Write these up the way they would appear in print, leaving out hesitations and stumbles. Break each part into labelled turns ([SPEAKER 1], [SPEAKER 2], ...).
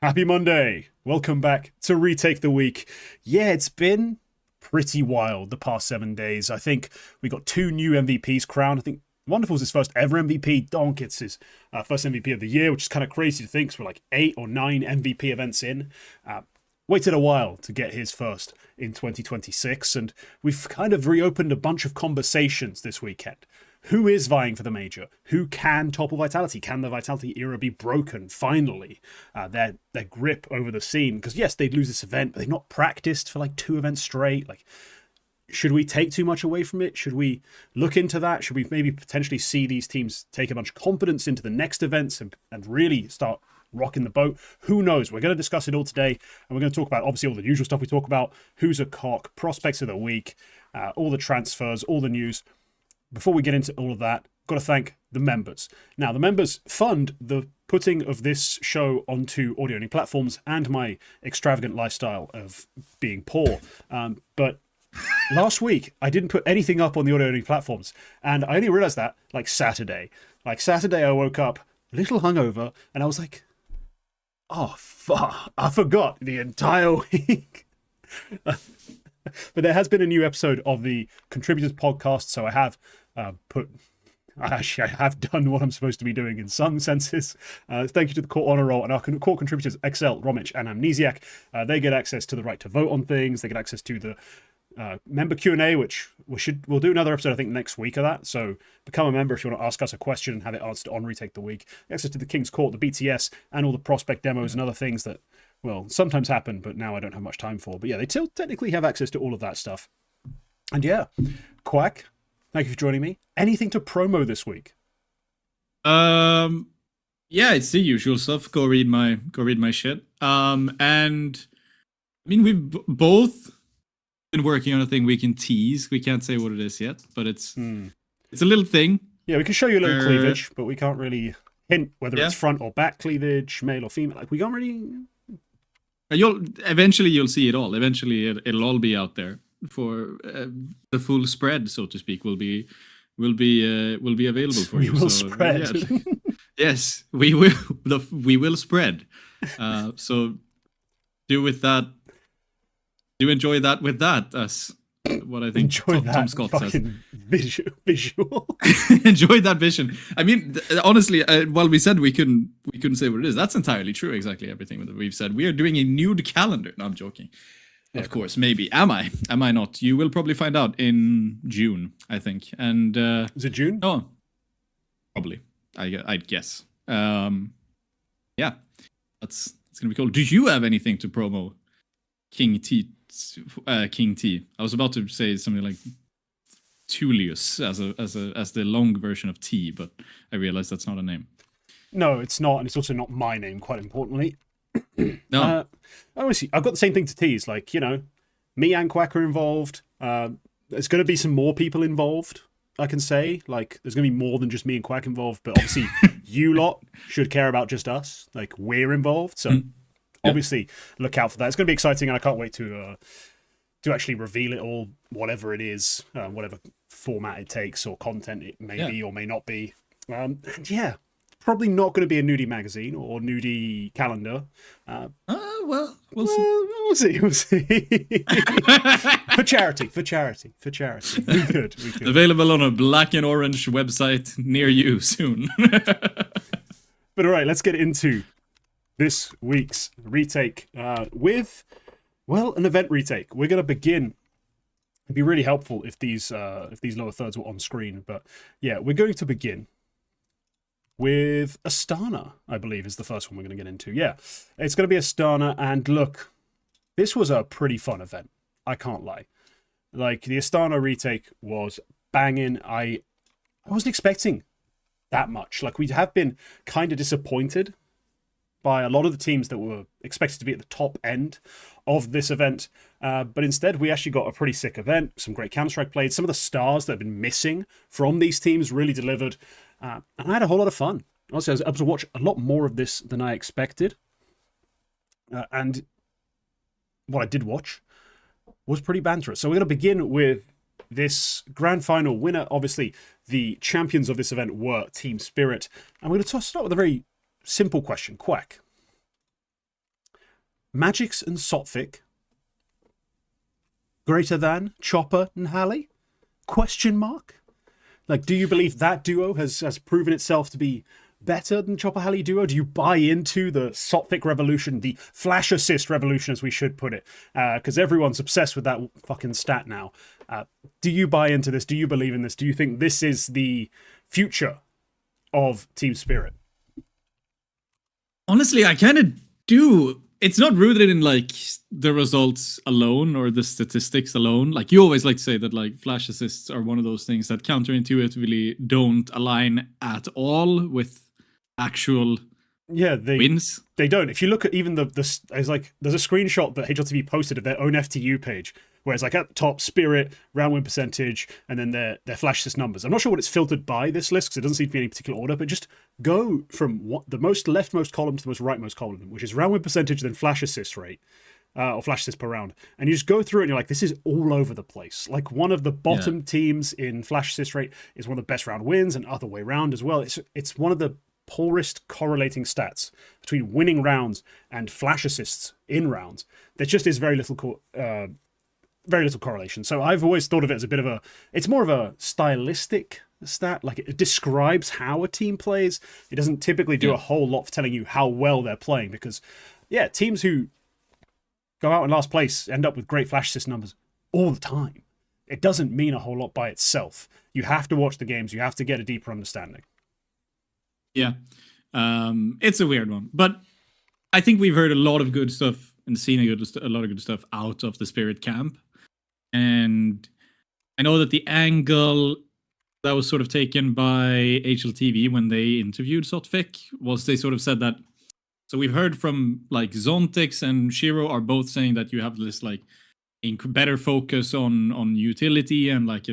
[SPEAKER 1] Happy Monday. Welcome back to Retake the Week. Yeah, it's been pretty wild the past 7 days. I think we got 2 new MVPs crowned. I think Wonderful's his first ever MVP. Donk, it's his first MVP of the year, which is kind of crazy to think. So we're like 8 or 9 MVP events in. Waited a while to get his first in 2026, and we've kind of reopened a bunch of conversations this weekend. Who is vying for the major? Who can topple Vitality? Can the Vitality era be broken, finally? Their grip over the scene. Because yes, they'd lose this event, but they've not practiced for like 2 events straight. Like, should we take too much away from it? Should we look into that? Should we maybe potentially see these teams take a bunch of confidence into the next events and really start rocking the boat? Who knows? We're going to discuss it all today, and we're going to talk about obviously all the usual stuff we talk about. Who's a cock, prospects of the week, all the transfers, all the news. Before we get into all of that, I've got to thank the members. Now, the members fund the putting of this show onto audio-only platforms and my extravagant lifestyle of being poor. But last week, I didn't put anything up on the audio-only platforms, and I only realized that like Saturday. Like Saturday, I woke up a little hungover, and I was like, oh, fuck, I forgot the entire week. But there has been a new episode of the Contributors podcast, so I have I have done what I'm supposed to be doing in some senses. Thank you to the Court Honor Roll and our Court contributors, XL, Romich, and Amnesiac. They get access to the right to vote on things. They get access to the member Q&A, which we'll do another episode, I think, next week of that. So become a member if you want to ask us a question and have it answered on Retake the Week. Access to the King's Court, the BTS, and all the prospect demos and other things that, well, sometimes happen, but now I don't have much time for. But yeah, they still technically have access to all of that stuff. And yeah, Quack, thank you for joining me. Anything to promo this week?
[SPEAKER 2] Yeah, it's the usual stuff. Go read my shit. And I mean, we've both been working on a thing we can tease. We can't say what it is yet, but it's a little thing.
[SPEAKER 1] Yeah, we can show you a little cleavage, but we can't really hint whether it's front or back cleavage, male or female. Like, we can't really.
[SPEAKER 2] Eventually you'll see it all. Eventually it'll all be out there for the full spread, so to speak. Will be available for you.
[SPEAKER 1] We will spread.
[SPEAKER 2] Yeah. Yes, we will. We will spread. So do with that. Do enjoy that with that. That's what I think Tom Scott says.
[SPEAKER 1] Visual.
[SPEAKER 2] Enjoy that vision. I mean, honestly, while we said we couldn't say what it is, that's entirely true. Exactly everything that we've said. We are doing a nude calendar. No, I'm joking. Yeah, of course, maybe. Am I not? You will probably find out in June, I think. And
[SPEAKER 1] is it June?
[SPEAKER 2] Oh, probably. I'd guess. Yeah, it's gonna be cool. Do you have anything to promo Kingt? I was about to say something like Tullius as the long version of T, but I realized that's not a name.
[SPEAKER 1] No, it's not, and it's also not my name, quite importantly.
[SPEAKER 2] No.
[SPEAKER 1] Honestly, I've got the same thing to tease. Like, you know, me and Quack are involved. There's going to be some more people involved, I can say. Like, there's going to be more than just me and Quack involved, but obviously you lot should care about just us. Like, we're involved, so obviously look out for that. It's going to be exciting, and I can't wait to actually reveal it all, whatever it is, whatever format it takes or content it may be or may not be. And yeah, probably not going to be a nudie magazine or nudie calendar.
[SPEAKER 2] Well, we'll see.
[SPEAKER 1] We'll see. For charity. We could.
[SPEAKER 2] Available on a black and orange website near you soon.
[SPEAKER 1] But all right, let's get into this week's retake with, well, an event retake. We're going to begin. It'd be really helpful if these lower thirds were on screen. But yeah, we're going to begin with Astana, I believe, is the first one we're going to get into. Yeah, it's going to be Astana, and look, this was a pretty fun event. I can't lie. Like, the Astana retake was banging. I wasn't expecting that much. Like, we have been kind of disappointed by a lot of the teams that were expected to be at the top end of this event. But instead, we actually got a pretty sick event, some great Counter-Strike played. Some of the stars that have been missing from these teams really delivered. And I had a whole lot of fun. Honestly, I was able to watch a lot more of this than I expected. And what I did watch was pretty banterous. So we're going to begin with this grand final winner. Obviously, the champions of this event were Team Spirit. And we're going to start with a very simple question. Quack, Magixx and Sotfik greater than Chopper and Hally? Question mark? Like, do you believe that duo has proven itself to be better than Chopper Hally duo? Do you buy into the Sotfik revolution, the flash assist revolution, as we should put it? Because everyone's obsessed with that fucking stat now. Do you buy into this? Do you believe in this? Do you think this is the future of Team Spirit?
[SPEAKER 2] Honestly, I kind of do. It's not rooted in like the results alone or the statistics alone. Like you always like to say that like flash assists are one of those things that counterintuitively don't align at all with actual wins.
[SPEAKER 1] They don't. If you look at even there's a screenshot that HLTV posted of their own FTU page, where it's like at the top, Spirit, round win percentage, and then their flash assist numbers. I'm not sure what it's filtered by this list because it doesn't seem to be any particular order, but just go from the most leftmost column to the most rightmost column, which is round win percentage, then flash assist rate, or flash assist per round. And you just go through it and you're like, this is all over the place. Like one of the bottom teams in flash assist rate is one of the best round wins and other way round as well. It's one of the poorest correlating stats between winning rounds and flash assists in rounds. There just is very little correlation. So I've always thought of it as it's more of a stylistic stat. Like it describes how a team plays. It doesn't typically do a whole lot for telling you how well they're playing because, teams who go out in last place end up with great flash assist numbers all the time. It doesn't mean a whole lot by itself. You have to watch the games. You have to get a deeper understanding.
[SPEAKER 2] Yeah, it's a weird one, but I think we've heard a lot of good stuff and seen a lot of good stuff out of the Spirit camp. And I know that the angle that was sort of taken by HLTV when they interviewed Sotfik was they sort of said that. So we've heard from like Zontix and Shiro are both saying that you have this like better focus on utility and like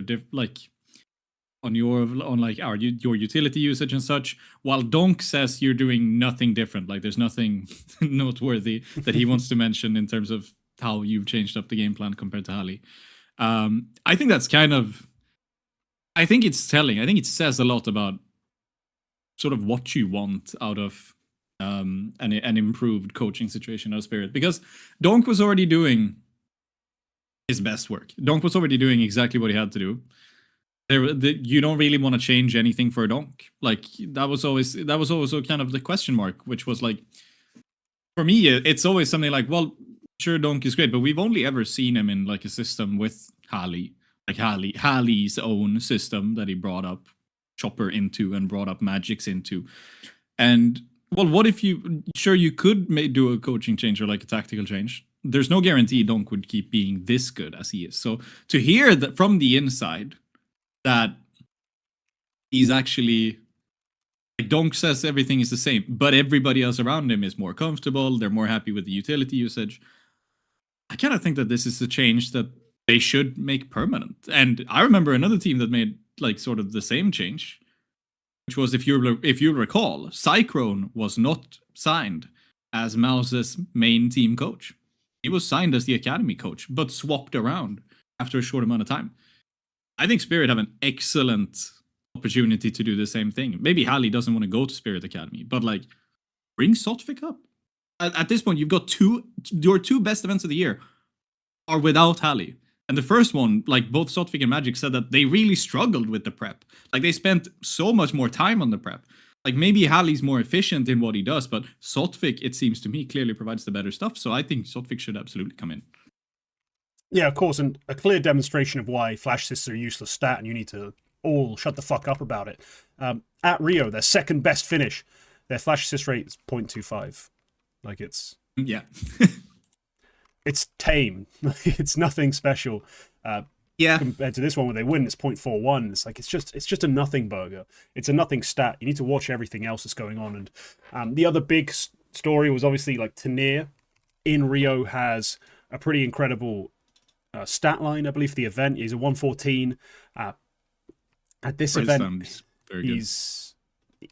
[SPEAKER 2] your utility usage and such, while Donk says you're doing nothing different. Like there's nothing noteworthy that he wants to mention in terms of how you've changed up the game plan compared to Hally. I think that's I think it's telling. I think it says a lot about sort of what you want out of an improved coaching situation out of Spirit, because Donk was already doing his best work. Donk was already doing exactly what he had to do. You don't really want to change anything for Donk. Like that was also kind of the question mark, which was like, for me, it's always something like, well, sure, Donk is great, but we've only ever seen him in like a system with Hally, like Hally's own system that he brought up Chopper into and brought up Magixx into. And well, what if you could do a coaching change or like a tactical change? There's no guarantee Donk would keep being this good as he is. So to hear that from the inside, that he's actually, Donk says everything is the same, but everybody else around him is more comfortable, they're more happy with the utility usage. I kind of think that this is a change that they should make permanent. And I remember another team that made like sort of the same change, which was, if you recall, Cyclone was not signed as Mouse's main team coach. He was signed as the academy coach, but swapped around after a short amount of time. I think Spirit have an excellent opportunity to do the same thing. Maybe Hally doesn't want to go to Spirit Academy, but like, bring Sotfik up. At this point, you've got your two best events of the year are without Hally. And the first one, like both Sotfik and Magixx said that they really struggled with the prep. Like they spent so much more time on the prep. Like maybe Hally's more efficient in what he does, but Sotfik, it seems to me, clearly provides the better stuff. So I think Sotfik should absolutely come in.
[SPEAKER 1] Yeah, of course, and a clear demonstration of why flash assists are a useless stat, and you need to all shut the fuck up about it. At Rio, their second best finish, their flash assist rate is 0.25. Like it's it's tame. It's nothing special. Compared to this one where they win, it's 0.41. It's like it's just a nothing burger. It's a nothing stat. You need to watch everything else that's going on. And the other big story was obviously like Tanir in Rio has a pretty incredible stat line, I believe, for the event. He's a 114. At this event, he's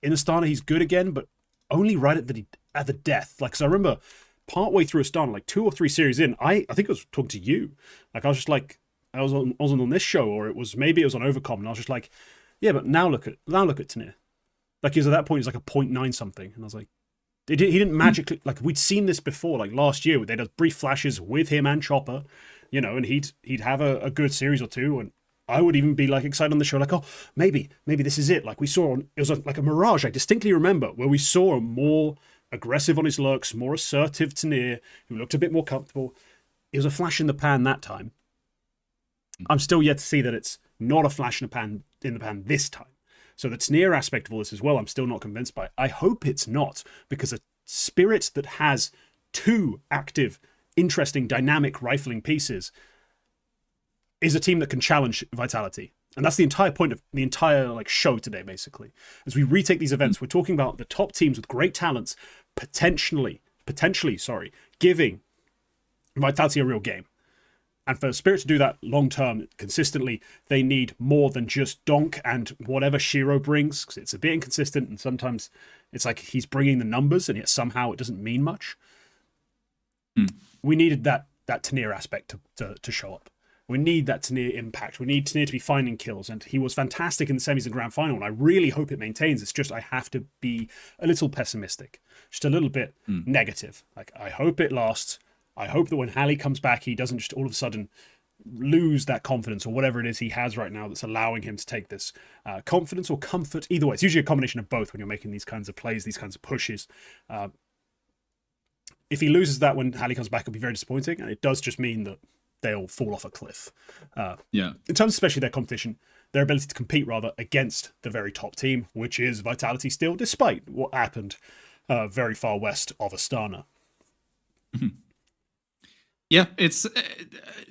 [SPEAKER 1] in Astana. He's good again, but only right at the death. Like, so I remember partway through Astana, like 2 or 3 series in, I think I was talking to you. Like, I was just like, I was on this show, or maybe it was on Overcom, and I was just like, yeah, but now look at Tanir. Like, he's at that point, he's like a 0.9 something, and I was like, He didn't magically, like, we'd seen this before, like last year, they'd have brief flashes with him and Chopper, you know, and he'd have a good series or two, and I would even be like excited on the show, like, oh, maybe this is it. Like we saw, it was like a mirage. I distinctly remember where we saw him more aggressive on his lurks, more assertive to near, who looked a bit more comfortable. It was a flash in the pan that time. I'm still yet to see that it's not a flash in the pan this time. So the Tnir aspect of all this as well, I'm still not convinced by. I hope it's not, because a Spirit that has 2 active, interesting, dynamic rifling pieces is a team that can challenge Vitality. And that's the entire point of the entire like show today, basically. As we retake these events, we're talking about the top teams with great talents potentially, giving Vitality a real game. And for Spirit to do that long-term, consistently, they need more than just Donk and whatever Shiro brings, because it's a bit inconsistent, and sometimes it's like he's bringing the numbers, and yet somehow it doesn't mean much. We needed that Tnir aspect to show up. We need that Tnir impact. We need Tnir to be finding kills, and he was fantastic in the semis and grand final, and I really hope it maintains. It's just I have to be a little pessimistic, just a little bit negative. Like, I hope it lasts. I hope that when Hally comes back, he doesn't just all of a sudden lose that confidence or whatever it is he has right now that's allowing him to take this confidence or comfort. Either way, it's usually a combination of both when you're making these kinds of plays, these kinds of pushes. If he loses that when Hally comes back, it'll be very disappointing, and it does just mean that they'll fall off a cliff. In terms especially their competition, their ability to compete rather against the very top team, which is Vitality still, despite what happened very far west of Astana.
[SPEAKER 2] Yeah, it's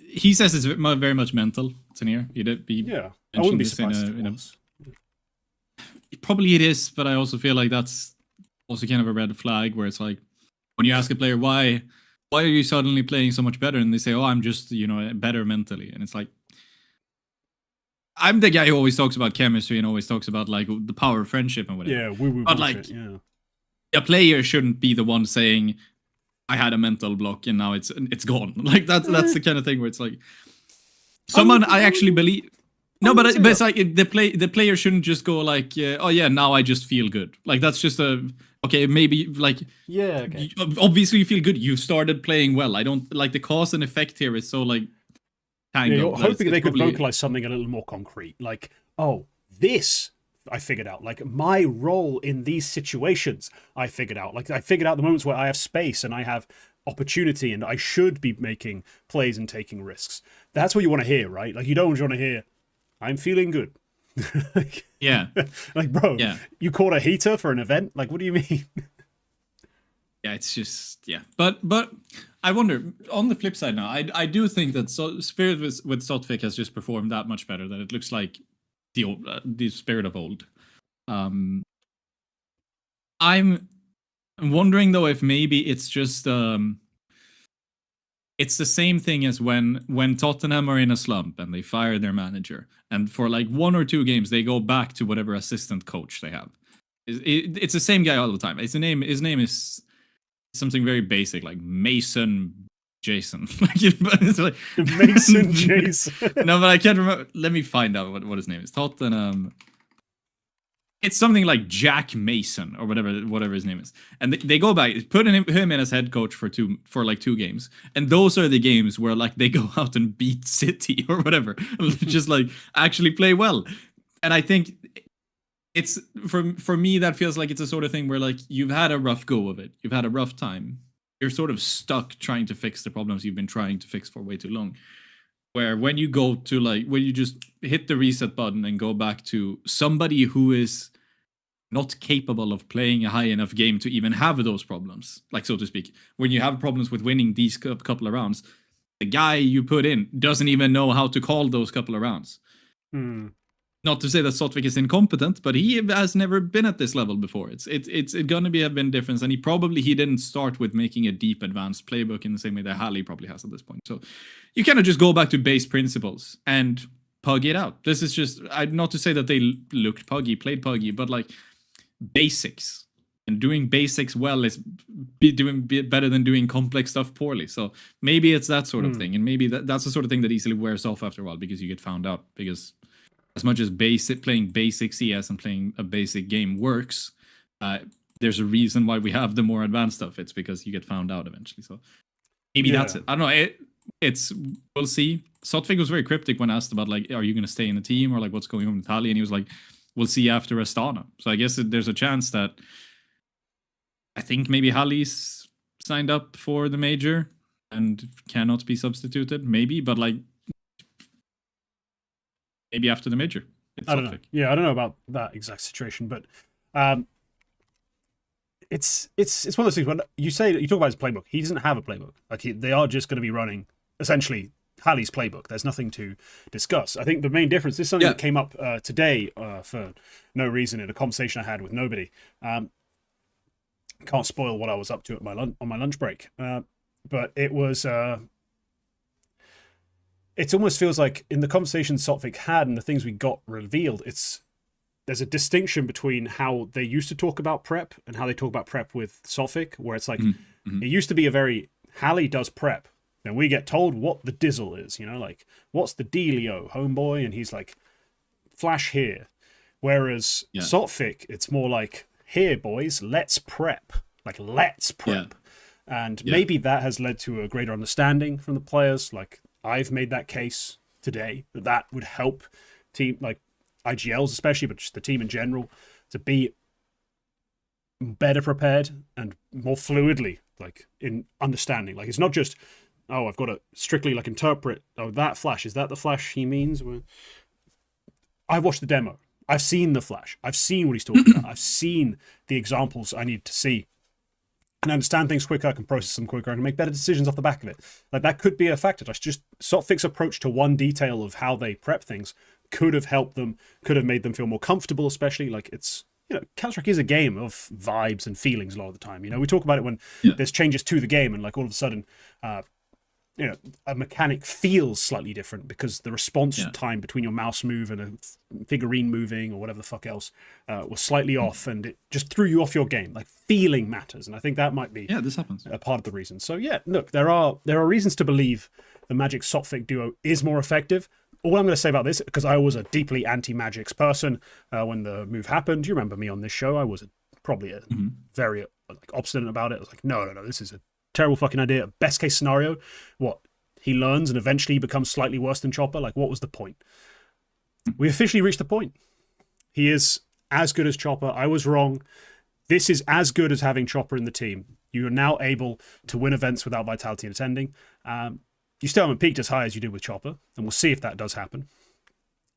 [SPEAKER 2] he says it's very much mental. Tnir,
[SPEAKER 1] I wouldn't be surprised if it was.
[SPEAKER 2] Probably it is, but I also feel like that's also kind of a red flag where it's like when you ask a player why are you suddenly playing so much better, and they say, oh, I'm just better mentally, and it's like I'm the guy who always talks about chemistry and always talks about like the power of friendship and whatever.
[SPEAKER 1] Yeah, woo-woo
[SPEAKER 2] but
[SPEAKER 1] bullshit,
[SPEAKER 2] like
[SPEAKER 1] yeah.
[SPEAKER 2] A player shouldn't be the one saying I had a mental block and now it's gone. Like that's the kind of thing where it's like someone I actually believe. No, but it's like the player shouldn't just go like, oh yeah, now I just feel good. Like that's just okay, maybe like
[SPEAKER 1] okay.
[SPEAKER 2] Obviously you feel good. You started playing well. I don't like the cause and effect here is so like tangled.
[SPEAKER 1] You're hoping they could vocalize something a little more concrete, like, oh, this I figured out. Like my role in these situations, I figured out. Like I figured out the moments where I have space and I have opportunity and I should be making plays and taking risks. That's what you want to hear, right? Like you don't want to hear, I'm feeling good.
[SPEAKER 2] Yeah.
[SPEAKER 1] Like, bro, you caught a heater for an event? Like, what do you mean?
[SPEAKER 2] Yeah, it's just, yeah. But I wonder, on the flip side now, I do think that Spirit with Sotvik has just performed that much better that it looks like the Spirit of old. I'm wondering though if maybe it's just it's the same thing as when Tottenham are in a slump and they fire their manager, and for like 1 or 2 games they go back to whatever assistant coach they have. It's the same guy all the time. His name is something very basic like Mason Jason. It's like,
[SPEAKER 1] Mason Jason.
[SPEAKER 2] No, but I can't remember. Let me find out what his name is. Tottenham. It's something like Jack Mason or whatever his name is. And they go back, put him in as head coach for like 2 games. And those are the games where like they go out and beat City or whatever. Just like actually play well. And I think it's for me that feels like it's a sort of thing where like you've had a rough go of it. You've had a rough time. You're sort of stuck trying to fix the problems you've been trying to fix for way too long. Where when you go to like, when you just hit the reset button and go back to somebody who is not capable of playing a high enough game to even have those problems, like so to speak, when you have problems with winning these couple of rounds, the guy you put in doesn't even know how to call those couple of rounds. Not to say that Sotvik is incompetent, but he has never been at this level before. It's gonna have been different, and he didn't start with making a deep advanced playbook in the same way that Hally probably has at this point. So you kind of just go back to base principles and pug it out. This is just not to say that they looked puggy, played puggy, but like basics, and doing basics well is doing better than doing complex stuff poorly. So maybe it's that sort of thing, and maybe that's the sort of thing that easily wears off after a while because you get found out. Because as much as playing basic CS and playing a basic game works, there's a reason why we have the more advanced stuff. It's because you get found out eventually. So maybe that's it. I don't know. It's we'll see. Sotvik was very cryptic when asked about like, are you going to stay in the team or like what's going on with Hally, and he was like, we'll see after Astana. So I guess there's a chance that I think maybe Hally's signed up for the major and cannot be substituted. Maybe, but like maybe after the major.
[SPEAKER 1] I don't know. Yeah, I don't know about that exact situation, but it's one of those things when you talk about his playbook. He doesn't have a playbook. Like they are just going to be running essentially Hally's playbook. There's nothing to discuss. I think the main difference, this is something that came up today for no reason in a conversation I had with nobody. Can't spoil what I was up to at on my lunch break, but it was. It almost feels like in the conversation Sotvik had and the things we got revealed, there's a distinction between how they used to talk about prep and how they talk about prep with Sotvik, where it's like it used to be a very Hally does prep. And we get told what the dizzle is, like, what's the dealio, homeboy? And he's like, flash here. Whereas Sotvik, it's more like, here, boys, let's prep. Like, let's prep. And maybe that has led to a greater understanding from the players. Like, I've made that case today that would help team, like IGLs especially, but just the team in general, to be better prepared and more fluidly, like, in understanding. Like, it's not just... oh, I've got to strictly like interpret, oh, that flash, is that the flash he means? I've watched the demo. I've seen the flash. I've seen what he's talking about. I've seen the examples I need to see. And understand things quicker, I can process them quicker, and make better decisions off the back of it. Like, that could be a factor. That's just Sotvik's approach to one detail of how they prep things could have helped them, could have made them feel more comfortable, especially. Like, it's, Counter-Strike is a game of vibes and feelings a lot of the time. We talk about it when there's changes to the game and like all of a sudden... a mechanic feels slightly different because the response time between your mouse move and a figurine moving or whatever the fuck else was slightly off, and it just threw you off your game. Like, feeling matters, and I think that might be
[SPEAKER 2] this happens.
[SPEAKER 1] a part of the reason. So look, there are reasons to believe the Magixx Sotvik duo is more effective. All I'm going to say about this, because I was a deeply anti-Magixx person when the move happened. You remember me on this show? I was probably very obstinate about it. I was like, no, this is a terrible fucking idea. Best case scenario, what? He learns and eventually becomes slightly worse than Chopper? Like, what was the point? We officially reached the point. He is as good as Chopper. I was wrong. This is as good as having Chopper in the team. You are now able to win events without Vitality and attending. You still haven't peaked as high as you did with Chopper, and we'll see if that does happen.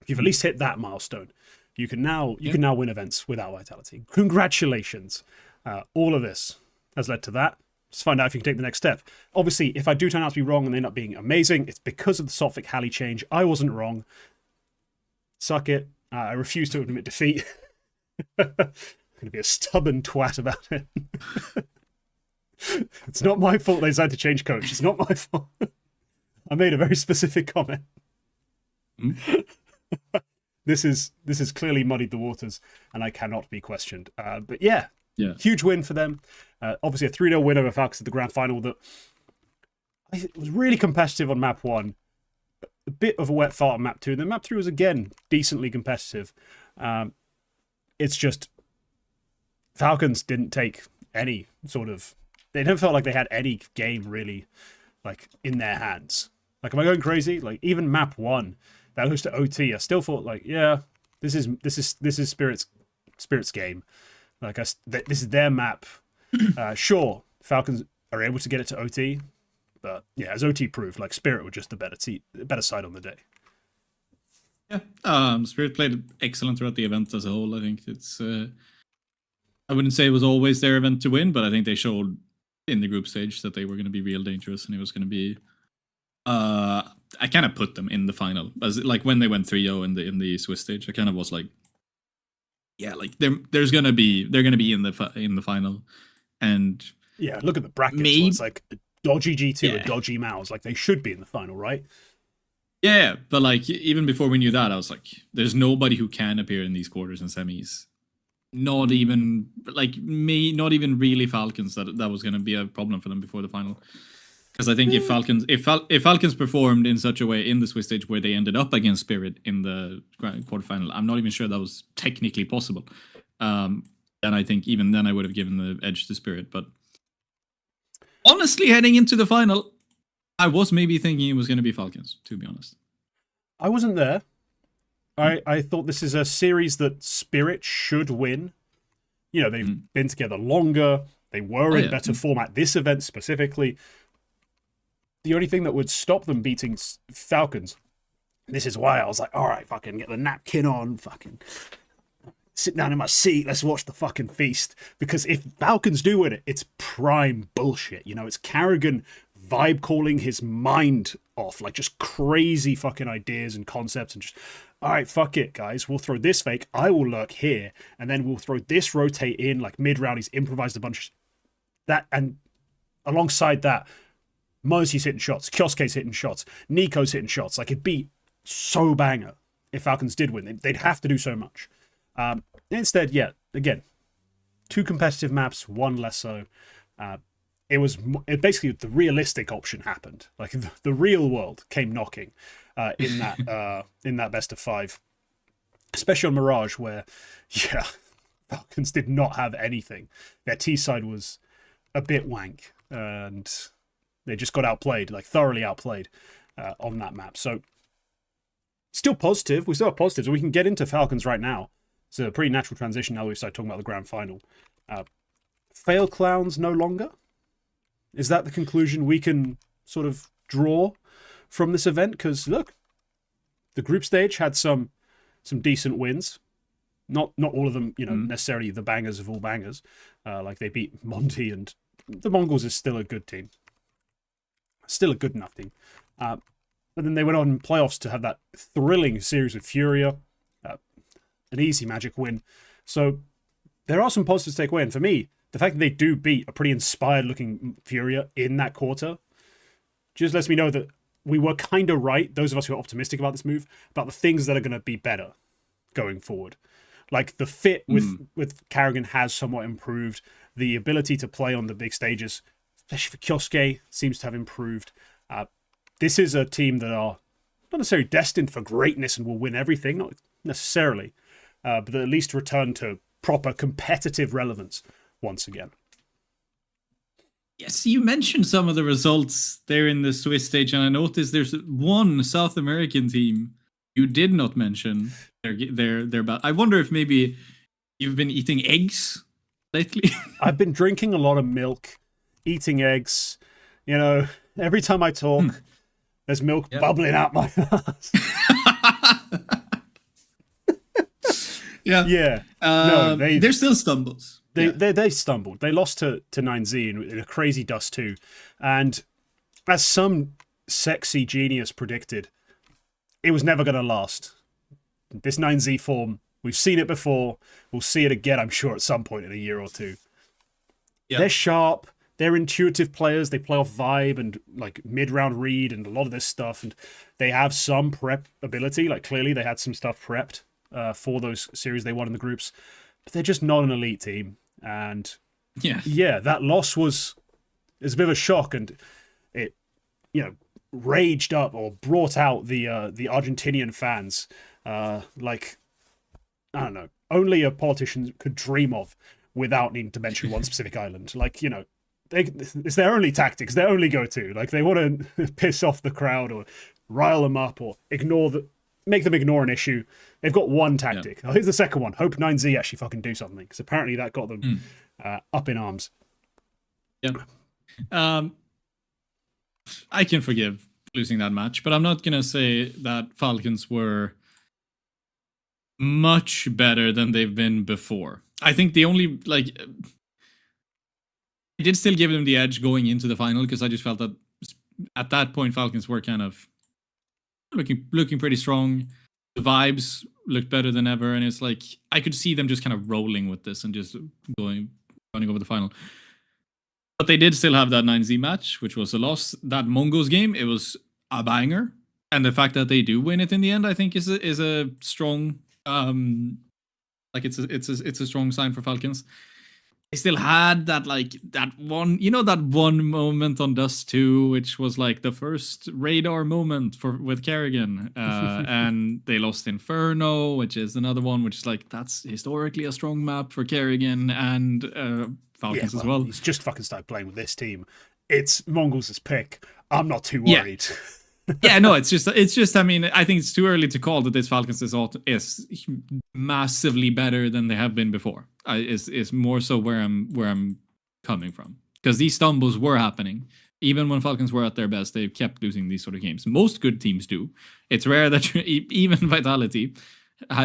[SPEAKER 1] If you've at least hit that milestone, you can now win events without Vitality. Congratulations. All of this has led to that. Just find out if you can take the next step. Obviously, if I do turn out to be wrong and they end up being amazing, it's because of the Sotvik Hally change. I wasn't wrong. Suck it. I refuse to admit defeat. I'm going to be a stubborn twat about it. It's not my fault they decided to change coach. It's not my fault. I made a very specific comment. This is clearly muddied the waters, and I cannot be questioned. But yeah, huge win for them. Obviously, a 3-0 win over Falcons at the grand final that was really competitive on map 1. A bit of a wet fart on map 2. Then map 3 was again decently competitive. It's just Falcons didn't take any sort of... They never felt like they had any game really like in their hands. Like, am I going crazy? Like, even map 1 that goes to OT, I still thought like, yeah, this is Spirit's game. Like, this is their map. Sure, Falcons are able to get it to OT, but yeah, as OT proved, like, Spirit were just the better side on the day.
[SPEAKER 2] Yeah, Spirit played excellent throughout the event as a whole. I think it's I wouldn't say it was always their event to win, but I think they showed in the group stage that they were going to be real dangerous, and it was going to be. I kind of put them in the final, as like when they went 3-0 in the Swiss stage. I kind of was like, yeah, like they're gonna be in the final, and
[SPEAKER 1] yeah, look at the brackets. It's like dodgy G2 and dodgy Maus. Like, they should be in the final, right?
[SPEAKER 2] Yeah, but like even before we knew that, I was like, there's nobody who can appear in these quarters and semis. Not even really Falcons that was going to be a problem for them before the final. Because I think if Falcons performed in such a way in the Swiss stage where they ended up against Spirit in the quarterfinal, I'm not even sure that was technically possible. then I think even then I would have given the edge to Spirit. But honestly, heading into the final, I was maybe thinking it was going to be Falcons, to be honest.
[SPEAKER 1] I wasn't there. I thought this is a series that Spirit should win. You know, they've been together longer. They were in better form at this event specifically. The only thing that would stop them beating Falcons, this is why I was like, all right, fucking get the napkin on, fucking sit down in my seat, let's watch the fucking feast. Because if Falcons do win it, it's prime bullshit. You know, it's Carrigan vibe calling his mind off, like just crazy fucking ideas and concepts and just, all right, fuck it, guys. We'll throw this fake. I will lurk here, and then we'll throw this rotate in. Like mid-round, he's improvised a bunch of that, and alongside that, Mosey's hitting shots, Kyosuke's hitting shots, Nico's hitting shots. Like it'd be so banger if Falcons did win. They'd have to do so much. Instead, yeah, again, 2 competitive maps, 1 less so. It basically the realistic option happened. Like the real world came knocking in that best of 5, especially on Mirage, where Falcons did not have anything. Their T side was a bit wank, and they just got outplayed, like thoroughly outplayed on that map. So still positive. We still have positives, and we can get into Falcons right now. It's a pretty natural transition now that we start talking about the grand final. Failclowns no longer. Is that the conclusion we can sort of draw from this event? Because look, the group stage had some decent wins. Not all of them, you know, necessarily the bangers of all bangers. Like they beat Monty, and the Mongols is still a good team. Still a good enough team. But then they went on in playoffs to have that thrilling series with Furia. An easy Magic win. So there are some positives to take away. And for me, the fact that they do beat a pretty inspired-looking Furia in that quarter just lets me know that we were kind of right, those of us who are optimistic about this move, about the things that are going to be better going forward. Like the fit with Carrigan has somewhat improved. The ability to play on the big stages, especially for Kyosuke, seems to have improved. This is a team that are not necessarily destined for greatness and will win everything, not necessarily, but at least return to proper competitive relevance once again.
[SPEAKER 2] Yes, you mentioned some of the results there in the Swiss stage, and I noticed there's one South American team you did not mention. They're about. I wonder if maybe you've been eating eggs lately.
[SPEAKER 1] I've been drinking a lot of milk, eating eggs. You know, every time I talk, there's milk bubbling out my ass. Yeah.
[SPEAKER 2] No, they're still stumbles.
[SPEAKER 1] They stumbled. They lost to 9Z in a crazy dust too. And as some sexy genius predicted, it was never going to last. This 9Z form, we've seen it before. We'll see it again, I'm sure, at some point in a year or two. Yep. They're sharp. They're intuitive players. They play off vibe and like mid-round read and a lot of this stuff. And they have some prep ability. Like clearly they had some stuff prepped for those series they won in the groups. But they're just not an elite team. And that loss was a bit of a shock, and it, you know, raged up or brought out the Argentinian fans, like, I don't know, only a politician could dream of without needing to mention one specific island. Like, you know, it's their only tactics, their only go-to. Like, they want to piss off the crowd or rile them up or make them ignore an issue. They've got one tactic. Yeah. Oh, here's the second one. Hope 9Z actually fucking do something, because apparently that got them up in arms.
[SPEAKER 2] Yeah. I can forgive losing that match, but I'm not going to say that Falcons were much better than they've been before. I think the only, like, I did still give them the edge going into the final, because I just felt that at that point Falcons were kind of looking pretty strong. The vibes looked better than ever, and it's like I could see them just kind of rolling with this and just running over the final. But they did still have that 9Z match, which was a loss. That Mongols game, it was a banger, and the fact that they do win it in the end, I think, is a strong, it's a strong sign for Falcons. they still had that one moment on Dust 2, which was like the first radar moment with Kerrigan, and they lost Inferno, which is another one, which is like that's historically a strong map for Kerrigan and Falcons as well.
[SPEAKER 1] He's just fucking started playing with this team. It's Mongols' pick. I'm not too worried.
[SPEAKER 2] Yeah, no, it's just. I mean, I think it's too early to call that this Falcons is massively better than they have been before. Is more so where I'm coming from, because these stumbles were happening even when Falcons were at their best. They kept losing these sort of games. Most good teams do. It's rare that even Vitality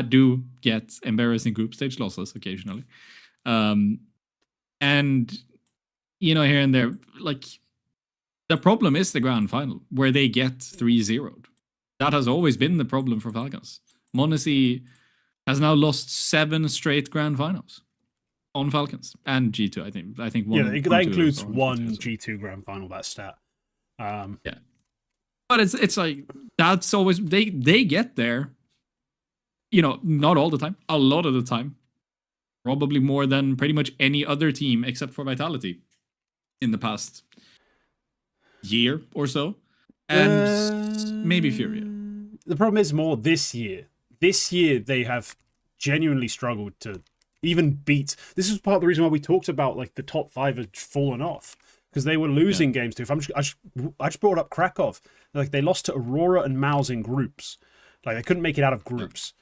[SPEAKER 2] do get embarrassing group stage losses occasionally, and here and there, like. The problem is the grand final, where they get 3-0'd. That has always been the problem for Falcons. m0NESY has now lost 7 straight grand finals on Falcons and G2. I think one.
[SPEAKER 1] Yeah, that includes one G2 grand final. That stat.
[SPEAKER 2] Yeah, but it's like that's always they get there. Not all the time, a lot of the time, probably more than pretty much any other team except for Vitality in the past year or so, and maybe Furia.
[SPEAKER 1] The problem is more this year. This year they have genuinely struggled to even beat. This is part of the reason why we talked about like the top 5 had fallen off, because they were losing games to. I just brought up Krakow. Like they lost to Aurora and Mouse in groups. Like they couldn't make it out of groups.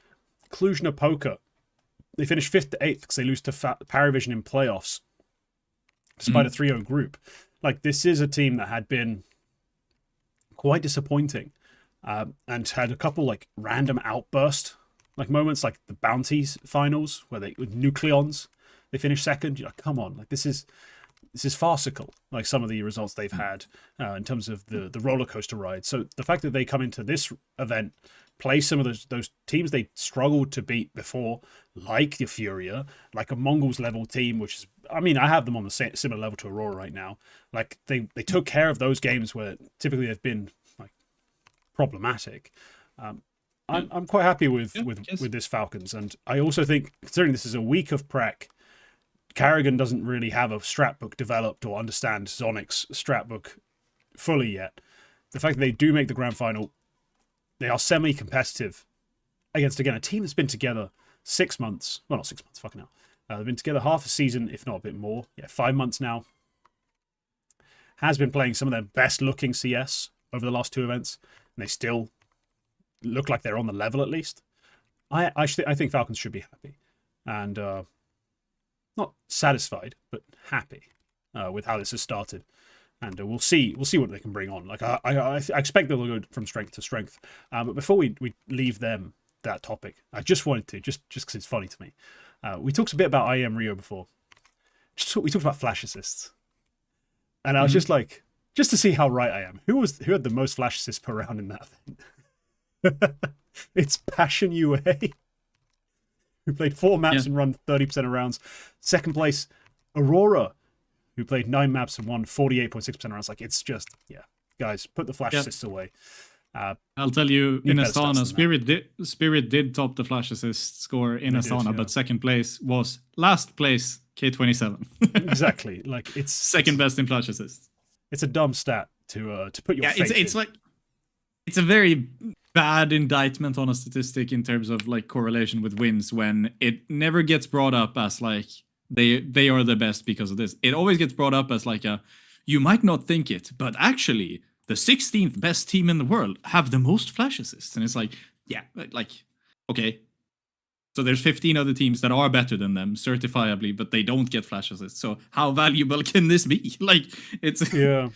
[SPEAKER 1] Cluj-Napoca, they finished 5th to 8th because they lose to Paravision in playoffs, despite a 3-0 group. Like, this is a team that had been quite disappointing, and had a couple, like, random outburst, like, moments, like the Bounties finals, where with Nucleons, they finished 2nd. You're like, come on, like, this is farcical, like, some of the results they've had in terms of the roller coaster ride. So the fact that they come into this event, play some of those teams they struggled to beat before, like the Furia, like a Mongols level team, which is, I mean, I have them on the similar level to Aurora right now. Like they took care of those games where typically they've been like problematic. I'm quite happy with this Falcons, and I also think, considering this is a week of Prec, Kerrigan doesn't really have a strat book developed or understand Zonic's strat book fully yet. The fact that they do make the grand final, they are semi-competitive against, again, a team that's been together 6 months. Well, not 6 months, fucking hell. They've been together half a season, if not a bit more. Yeah, 5 months now. Has been playing some of their best-looking CS over the last 2 events, and they still look like they're on the level at least. I think Falcons should be happy, and not satisfied, but happy with how this has started. And we'll see what they can bring on. Like I expect they'll go from strength to strength. But before we leave that topic, I just wanted to just because it's funny to me. We talked a bit about IEM Rio before. We talked about flash assists, and I was just like, just to see how right I am. Who had the most flash assists per round in that thing? It's Passion UA, who played 4 maps and run 30% of rounds. Second place, Aurora, who played 9 maps and won 48.6% of rounds. Like, it's just, guys, put the flash assists away.
[SPEAKER 2] I'll tell you, in Astana, Spirit did top the flash assist score in Astana, but second place was last place K27.
[SPEAKER 1] Exactly, like it's
[SPEAKER 2] second best in flash assists.
[SPEAKER 1] It's a dumb stat to put your faith
[SPEAKER 2] it's
[SPEAKER 1] in.
[SPEAKER 2] like it's a very bad indictment on a statistic in terms of like correlation with wins, when it never gets brought up as like they are the best because of this. It always gets brought up as like you might not think it, but actually the 16th best team in the world have the most flash assists. And it's like, okay. So there's 15 other teams that are better than them certifiably, but they don't get flash assists. So how valuable can this be? Like, it's...
[SPEAKER 1] Yeah,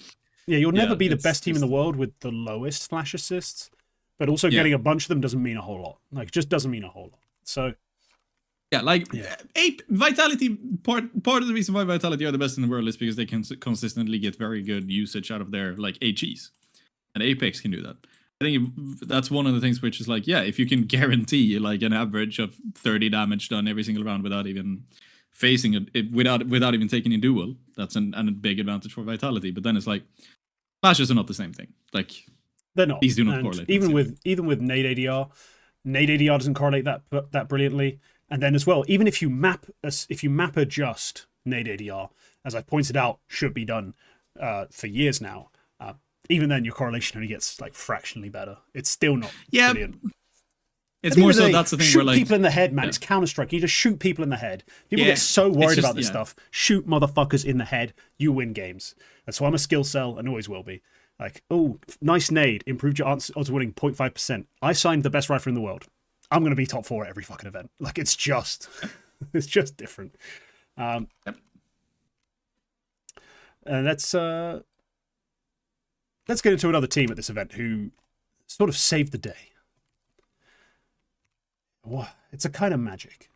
[SPEAKER 1] you'll never be the best team in the world with the lowest flash assists, but also getting a bunch of them doesn't mean a whole lot. Like, just doesn't mean a whole lot. So...
[SPEAKER 2] Vitality, part of the reason why Vitality are the best in the world is because they can consistently get very good usage out of their like HEs, and Apex can do that. I think that's one of the things which is like, if you can guarantee like an average of 30 damage done every single round without even facing it without even taking a duel, that's a big advantage for Vitality. But then it's like flashes are not the same thing. Like,
[SPEAKER 1] they're not.
[SPEAKER 2] These do not correlate.
[SPEAKER 1] Even with nade ADR doesn't correlate that brilliantly. And then as well, even if you map adjust nade ADR, as I pointed out, should be done for years now. Even then, your correlation only gets like fractionally better. It's still not brilliant.
[SPEAKER 2] It's more so that's the thing
[SPEAKER 1] shoot
[SPEAKER 2] where like
[SPEAKER 1] people in the head, man. It's Counter-Strike. You just shoot people in the head. People get so worried about this stuff. Shoot motherfuckers in the head. You win games. That's why I'm a skill cell and always will be. Like, oh, nice nade. Improved your odds of winning 0.5%. I signed the best rifle in the world. I'm going to be top 4 at every fucking event. Like, it's just different. And let's get into another team at this event who sort of saved the day. It's a kind of Magixx.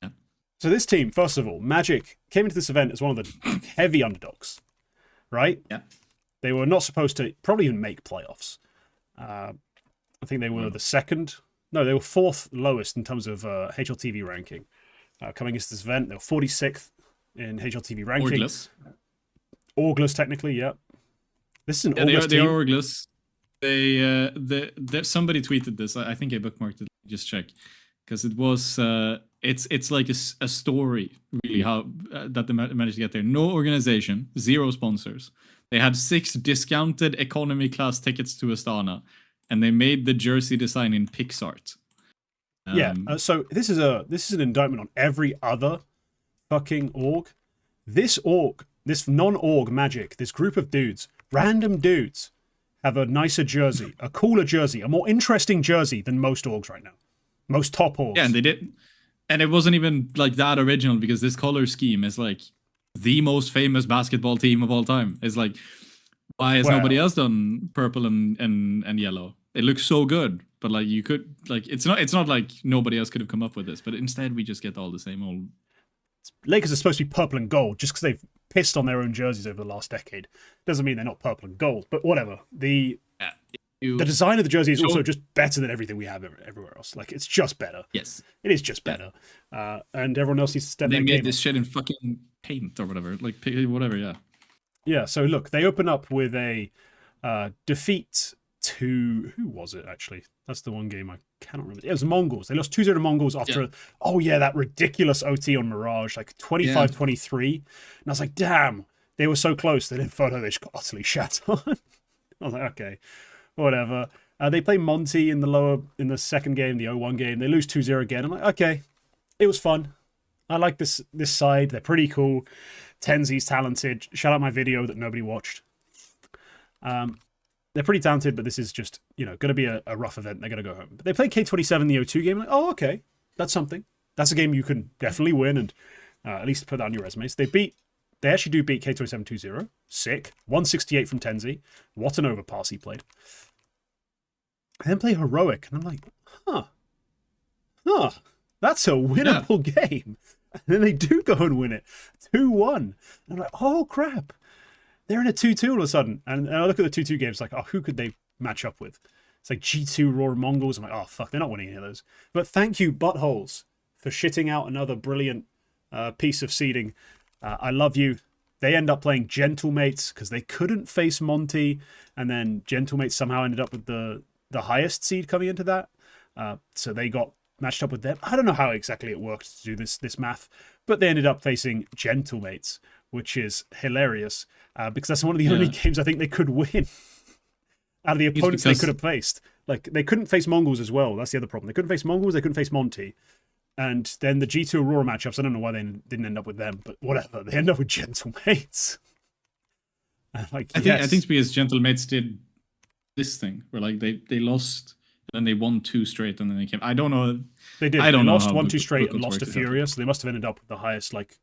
[SPEAKER 2] Yeah.
[SPEAKER 1] So this team, first of all, Magixx came into this event as one of the heavy underdogs, right?
[SPEAKER 2] Yeah.
[SPEAKER 1] They were not supposed to probably even make playoffs. I think they were the second. No, they were 4th lowest in terms of HLTV ranking. Coming into this event, they were 46th in HLTV ranking. Orgless, technically, yeah. This is an Orgless team.
[SPEAKER 2] They are Orgless. Somebody tweeted this. I think I bookmarked it. Just check, because it was it's like a story really how that they managed to get there. No organization, 0 sponsors. They had 6 discounted economy class tickets to Astana, and they made the jersey design in PixArt.
[SPEAKER 1] So this is an indictment on every other fucking org. This non-org Magixx, this group of dudes, random dudes, have a nicer jersey, a cooler jersey, a more interesting jersey than most orgs right now. Most top orgs.
[SPEAKER 2] Yeah, and they did. And it wasn't even like that original, because this color scheme is like the most famous basketball team of all time. It's like, why has nobody else done purple and yellow? It looks so good, but like you could like it's not like nobody else could have come up with this, but instead we just get all the same old.
[SPEAKER 1] Lakers are supposed to be purple and gold just because they've pissed on their own jerseys over the last decade. Doesn't mean they're not purple and gold, but whatever. The design of the jersey is also just better than everything we have everywhere else. Like, it's just better.
[SPEAKER 2] Yes.
[SPEAKER 1] It is just better. And everyone else needs to step
[SPEAKER 2] They
[SPEAKER 1] their
[SPEAKER 2] made
[SPEAKER 1] game
[SPEAKER 2] this
[SPEAKER 1] up.
[SPEAKER 2] shit in fucking paint or whatever. Like, whatever, yeah.
[SPEAKER 1] Yeah, so look, they open up with a defeat to... Who was it, actually? That's the one game I cannot remember. It was Mongols. They lost 2-0 to Mongols after... that ridiculous OT on Mirage, like 25-23. And I was like, damn, they were so close. Then in photo, they just got utterly shat on. I was like, okay, whatever. They play Monty in the second game, the 0-1 game. They lose 2-0 again. I'm like, okay, it was fun. I like this side. They're pretty cool. Tenzi's talented. Shout out my video that nobody watched. They're pretty talented, but this is just, going to be a rough event. They're going to go home. But they played K27, the 0-2 game. Like, oh, okay, that's something. That's a game you can definitely win and at least put that on your resumes. They actually do beat K27 2-0. Sick. 168 from Tenzi. What an overpass he played. And then play Heroic. And I'm like, that's a winnable game. And then they do go and win it. 2-1. And I'm like, oh, crap. They're in a 2-2 all of a sudden. And I look at the 2-2 games like, oh, who could they match up with? It's like G2, Raw, Mongols. I'm like, oh, fuck, they're not winning any of those. But thank you, Buttholes, for shitting out another brilliant piece of seeding. I love you. They end up playing Gentlemates because they couldn't face Monty. And then Gentlemates somehow ended up with the highest seed coming into that. So they got matched up with them. I don't know how exactly it worked to do this math, but they ended up facing Gentlemates, which is hilarious because that's one of the only games I think they could win out of the opponents they could have faced. Like, they couldn't face Mongols as well. That's the other problem. They couldn't face Mongols. They couldn't face Monty. And then the G2 Aurora matchups, I don't know why they didn't end up with them, but whatever. They end up with Gentlemates. Like,
[SPEAKER 2] I think it's because Gentlemates did this thing where like they lost and then they won 2 straight and then they came. I don't know.
[SPEAKER 1] They did. They lost 1-2 straight and lost to Furia, so they must have ended up with the highest like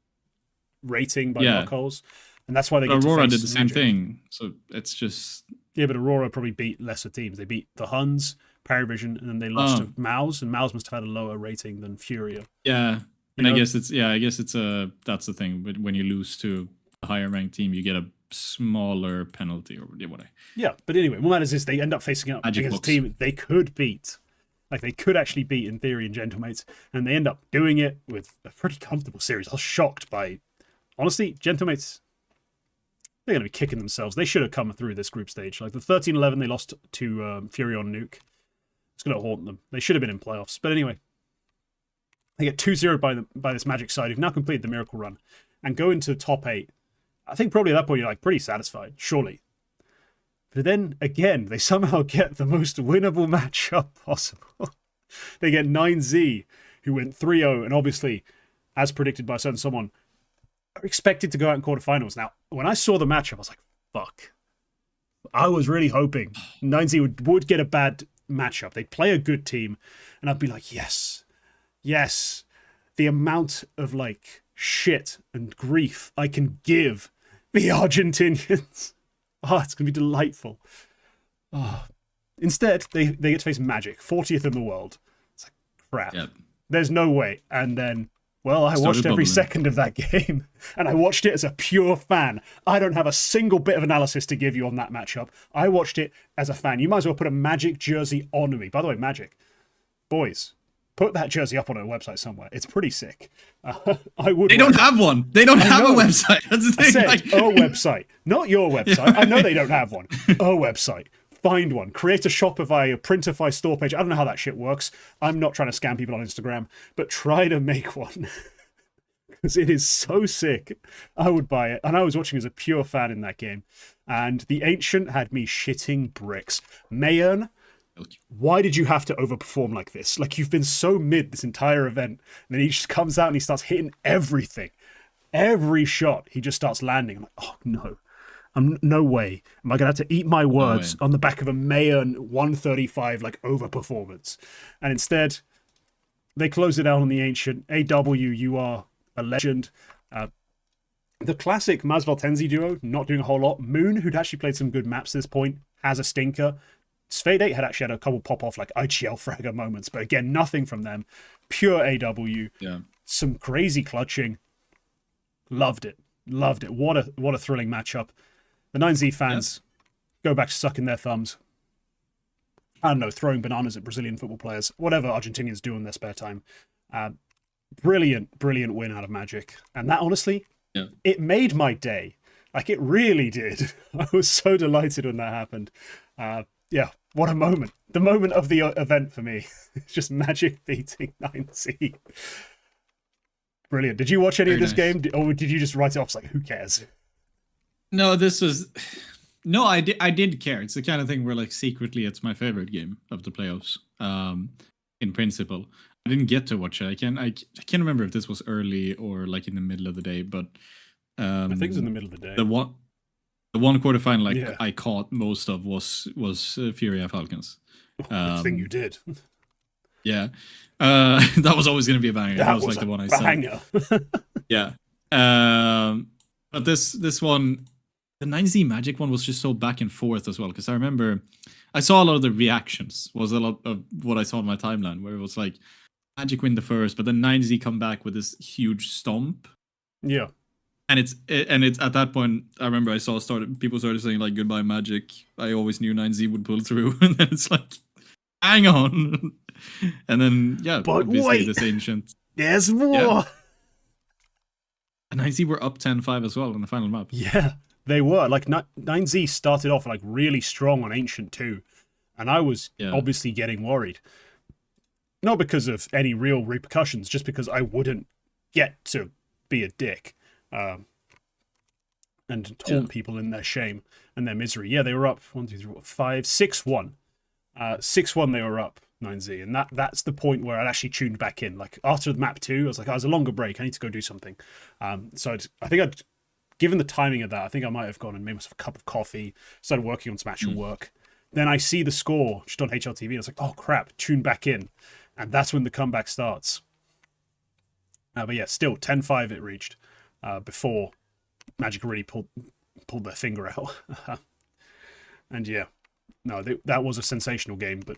[SPEAKER 1] rating by dark holes, and that's why they. But
[SPEAKER 2] Aurora did the same thing, so it's just
[SPEAKER 1] but Aurora probably beat lesser teams. They beat the Huns, Paravision, and then they lost to Maus, and Maus must have had a lower rating than Furia.
[SPEAKER 2] Yeah, and I guess it's that's the thing. But when you lose to a higher ranked team, you get a smaller penalty or whatever.
[SPEAKER 1] Yeah, but anyway, what matters is they end up facing up against a team they could beat. Like, they could actually beat, in theory, in Gentlemates, and they end up doing it with a pretty comfortable series. I was shocked by, honestly, Gentlemates, they're going to be kicking themselves. They should have come through this group stage. Like, the 13-11 they lost to Fury on Nuke. It's going to haunt them. They should have been in playoffs. But anyway, They get 2-0 by this Magixx side who've now completed the miracle run and go into top 8. I think probably at that point you're like pretty satisfied, surely. But then again, they somehow get the most winnable matchup possible. They get 9Z, who went 3-0, and obviously, as predicted by a certain someone, are expected to go out in quarterfinals. Now, when I saw the matchup, I was like, fuck. I was really hoping 9Z would get a bad matchup. They'd play a good team, and I'd be like, yes. Yes. The amount of, like, shit and grief I can give the Argentinians. Oh, it's going to be delightful. Oh. Instead, they get to face Magixx, 40th in the world. It's like, crap. Yep. There's no way. And then, well, I watched every second of that game, and I watched it as a pure fan. I don't have a single bit of analysis to give you on that matchup. I watched it as a fan. You might as well put a Magixx jersey on me. By the way, Magixx, boys, put that jersey up on a website somewhere. It's pretty sick. I would. They
[SPEAKER 2] don't have one. They don't have a website. That's the thing.
[SPEAKER 1] I said, a website, not your website. I know they don't have one. A website. Find one. Create a Shopify, a Printify store page. I don't know how that shit works. I'm not trying to scam people on Instagram, but try to make one. Because it is so sick. I would buy it. And I was watching as a pure fan in that game. And the Ancient had me shitting bricks. Mayern, why did you have to overperform like this? Like, you've been so mid this entire event. And then he just comes out and he starts hitting everything. Every shot, he just starts landing. I'm like, oh, no. No way am I going to have to eat my words on the back of a Mayern 135 like overperformance. And instead, they close it out on the Ancient. AW, you are a legend. The classic Masval-Tenzi duo, not doing a whole lot. Moon, who'd actually played some good maps at this point, has a stinker. Spade 8 had actually had a couple pop-off like IGL fragger moments, but again, nothing from them. Pure AW.
[SPEAKER 2] Yeah.
[SPEAKER 1] Some crazy clutching. Loved it. Loved it. What a thrilling matchup. The 9Z fans go back to sucking their thumbs. I don't know, throwing bananas at Brazilian football players. Whatever Argentinians do in their spare time. Brilliant win out of Magixx. And that, honestly, it made my day. Like, it really did. I was so delighted when that happened. What a moment. The moment of the event for me. It's just Magixx beating 9Z. Brilliant. Did you watch any of this game? Or did you just write it off like, who cares?
[SPEAKER 2] No, this was... No, I did care. It's the kind of thing where, like, secretly it's my favorite game of the playoffs, in principle. I didn't get to watch it. I can't remember if this was early or, like, in the middle of the day, but...
[SPEAKER 1] I think it's in the middle of the day.
[SPEAKER 2] The one quarterfinal, I caught most of was Furia Falcons.
[SPEAKER 1] Good thing you did.
[SPEAKER 2] Yeah. That was always going to be a banger.
[SPEAKER 1] That was
[SPEAKER 2] like the one I
[SPEAKER 1] banger.
[SPEAKER 2] said. Yeah. But this one, the 9Z Magixx one was just so back and forth as well. Because I remember I saw a lot of the reactions, was a lot of what I saw on my timeline, where it was like Magixx win the first, but then 9Z come back with this huge stomp.
[SPEAKER 1] Yeah.
[SPEAKER 2] And it's at that point, I remember people started saying like, goodbye Magixx. I always knew 9Z would pull through. And then it's like, hang on. And then, but obviously wait, this Ancient.
[SPEAKER 1] There's more. Yeah.
[SPEAKER 2] And 9Z were up 10-5 as well in the final map.
[SPEAKER 1] Yeah, they were. Like, 9Z started off like really strong on Ancient too. And I was obviously getting worried. Not because of any real repercussions, just because I wouldn't get to be a dick. And taunt people in their shame and their misery. Yeah, they were up 1, 2, 3, 4, 5, 6-1. 6-1 they were up, 9Z. And that's the point where I actually tuned back in. Like, after map 2, I was like, I was a longer break. I need to go do something. So I think I'd, given the timing of that, I think I might have gone and made myself a cup of coffee, started working on some actual work. Then I see the score just on HLTV. And I was like, oh, crap, tune back in. And that's when the comeback starts. But yeah, still, 10-5 it reached. Before Magixx really pulled their finger out. And yeah, no, that was a sensational game. But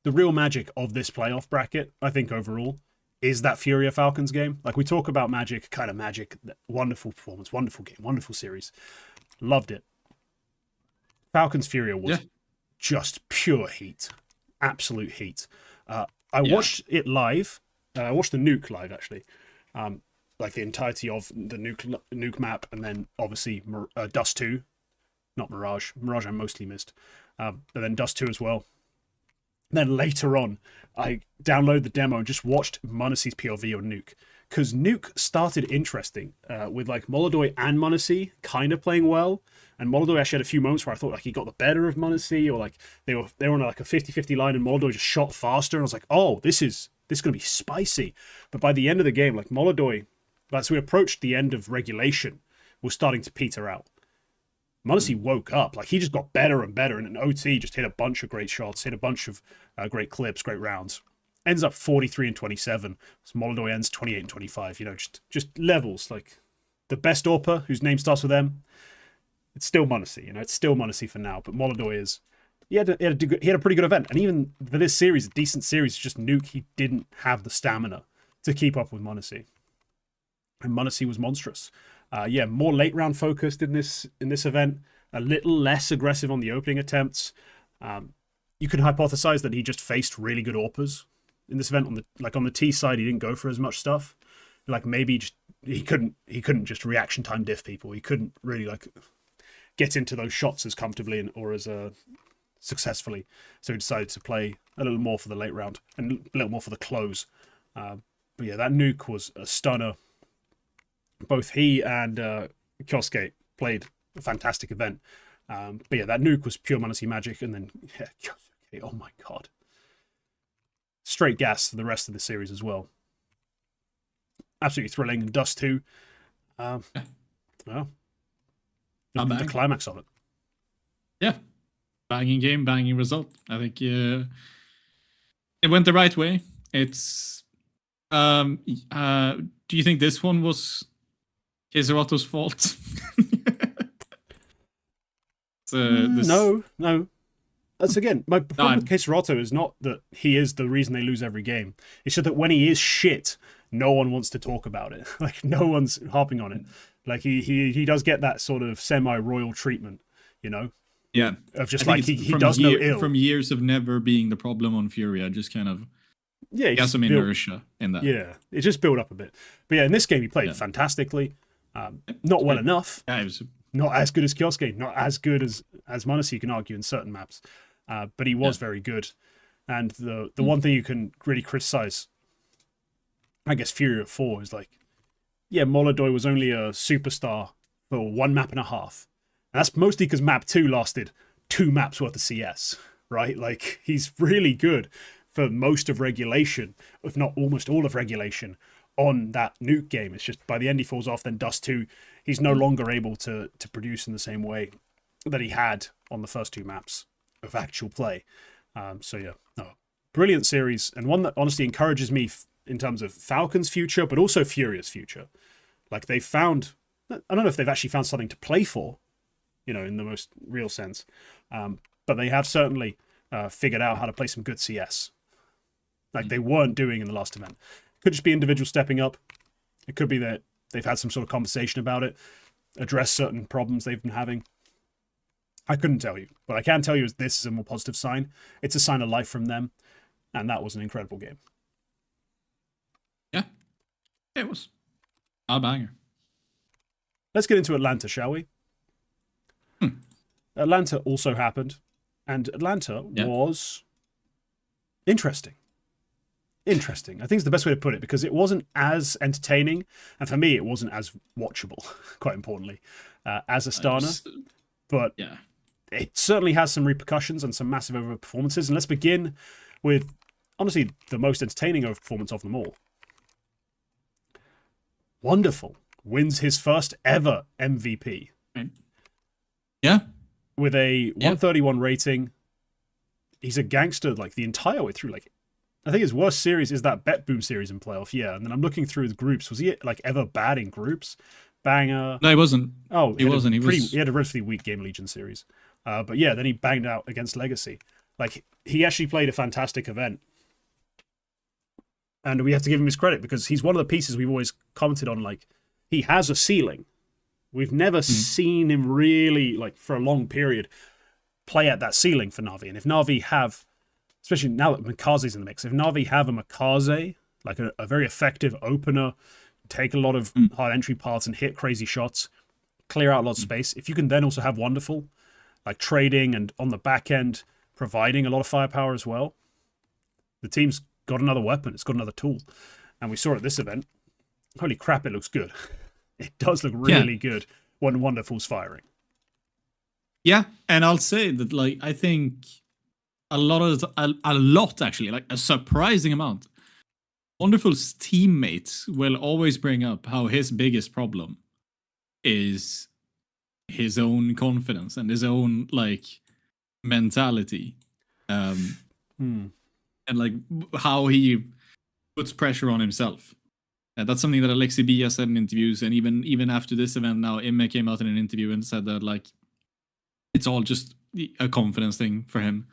[SPEAKER 1] the real magic of this playoff bracket, I think overall, is that Furia Falcons game. Like, we talk about Magixx, kind of magic, wonderful performance, wonderful game, wonderful series. Loved it. Falcons Furia was just pure heat. Absolute heat. I watched it live. I watched the nuke live, actually. Like the entirety of the nuke map, and then obviously Dust 2, not Mirage. Mirage I mostly missed, but then Dust 2 as well. Then later on, I downloaded the demo and just watched Munacy's POV on Nuke. Because Nuke started interesting with like Molodoy and Munacy kind of playing well. And Molodoy actually had a few moments where I thought like he got the better of Munacy, or like they were on like a 50-50 line and Molodoy just shot faster. And I was like, oh, this is going to be spicy. But by the end of the game, like Molodoy, as we approached the end of regulation, was starting to peter out. Munacy woke up. Like, he just got better and better, and in OT just hit a bunch of great shots, hit a bunch of great clips, great rounds. Ends up 43-27. So Molodoy ends 28-25. You know, just levels. Like, the best AWPer, whose name starts with M, it's still Munacy. You know, it's still Munacy for now. But Molodoy is... He had a pretty good event. And even for this series, a decent series, just Nuke, he didn't have the stamina to keep up with Munacy. And Munacy was monstrous. More late round focused in this event, a little less aggressive on the opening attempts. You could hypothesize that he just faced really good AWPers in this event. On the T side, he didn't go for as much stuff. Like maybe he couldn't just reaction time diff people. He couldn't really like get into those shots as comfortably or as successfully. So he decided to play a little more for the late round and a little more for the close. But yeah, that Nuke was a stunner. Both he and Kyosuke played a fantastic event. But yeah, that Nuke was pure Munacy magic. And then, yeah, Kyosuke, oh my god. Straight gas for the rest of the series as well. Absolutely thrilling. And Dust 2. Well, the climax of it.
[SPEAKER 2] Yeah. Banging game, banging result. I think it went the right way. It's... do you think this one was... Keizerato's fault?
[SPEAKER 1] No. That's again, my problem with Keizerato is not that he is the reason they lose every game. It's just that when he is shit, no one wants to talk about it. Like, no one's harping on it. Like, he does get that sort of semi-royal treatment, you know?
[SPEAKER 2] Yeah.
[SPEAKER 1] Of just like, he does no ill.
[SPEAKER 2] From years of never being the problem on Furia, just kind of... Yeah, he got some inertia in that.
[SPEAKER 1] Yeah, it just built up a bit. But yeah, in this game, he played fantastically. Not well enough.
[SPEAKER 2] Yeah, it was...
[SPEAKER 1] Not as good as Kyosuke. Not as good as Munacy, you can argue, in certain maps. But he was very good. And the one thing you can really criticize, I guess, Furia 4 is like, yeah, Molodoy was only a superstar for 1 map and a half. And that's mostly because map 2 lasted 2 maps worth of CS, right? Like, he's really good for most of regulation, if not almost all of regulation, on that Nuke game. It's just by the end he falls off, then Dust 2, he's no longer able to produce in the same way that he had on the first 2 maps of actual play. Brilliant series, and one that honestly encourages me in terms of Falcon's future, but also Furia's future. Like, they found, I don't know if they've actually found something to play for, you know, in the most real sense, but they have certainly figured out how to play some good CS. Like they weren't doing in the last event. Could just be individuals stepping up. It could be that they've had some sort of conversation about it, address certain problems they've been having. I couldn't tell you. What I can tell you is this is a more positive sign. It's a sign of life from them, and that was an incredible game.
[SPEAKER 2] Yeah, it was a banger.
[SPEAKER 1] Let's get into Atlanta, shall we? Atlanta also happened, and Atlanta was interesting. I think it's the best way to put it, because it wasn't as entertaining, and for me, it wasn't as watchable, quite importantly, as Astana. But it certainly has some repercussions and some massive overperformances. And let's begin with, honestly, the most entertaining overperformance of them all. Wonderful wins his first ever MVP.
[SPEAKER 2] Yeah.
[SPEAKER 1] With a 131 rating. He's a gangster like the entire way through. Like, I think his worst series is that BetBoom series in playoff. Yeah, and then I'm looking through the groups. Was he like ever bad in groups? Banger.
[SPEAKER 2] No, he wasn't.
[SPEAKER 1] Oh,
[SPEAKER 2] he wasn't.
[SPEAKER 1] He had a relatively weak GamerLegion series. But yeah, then he banged out against Legacy. Like, he actually played a fantastic event. And we have to give him his credit, because he's one of the pieces we've always commented on. Like, he has a ceiling. We've never seen him really, like, for a long period, play at that ceiling for Na'Vi. And if Na'Vi have, especially now that Mikaze's in the mix, if Na'Vi have a Mikaze, like a very effective opener, take a lot of hard entry paths and hit crazy shots, clear out a lot of space. If you can then also have Wonderful, like trading and on the back end, providing a lot of firepower as well, The team's got another weapon. It's got another tool. And we saw at this event, holy crap, it looks good. It does look really good when Wonderful's firing.
[SPEAKER 2] Yeah, and I'll say that, like, I think a lot actually, like a surprising amount. Wonderful's teammates will always bring up how his biggest problem is his own confidence and his own like mentality, and like how he puts pressure on himself. And that's something that Alexi B has said in interviews, and even after this event now, Imme came out in an interview and said that like it's all just a confidence thing for him.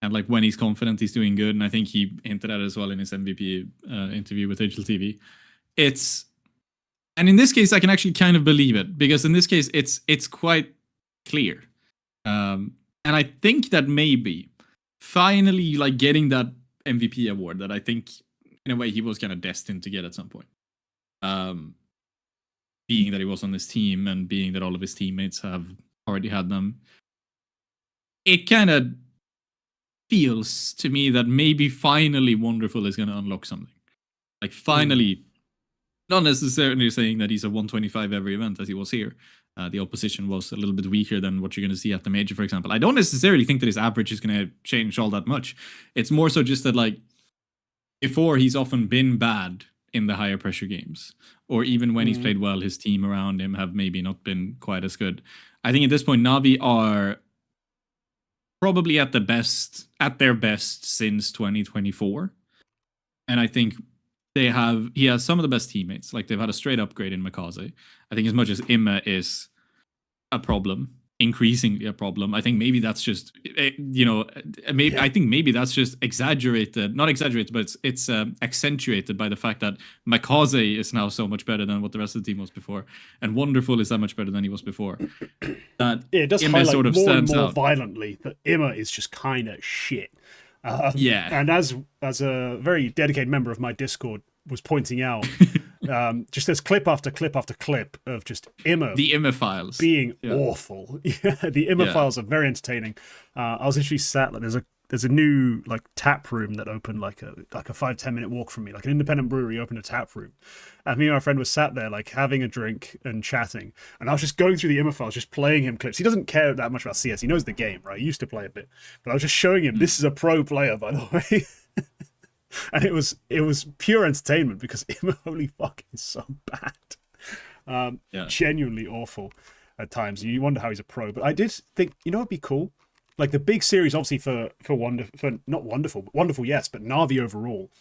[SPEAKER 2] And like when he's confident, he's doing good. And I think he hinted at it as well in his MVP interview with HLTV. And in this case, I can actually kind of believe it, because in this case, it's quite clear. And I think that maybe finally like getting that MVP award that I think in a way he was kind of destined to get at some point. Being that he was on this team and being that all of his teammates have already had them. It kind of feels to me that maybe finally Wonderful is going to unlock something. Like finally, not necessarily saying that he's a 125 every event as he was here. The opposition was a little bit weaker than what you're going to see at the major, for example. I don't necessarily think that his average is going to change all that much. It's more so just that like before he's often been bad in the higher pressure games, or even when he's played well, his team around him have maybe not been quite as good. I think at this point, Na'Vi are probably at their best since 2024. And I think he has some of the best teammates. Like they've had a straight upgrade in Makaze. I think as much as Imme is a problem, increasingly a problem, I think maybe that's just, I think maybe that's just exaggerated, not exaggerated, but it's accentuated by the fact that Makaze is now so much better than what the rest of the team was before. And Wonderful is that much better than he was before. That
[SPEAKER 1] it does
[SPEAKER 2] Imme
[SPEAKER 1] highlight
[SPEAKER 2] sort of
[SPEAKER 1] more and
[SPEAKER 2] stands
[SPEAKER 1] more
[SPEAKER 2] out
[SPEAKER 1] violently that Imme is just kind of shit.
[SPEAKER 2] Yeah.
[SPEAKER 1] And as a very dedicated member of my Discord was pointing out, just there's clip after clip after clip of just Imme.
[SPEAKER 2] The Imme files.
[SPEAKER 1] Being awful. Yeah, the Imme files are very entertaining. I was actually sat, like, there's a new like tap room that opened like a 5-10 minute walk from me, like an independent brewery opened a tap room. And me and my friend was sat there like having a drink and chatting. And I was just going through the Imme files, just playing him clips. He doesn't care that much about CS. He knows the game, right? He used to play a bit. But I was just showing him, this is a pro player, by the way. And it was pure entertainment because Imme, holy fuck, is so bad. Genuinely awful at times. You wonder how he's a pro. But I did think, it'd be cool. Like the big series, obviously for not Wonderful, but Wonderful, yes, but Na'Vi overall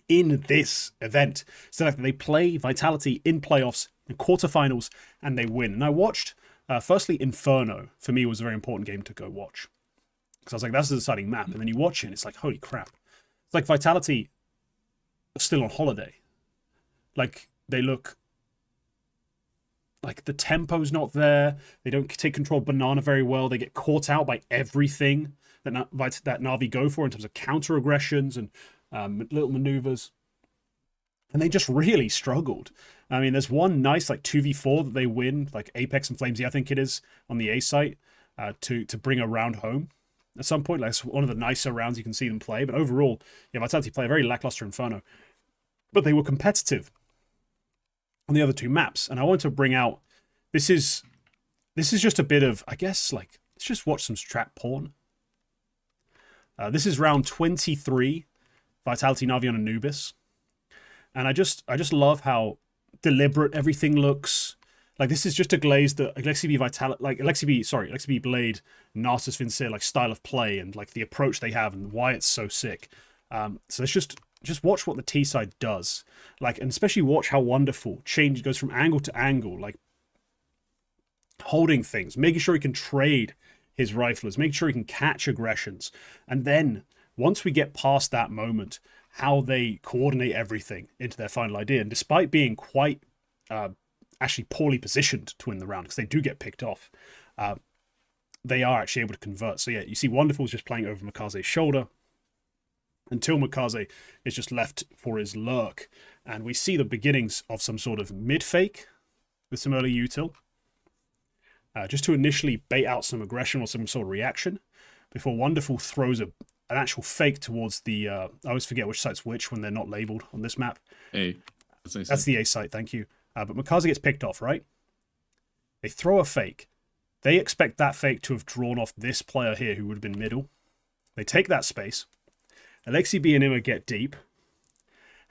[SPEAKER 1] in this event. So like they play Vitality in playoffs and quarterfinals and they win. And I watched, firstly, Inferno for me was a very important game to go watch. Because I was like, that's the deciding map. And then you watch it and it's like, holy crap. It's like Vitality are still on holiday. Like they look like the tempo's not there. They don't take control of Banana very well. They get caught out by everything that Na'Vi go for in terms of counter aggressions and little maneuvers. And they just really struggled. I mean, there's one nice like 2v4 that they win, like Apex and Flamesy, I think it is, on the A site to bring a round home. At some point, like it's one of the nicer rounds you can see them play. But overall, Vitality play a very lackluster Inferno. But they were competitive on the other two maps. And I want to bring out, this is just a bit of, I guess, like, let's just watch some strat porn. This is round 23, Vitality, Na'Vi on Anubis. And I just love how deliberate everything looks. Like, this is just a glaze that Alexi B Blade, Narcissus Vincere, like, style of play and, like, the approach they have and why it's so sick. So let's just watch what the T side does. Like, and especially watch how Wonderful goes from angle to angle, like, holding things, making sure he can trade his riflers, making sure he can catch aggressions. And then, once we get past that moment, how they coordinate everything into their final idea. And despite being quite... actually poorly positioned to win the round because they do get picked off, they are actually able to convert. So yeah, you see Wonderful's just playing over Makaze's shoulder until Makaze is just left for his lurk. And we see the beginnings of some sort of mid-fake with some early util. Just to initially bait out some aggression or some sort of reaction before Wonderful throws an actual fake towards the. I always forget which site's which when they're not labeled on this map.
[SPEAKER 2] A.
[SPEAKER 1] That's the A site. Thank you. But Mikaze gets picked off, right? They throw a fake. They expect that fake to have drawn off this player here who would have been middle. They take that space. Alexi B and Imma get deep.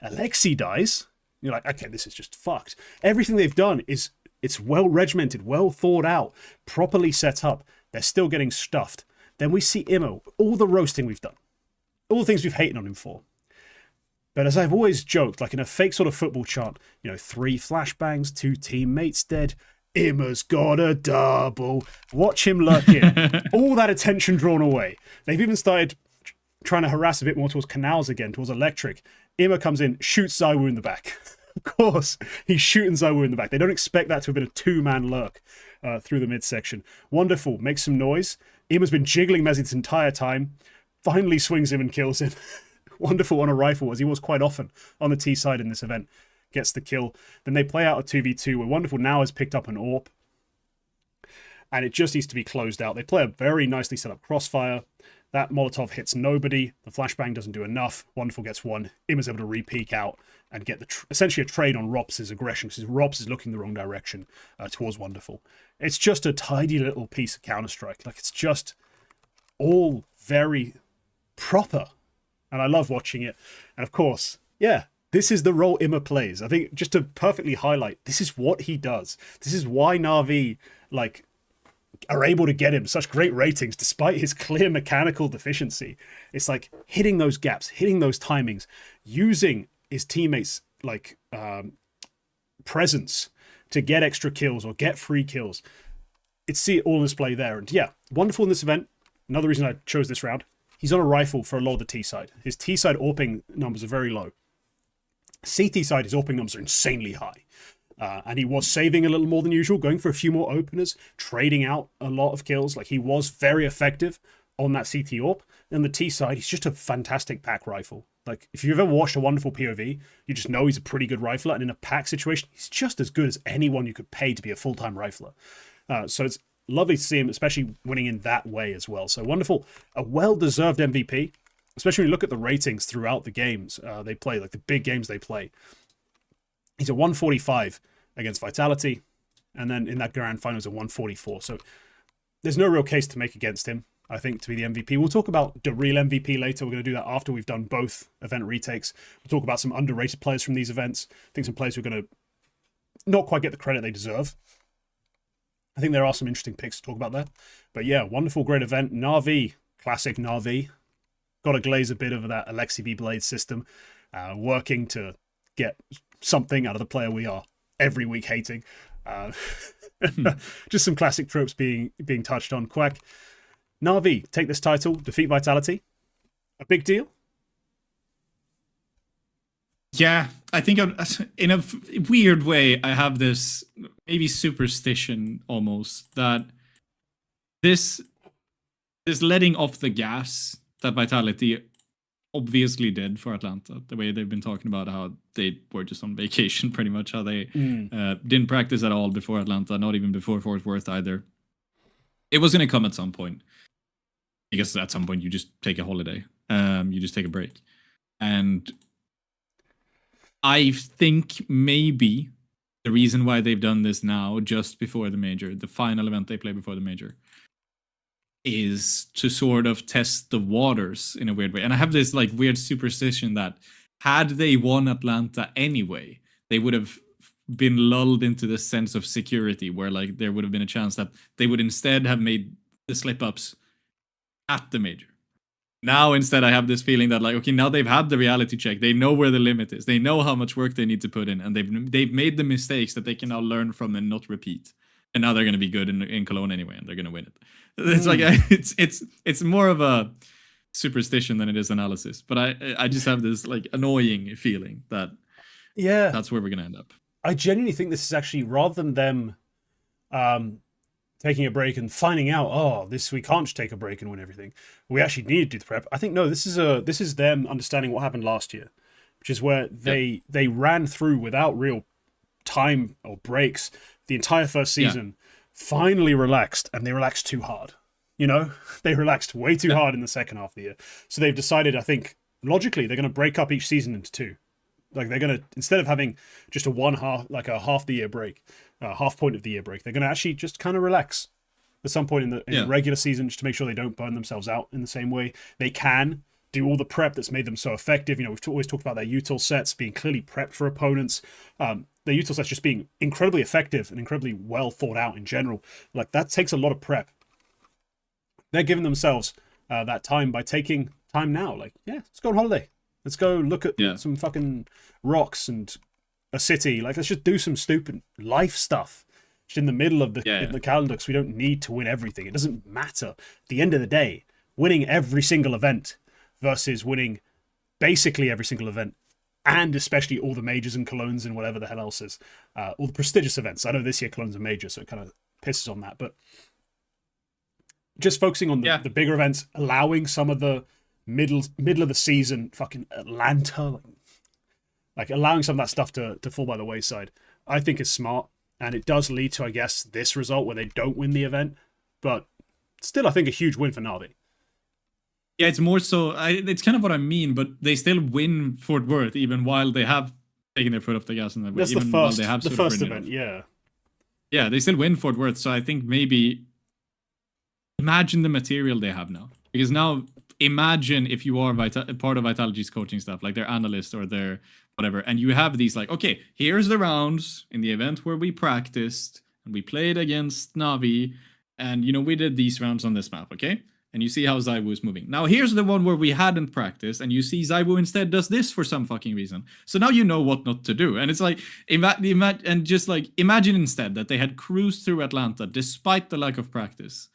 [SPEAKER 1] Alexi dies. You're like, okay, this is just fucked. Everything they've done is it's well regimented, well thought out, properly set up. They're still getting stuffed. Then we see Imma, all the roasting we've done, all the things we've hated on him for. But as I've always joked, like in a fake sort of football chant, 3 flashbangs, 2 teammates dead. Imma's got a double. Watch him lurking. All that attention drawn away. They've even started trying to harass a bit more towards Canals again, towards Electric. Imma comes in, shoots Zywoo in the back. Of course, he's shooting Zywoo in the back. They don't expect that to have been a 2-man lurk through the midsection. Wonderful. Makes some noise. Imma's been jiggling Mezzy this entire time. Finally swings him and kills him. Wonderful on a rifle, as he was quite often on the T side in this event. Gets the kill. Then they play out a 2v2 where Wonderful now has picked up an AWP. And it just needs to be closed out. They play a very nicely set up crossfire. That Molotov hits nobody. The flashbang doesn't do enough. Wonderful gets one. Imma's able to re-peek out and get essentially a trade on Rops' aggression because Rops is looking the wrong direction towards Wonderful. It's just a tidy little piece of Counter-Strike. Like, it's just all very proper. And I love watching it. And of course, yeah, this is the role Imma plays. I think just to perfectly highlight, this is what he does. This is why Na'Vi, are able to get him such great ratings despite his clear mechanical deficiency. It's like hitting those gaps, hitting those timings, using his teammates' presence to get extra kills or get free kills. It's see it all on display there. And yeah, Wonderful in this event. Another reason I chose this round. He's on a rifle for a lot of the T side. His T side AWPing numbers are very low. CT side, his AWPing numbers are insanely high. And he was saving a little more than usual, going for a few more openers, trading out a lot of kills. Like, he was very effective on that CT AWP. And the T side, he's just a fantastic pack rifle. Like, if you've ever watched a Wonderful POV, you just know he's a pretty good rifler. And in a pack situation, he's just as good as anyone you could pay to be a full-time rifler. So it's lovely to see him, especially winning in that way as well. So Wonderful, a well-deserved MVP, especially when you look at the ratings throughout the games they play, like the big games they play. He's a 145 against Vitality, and then in that grand final, he's a 144. So there's no real case to make against him, I think, to be the MVP. We'll talk about the real MVP later. We're going to do that after we've done both event retakes. We'll talk about some underrated players from these events. I think some players who are going to not quite get the credit they deserve. I think there are some interesting picks to talk about there. But yeah, Wonderful, great event. Na'Vi, classic Na'Vi. Got to glaze a bit of that Alexi B Blade system, working to get something out of the player we are every week hating. Just some classic tropes being touched on. Quack. Na'Vi take this title, defeat Vitality. A big deal?
[SPEAKER 2] Yeah, I think in a weird way, I have this maybe superstition almost that this letting off the gas that Vitality obviously did for Atlanta, the way they've been talking about how they were just on vacation, pretty much, how they didn't practice at all before Atlanta, not even before Fort Worth either. It was going to come at some point. I guess at some point you just take a holiday. You just take a break. And I think maybe the reason why they've done this now, just before the major, the final event they play before the major, is to sort of test the waters in a weird way. And I have this weird superstition that had they won Atlanta anyway, they would have been lulled into this sense of security where there would have been a chance that they would instead have made the slip-ups at the major. Now instead I have this feeling that okay, now they've had the reality check. They know where the limit is. They know how much work they need to put in, and they've made the mistakes that they can now learn from and not repeat. And now they're going to be good in Cologne anyway, and they're going to win it. It's it's more of a superstition than it is analysis. But I just have this annoying feeling that that's where we're going to end up.
[SPEAKER 1] I genuinely think this is actually, rather than them taking a break and finding out, we can't just take a break and win everything, we actually need to do the prep. I think no, this is them understanding what happened last year, which is where they ran through without real time or breaks the entire first season, finally relaxed, and they relaxed too hard. You know, they relaxed way too hard in the second half of the year. So they've decided, I think, logically, they're going to break up each season into two. Like they're going to, instead of having just a half the year break, half point of the year break, they're going to actually just kind of relax at some point in the regular season, just to make sure they don't burn themselves out in the same way. They can do all the prep that's made them so effective. You know, we've always talked about their util sets being clearly prepped for opponents. Their util sets just being incredibly effective and incredibly well thought out in general. Like that takes a lot of prep. They're giving themselves that time by taking time now. Like, yeah, let's go on holiday. Let's go look at some fucking rocks and a city. Like, let's just do some stupid life stuff. Just in the middle of the calendar, because we don't need to win everything. It doesn't matter. At the end of the day, winning every single event versus winning basically every single event, and especially all the majors and colognes and whatever the hell else is, all the prestigious events. I know this year colognes are major, so it kind of pisses on that. But just focusing on the bigger events, allowing some of the middle of the season, fucking Atlanta, like allowing some of that stuff to fall by the wayside, I think is smart. And it does lead to, I guess, this result where they don't win the event. But still, I think a huge win for Na'Vi.
[SPEAKER 2] Yeah, it's more so, it's kind of what I mean, but they still win Fort Worth even while they have taken their foot off the gas.
[SPEAKER 1] That's
[SPEAKER 2] even
[SPEAKER 1] the
[SPEAKER 2] while they have
[SPEAKER 1] first event, yeah.
[SPEAKER 2] Yeah, they still win Fort Worth, so I think maybe imagine the material they have now. Because now, imagine if you are part of Vitality's coaching staff, like their analyst or their whatever, and you have these like, okay, here's the rounds in the event where we practiced, and we played against Na'Vi, and, you know, we did these rounds on this map, okay? And you see how Zaiwu is moving. Now, here's the one where we hadn't practiced, and you see Zaiwu instead does this for some fucking reason. So now you know what not to do. And it's like, imagine instead that they had cruised through Atlanta despite the lack of practice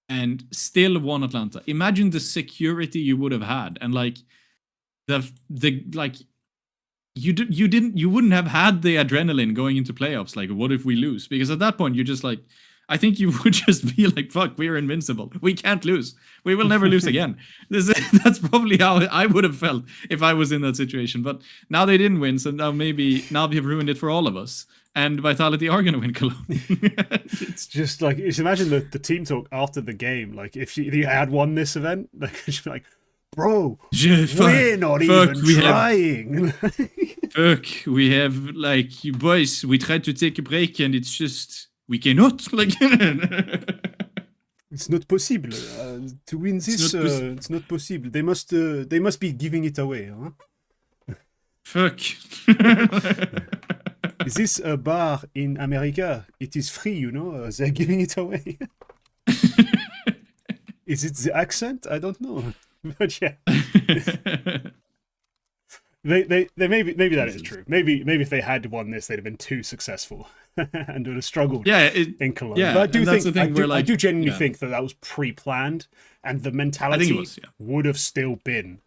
[SPEAKER 2] and still won Atlanta. Imagine the security you would have had, and like you wouldn't have had the adrenaline going into playoffs. Like, what if we lose? Because at that point, you're just like, I think you would just be like, fuck, we're invincible. We can't lose. We will never lose again. That's probably how I would have felt if I was in that situation. But now they didn't win, so now they've ruined it for all of us. And Vitality are going to win Cologne.
[SPEAKER 1] It's just like, just imagine the team talk after the game. Like, if you had won this event, like, she'd be like, bro, we're not even trying.
[SPEAKER 2] Fuck, we have, like, you boys, we tried to take a break and it's just, we cannot. Like,
[SPEAKER 1] it's not possible. To win this, it's not possible. They must be giving it away. Huh?
[SPEAKER 2] Fuck.
[SPEAKER 1] Is this a bar in America? It is free, you know. They're giving it away. Is it the accent? I don't know. But yeah. They maybe that is true. Maybe if they had won this, they'd have been too successful and would have struggled in Cologne.
[SPEAKER 2] Yeah,
[SPEAKER 1] but I do think
[SPEAKER 2] I
[SPEAKER 1] do genuinely think that was pre-planned, and the mentality would have still been,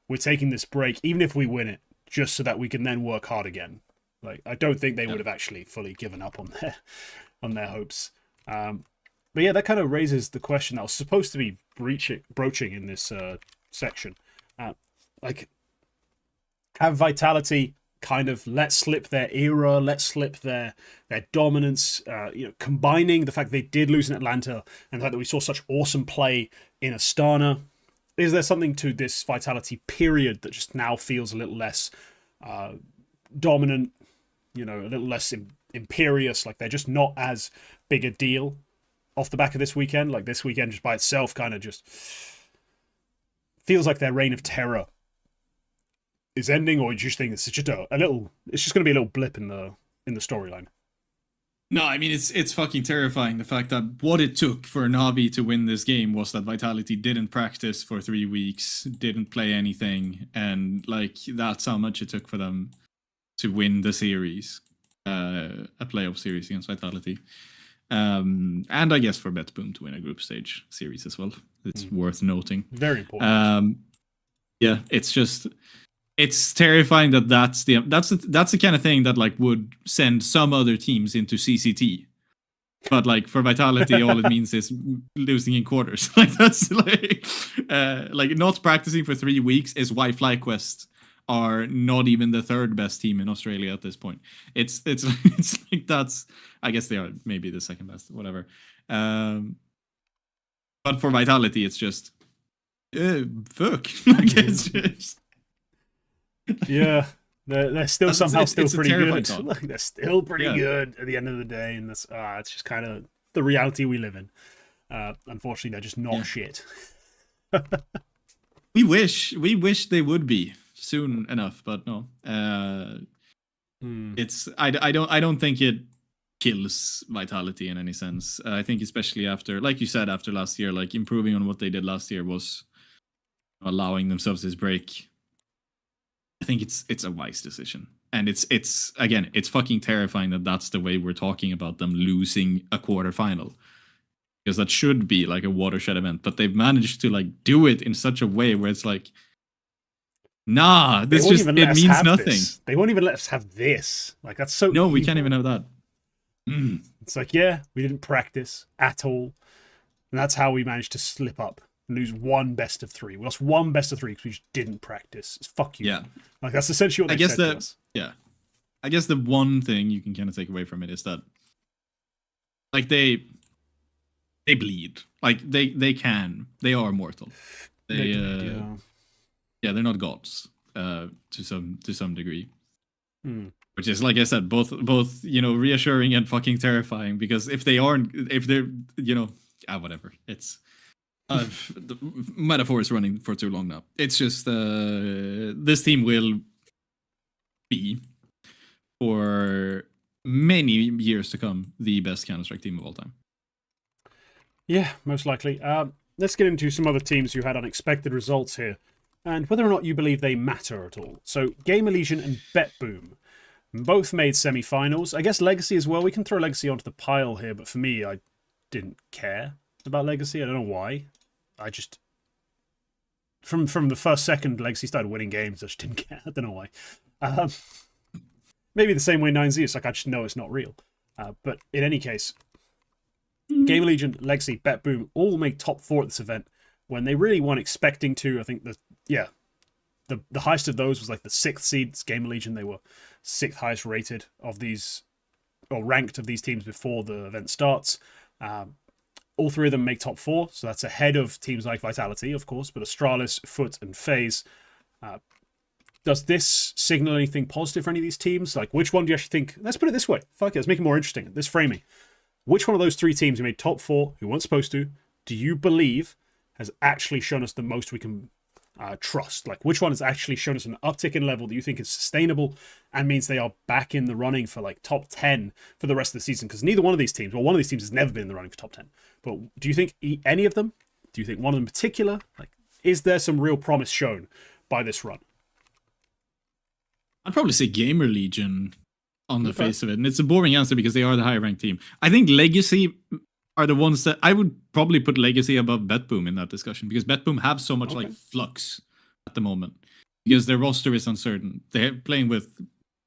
[SPEAKER 1] we're taking this break, even if we win it, just so that we can then work hard again. Like, I don't think they would have actually fully given up on their hopes. But yeah, that kind of raises the question that I was supposed to be broaching in this section. Like, have Vitality kind of let slip their era, let slip their dominance, combining the fact they did lose in Atlanta and the fact that we saw such awesome play in Astana. Is there something to this Vitality period that just now feels a little less dominant, a little less imperious? Like, they're just not as big a deal off the back of this weekend? Like, this weekend just by itself kind of just feels like their reign of terror is ending, or do you just think it's just it's just going to be a little blip in the storyline?
[SPEAKER 2] No, I mean, it's fucking terrifying. The fact that what it took for Na'Vi to win this game was that Vitality didn't practice for 3 weeks, didn't play anything, and like, that's how much it took for them to win the series, a playoff series against Vitality. And I guess for BetBoom to win a group stage series as well. It's worth noting.
[SPEAKER 1] Very important.
[SPEAKER 2] Yeah, it's terrifying that's the kind of thing that like would send some other teams into CCT. But like, for Vitality, all it means is losing in quarters. Like, that's like not practicing for 3 weeks is why FlyQuest are not even the third best team in Australia at this point. It's like, that's, I guess they are maybe the second best, whatever. But But for Vitality, it's just fuck. Like, it's just
[SPEAKER 1] Yeah. They're still somehow
[SPEAKER 2] it's
[SPEAKER 1] still
[SPEAKER 2] a
[SPEAKER 1] pretty
[SPEAKER 2] terrifying
[SPEAKER 1] good.
[SPEAKER 2] thought.
[SPEAKER 1] Like, they're still pretty
[SPEAKER 2] Yeah.
[SPEAKER 1] good at the end of the day, and that's it's just kind of the reality we live in. Unfortunately, they're just not shit.
[SPEAKER 2] We wish they would be soon enough, but no. It's I don't think it kills Vitality in any sense. I think especially after, like you said, after last year, like improving on what they did last year was allowing themselves this break. I think it's a wise decision, and it's again, it's fucking terrifying that that's the way we're talking about them losing a quarterfinal, because that should be like a watershed event, but they've managed to like do it in such a way where it's like, nah, this just it means nothing.
[SPEAKER 1] This. They won't even let us have this. Like, that's so
[SPEAKER 2] no, we
[SPEAKER 1] evil.
[SPEAKER 2] can't even have that.
[SPEAKER 1] It's like, yeah, we didn't practice at all, and that's how we managed to slip up and lose one best of 3. We lost one best of 3 because we just didn't practice. It's fuck you.
[SPEAKER 2] Yeah,
[SPEAKER 1] like that's essentially what they said to us.
[SPEAKER 2] Yeah, I guess the one thing you can kind of take away from it is that, like, they bleed. Like they are mortal. Yeah, they're not gods to some degree. Which is, like I said, both reassuring and fucking terrifying, because if they're whatever. It's the metaphor is running for too long now. It's just this team will be, for many years to come, the best Counter-Strike team of all time.
[SPEAKER 1] Yeah, most likely. Let's get into some other teams who had unexpected results here, and whether or not you believe they matter at all. So, GamerLegion and BetBoom both made semi-finals. I guess Legacy as well. We can throw Legacy onto the pile here, but for me, I didn't care about Legacy. I don't know why. I just... From the first second Legacy started winning games, I just didn't care. I don't know why. Maybe the same way 9Z, it's like I just know it's not real. But in any case, GamerLegion, Legacy, BetBoom all made top 4 at this event when they really weren't expecting to. I think the highest of those was like the 6th seeds, GamerLegion. They were 6th highest rated of these, or ranked of these teams before the event starts. All 3 of them make top 4, so that's ahead of teams like Vitality, of course, but Astralis, Foot, and FaZe. Does this signal anything positive for any of these teams? Like, which one do you actually think... Let's put it this way. Fuck it, let's make it more interesting. This framing. Which one of those 3 teams who made top 4, who weren't supposed to, do you believe has actually shown us the most we can trust? Like, which one has actually shown us an uptick in level that you think is sustainable and means they are back in the running for like top 10 for the rest of the season? Because neither one of these teams, well, one of these teams has never been in the running for top 10. But do you think any of them? Do you think one of them in particular? Like, is there some real promise shown by this run?
[SPEAKER 2] I'd probably say GamerLegion on the face of it. And it's a boring answer because they are the higher ranked team. I think Legacy are the ones that I would probably put Legacy above BetBoom in that discussion, because BetBoom have so much like flux at the moment because their roster is uncertain. They're playing with,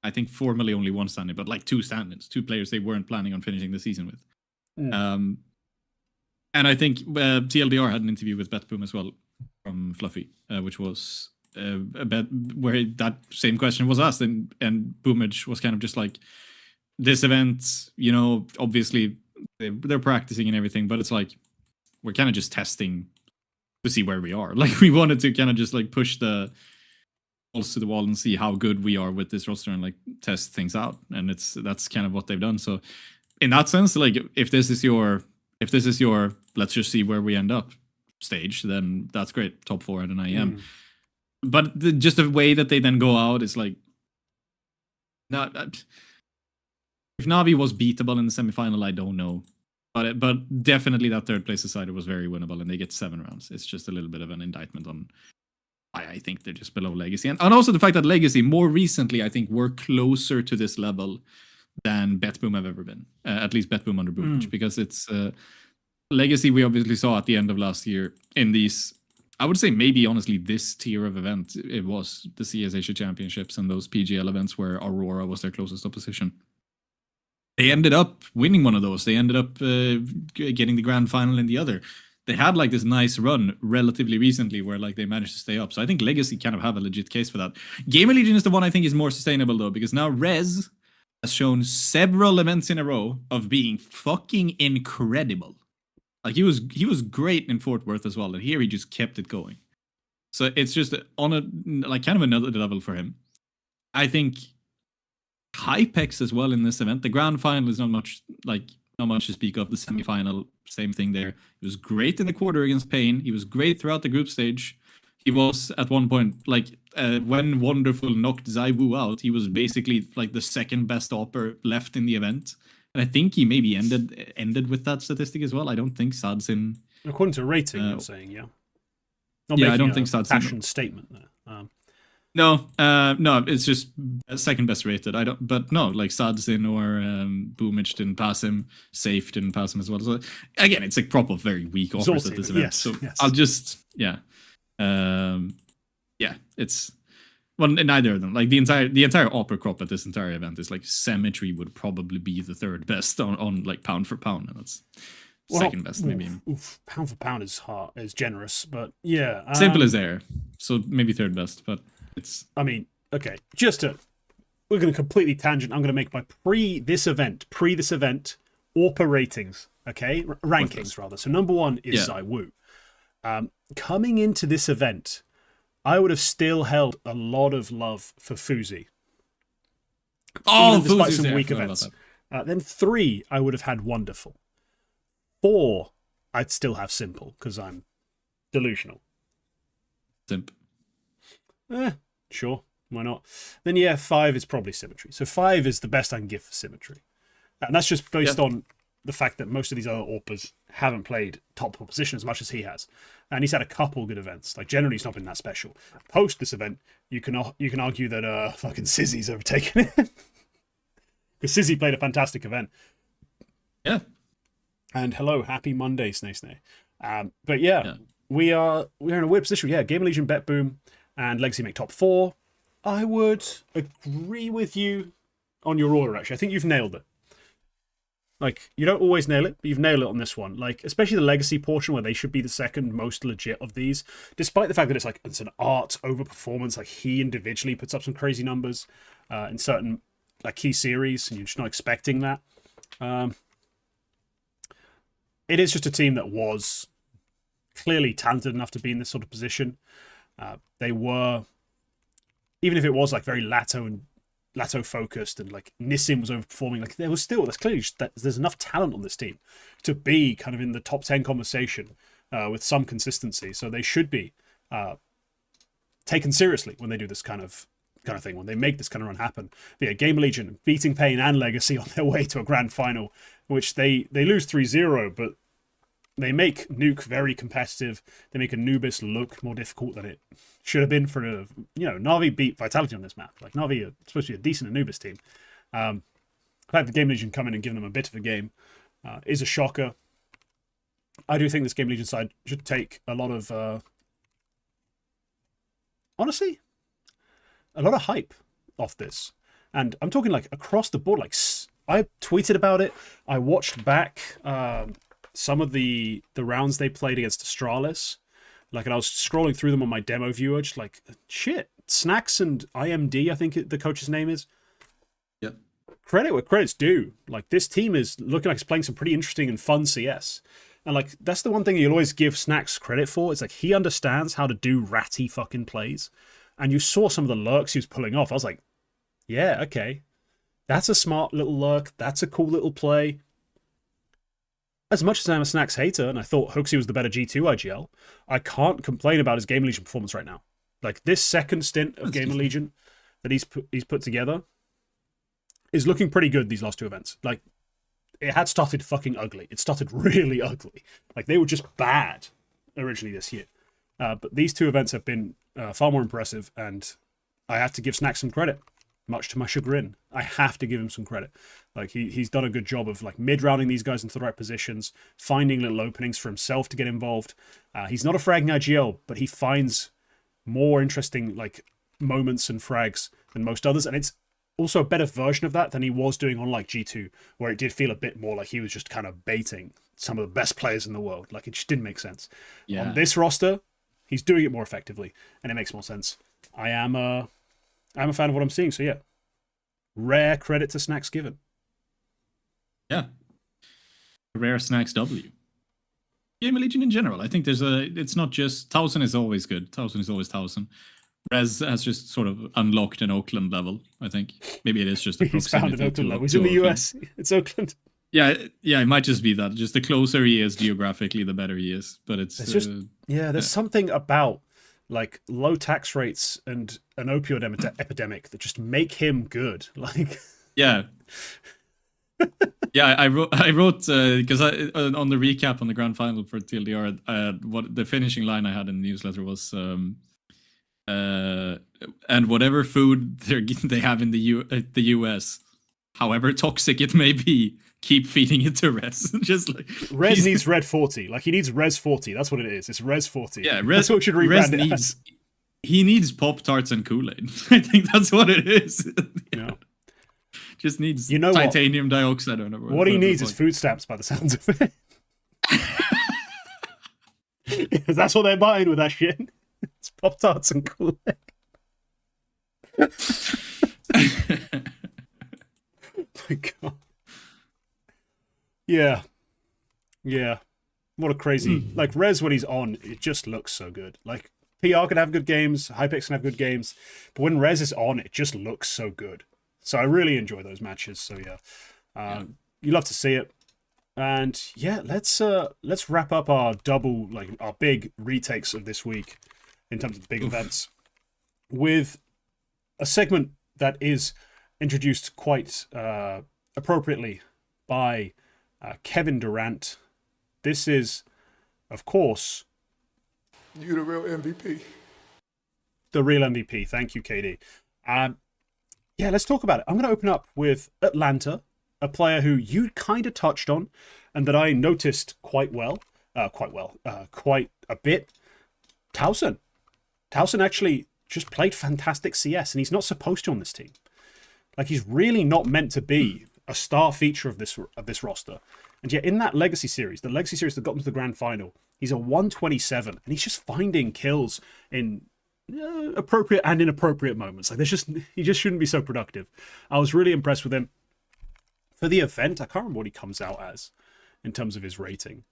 [SPEAKER 2] I think, formally only 1 stand-in, but like 2 stand-ins, 2 players they weren't planning on finishing the season with. And I think TLDR had an interview with BetBoom as well from Fluffy, which was a bet where that same question was asked, and Boomage was kind of just like, this event, obviously they're practicing and everything, but it's like we're kind of just testing to see where we are. Like, we wanted to kind of just like push the balls to the wall and see how good we are with this roster and like test things out, and that's kind of what they've done. So in that sense, like, if this is your let's just see where we end up stage, then that's great, top 4 at an IEM. But just the way that they then go out is like, if Navi was beatable in the semifinal, I don't know, but definitely that 3rd place decider was very winnable, and they get 7 rounds. It's just a little bit of an indictment on why I think they're just below Legacy, and also the fact that Legacy more recently, I think, were closer to this level than BetBoom have ever been. At least BetBoom under Boomage, because it's Legacy we obviously saw at the end of last year in these, I would say maybe honestly this tier of event. It was the CS Asia Championships and those PGL events where Aurora was their closest opposition. They ended up winning one of those. They ended up getting the grand final in the other. They had like this nice run relatively recently where like they managed to stay up. So I think Legacy kind of have a legit case for that. GamerLegion is the one I think is more sustainable though, because now Rez has shown several events in a row of being fucking incredible. Like he was great in Fort Worth as well, and here he just kept it going. So it's just on a like kind of another level for him. I think Hypex as well in this event. The grand final is not much to speak of. The semifinal, same thing there. He was great in the quarter against Payne. He was great throughout the group stage. He was at one point when Wonderful knocked Zaiwu out, he was basically like the second best opper left in the event. And I think he maybe ended with that statistic as well. I don't think Sadsin.
[SPEAKER 1] According to rating, you're saying, yeah. Not
[SPEAKER 2] I don't think
[SPEAKER 1] Sadsin. Passion statement there.
[SPEAKER 2] No, it's just second best rated. But no, like Sadsin or Boomich didn't pass him. Safe didn't pass him as well. So again, it's a crop of very weak offers at this event.
[SPEAKER 1] Yes,
[SPEAKER 2] so
[SPEAKER 1] yes.
[SPEAKER 2] I'll just it's neither of them. Like the entire opera crop at this entire event is like Symmetry would probably be the third best on like pound for pound, and that's second best maybe.
[SPEAKER 1] Pound for pound is generous, but yeah,
[SPEAKER 2] simple as air. So maybe third best, but it's.
[SPEAKER 1] I mean, okay, we're going to completely tangent. I'm going to make my pre this event AWPA ratings. Okay, rankings rather. So number 1 is Zaiwu. Coming into this event, I would have still held a lot of love for Fuzi. Despite some weak events. Then 3, I would have had Wonderful. 4, I'd still have Simple because I'm delusional.
[SPEAKER 2] Simp.
[SPEAKER 1] Sure, why not? Then 5 is probably Symmetry. So 5 is the best I can give for Symmetry, and that's just based on the fact that most of these other AWPers haven't played top position as much as he has, and he's had a couple good events. Like generally, he's not been that special. Post this event, you can argue that fucking Sizzy's overtaken it because Sizzy played a fantastic event.
[SPEAKER 2] Yeah.
[SPEAKER 1] And hello, happy Monday, Snay. But we are in a weird position. Yeah, GamerLegion, BetBoom, and Legacy make top 4. I would agree with you on your order. Actually, I think you've nailed it. Like, you don't always nail it, but you've nailed it on this one. Like, especially the Legacy portion where they should be the second most legit of these, despite the fact that it's an art over performance. Like, he individually puts up some crazy numbers in certain like key series, and you're just not expecting that. It is just a team that was clearly talented enough to be in this sort of position. They were, even if it was like very Lato focused and like Nissim was overperforming, like there's clearly just there's enough talent on this team to be kind of in the top 10 conversation with some consistency. So they should be taken seriously when they do this kind of thing, when they make this kind of run happen. But yeah, GamerLegion beating Payne and Legacy on their way to a grand final, which they lose 3-0, but they make Nuke very competitive. They make Anubis look more difficult than it should have been for Na'Vi beat Vitality on this map. Like Na'Vi are supposed to be a decent Anubis team. The fact that GamerLegion come in and give them a bit of a game is a shocker. I do think this GamerLegion side should take a lot of honestly, a lot of hype off this. And I'm talking like across the board. Like I tweeted about it. I watched back some of the rounds they played against Astralis. Like, and I was scrolling through them on my demo viewer, just like, shit. Snacks and IMD, I think the coach's name is.
[SPEAKER 2] Yep.
[SPEAKER 1] Credit where credit's due. Like, this team is looking like it's playing some pretty interesting and fun CS. And like, that's the one thing you'll always give Snacks credit for. It's like, he understands how to do ratty fucking plays. And you saw some of the lurks he was pulling off. I was like, yeah, okay. That's a smart little lurk. That's a cool little play. As much as I'm a Snacks hater, and I thought Hoaxy was the better G2 IGL, I can't complain about his GamerLegion performance right now. Like, this second stint of GamerLegion that he's put together is looking pretty good these last 2 events. Like, it had started fucking ugly. It started really ugly. Like, they were just bad originally this year. But these 2 events have been far more impressive, and I have to give Snacks some credit. Much to my chagrin, I have to give him some credit. Like he's done a good job of like mid-rounding these guys into the right positions, finding little openings for himself to get involved. He's not a fragging IGL, but he finds more interesting like moments and frags than most others, and it's also a better version of that than he was doing on like G2, where it did feel a bit more like he was just kind of baiting some of the best players in the world. Like it just didn't make sense. Yeah. On this roster, he's doing it more effectively, and it makes more sense. I'm a fan of what I'm seeing, so yeah. Rare credit to Snacks given.
[SPEAKER 2] Yeah. Rare Snacks W. GamerLegion in general. I think it's not just 1000 is always good. 1000 is always 1000. Rez has just sort of unlocked an Oakland level. I think maybe it is just a
[SPEAKER 1] He's found an
[SPEAKER 2] proximity
[SPEAKER 1] Oakland
[SPEAKER 2] to,
[SPEAKER 1] level. He's
[SPEAKER 2] to
[SPEAKER 1] in the
[SPEAKER 2] Oakland.
[SPEAKER 1] US. It's Oakland.
[SPEAKER 2] Yeah, it might just be that. Just the closer he is geographically, the better he is. But it's
[SPEAKER 1] just there's something about like low tax rates and an opioid epidemic that just make him good. Like
[SPEAKER 2] yeah. Yeah, I wrote because on the recap on the grand final for TLDR, what the finishing line I had in the newsletter was, and whatever food they have in the US, however toxic it may be, keep feeding it to Rez. Just like
[SPEAKER 1] Rez needs Red 40, like he needs Res 40. That's what it is. It's Res 40.
[SPEAKER 2] Yeah,
[SPEAKER 1] that's what we should rebrand it as.
[SPEAKER 2] He needs Pop-Tarts and Kool-Aid. I think that's what it is.
[SPEAKER 1] Yeah.
[SPEAKER 2] Just needs
[SPEAKER 1] titanium
[SPEAKER 2] dioxide.
[SPEAKER 1] What he needs is food stamps, by the sounds of it. Because that's what they're buying with that shit. It's Pop-Tarts and Kool-Aid. My God. Yeah. What a crazy... Like, Rez, when he's on, it just looks so good. Like, PR can have good games, Hypex can have good games, but when Rez is on, it just looks so good. So I really enjoy those matches. So yeah, you love to see it. And yeah, let's wrap up our our big retakes of this week in terms of big events with a segment that is introduced quite appropriately by Kevin Durant. This is, of course,
[SPEAKER 3] you the real MVP.
[SPEAKER 1] The real MVP. Thank you, KD. Yeah, let's talk about it. I'm going to open up with Atlanta, a player who you kind of touched on and that I noticed quite a bit. Towson. Towson actually just played fantastic CS, and he's not supposed to on this team. Like, he's really not meant to be a star feature of this roster. And yet in that Legacy Series, the Legacy Series that got him to the grand final, he's a 127, and he's just finding kills in appropriate and inappropriate moments. Like, he just shouldn't be so productive. I was really impressed with him. For the event, I can't remember what he comes out as in terms of his rating.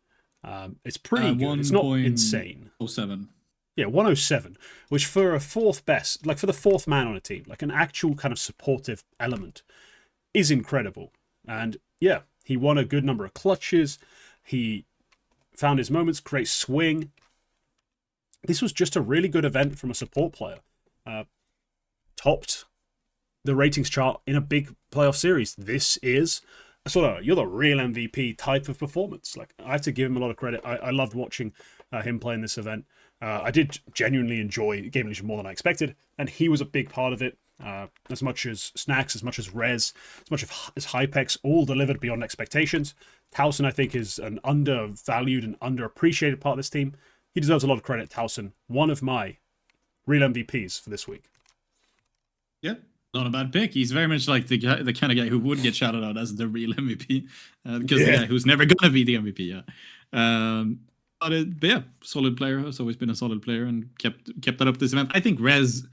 [SPEAKER 1] It's pretty good. It's not insane.
[SPEAKER 2] 107.
[SPEAKER 1] Yeah, 107, which for a fourth best, like for the fourth man on a team, like an actual kind of supportive element, is incredible. And yeah, he won a good number of clutches. He found his moments, great swing. This was just a really good event from a support player. Topped the ratings chart in a big playoff series. This is you're the real MVP type of performance. Like, I have to give him a lot of credit. I loved watching him play in this event. I did genuinely enjoy GamerLegion more than I expected, and he was a big part of it. As much as Snacks, as much as Rez, as much as Hypex, all delivered beyond expectations. Towson, I think, is an undervalued and underappreciated part of this team. He deserves a lot of credit, Towson. One of my real MVPs for this week.
[SPEAKER 2] Yeah, not a bad pick. He's very much like the kind of guy who would get shouted out as the real MVP. Because the guy who's never going to be the MVP, But yeah, solid player. Has always been a solid player and kept that up this event. I think Rez,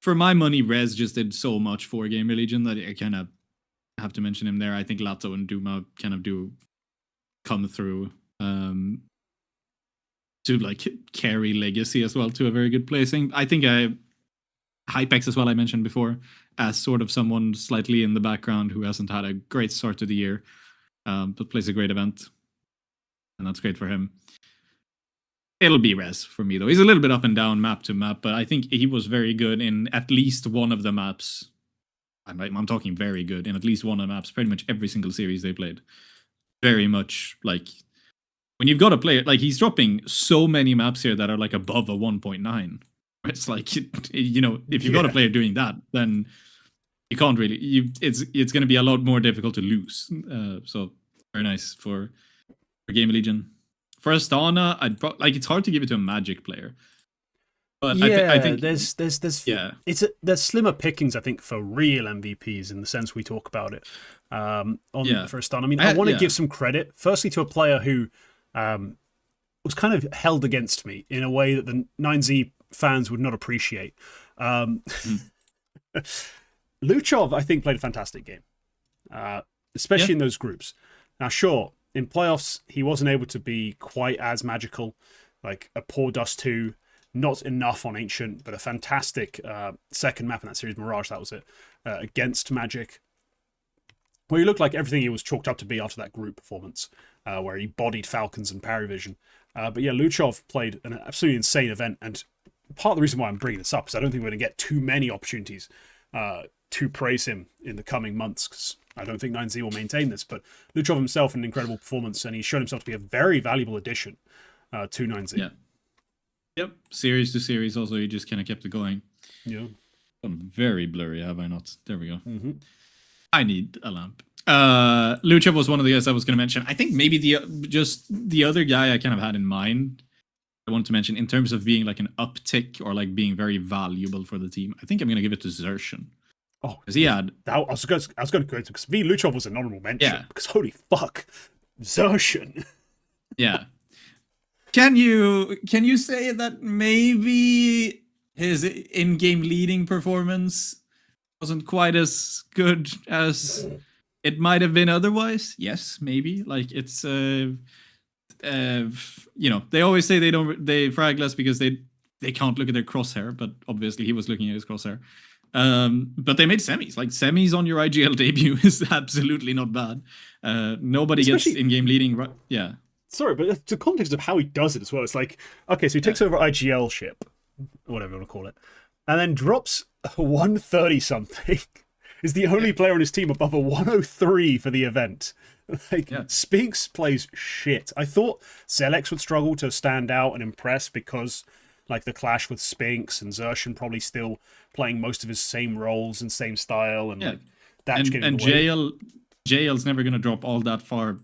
[SPEAKER 2] for my money, Rez just did so much for GamerLegion that I kind of have to mention him there. I think Lato and Duma kind of do come through to like carry Legacy as well to a very good placing. I think Hypex as well, I mentioned before, as sort of someone slightly in the background who hasn't had a great start to the year, but plays a great event. And that's great for him. It'll be Rez for me, though. He's a little bit up and down map to map, but I think he was very good in at least one of the maps. I'm talking very good in at least one of the maps, pretty much every single series they played. Very much like when you've got a player, like he's dropping so many maps here that are like above a 1.9. It's like, you know, if you've got a player doing that, then you can't really, it's going to be a lot more difficult to lose. So very nice for GamerLegion. For Astana, it's hard to give it to a Magic player. But
[SPEAKER 1] yeah,
[SPEAKER 2] I think
[SPEAKER 1] there's there's slimmer pickings, I think, for real MVPs in the sense we talk about it for Astana. I mean, I want to give some credit, firstly, to a player who was kind of held against me in a way that the 9Z fans would not appreciate. Luchov, I think, played a fantastic game, especially in those groups. Now, sure, in playoffs, he wasn't able to be quite as magical. Like a poor Dust 2, not enough on Ancient, but a fantastic second map in that series, Mirage, that was it, against Magic. Where he looked like everything he was chalked up to be after that group performance, where he bodied Falcons and Parry Vision. But yeah, Luchov played an absolutely insane event, and part of the reason why I'm bringing this up is I don't think we're going to get too many opportunities to praise him in the coming months, because I don't think 9Z will maintain this, but Luchov himself, an incredible performance, and he's shown himself to be a very valuable addition to 9Z.
[SPEAKER 2] Yeah. Yep. Series to series also, he just kind of kept it going.
[SPEAKER 1] Yeah.
[SPEAKER 2] I'm very blurry, have I not? There we go.
[SPEAKER 1] Mm-hmm.
[SPEAKER 2] I need a lamp. Luchev was one of the guys I was going to mention. I think maybe the other guy I kind of had in mind, I want to mention in terms of being like an uptick or like being very valuable for the team. I think I'm going to give it to Xertion.
[SPEAKER 1] Oh,
[SPEAKER 2] because he had.
[SPEAKER 1] I was going to go into because V Luchov was an honorable mention.
[SPEAKER 2] Yeah.
[SPEAKER 1] Because holy fuck, Xertion.
[SPEAKER 2] Yeah. Can you say that maybe his in-game leading performance wasn't quite as good as it might have been otherwise? Yes, maybe. Like it's you know, they always say they frag less because they can't look at their crosshair, but obviously he was looking at his crosshair. But they made semis. Like semis on your IGL debut is absolutely not bad. Nobody gets in-game leading, right? Yeah.
[SPEAKER 1] Sorry, but the context of how he does it as well. It's like, okay, so he takes over IGL ship, whatever you want to call it, and then drops a 130 something. Is the only player on his team above a 103 for the event. Like, Spinks plays shit. I thought Zelex would struggle to stand out and impress because, like, the clash with Spinks and Xertion probably still playing most of his same roles and same style, and like that.
[SPEAKER 2] And JL's never gonna drop all that far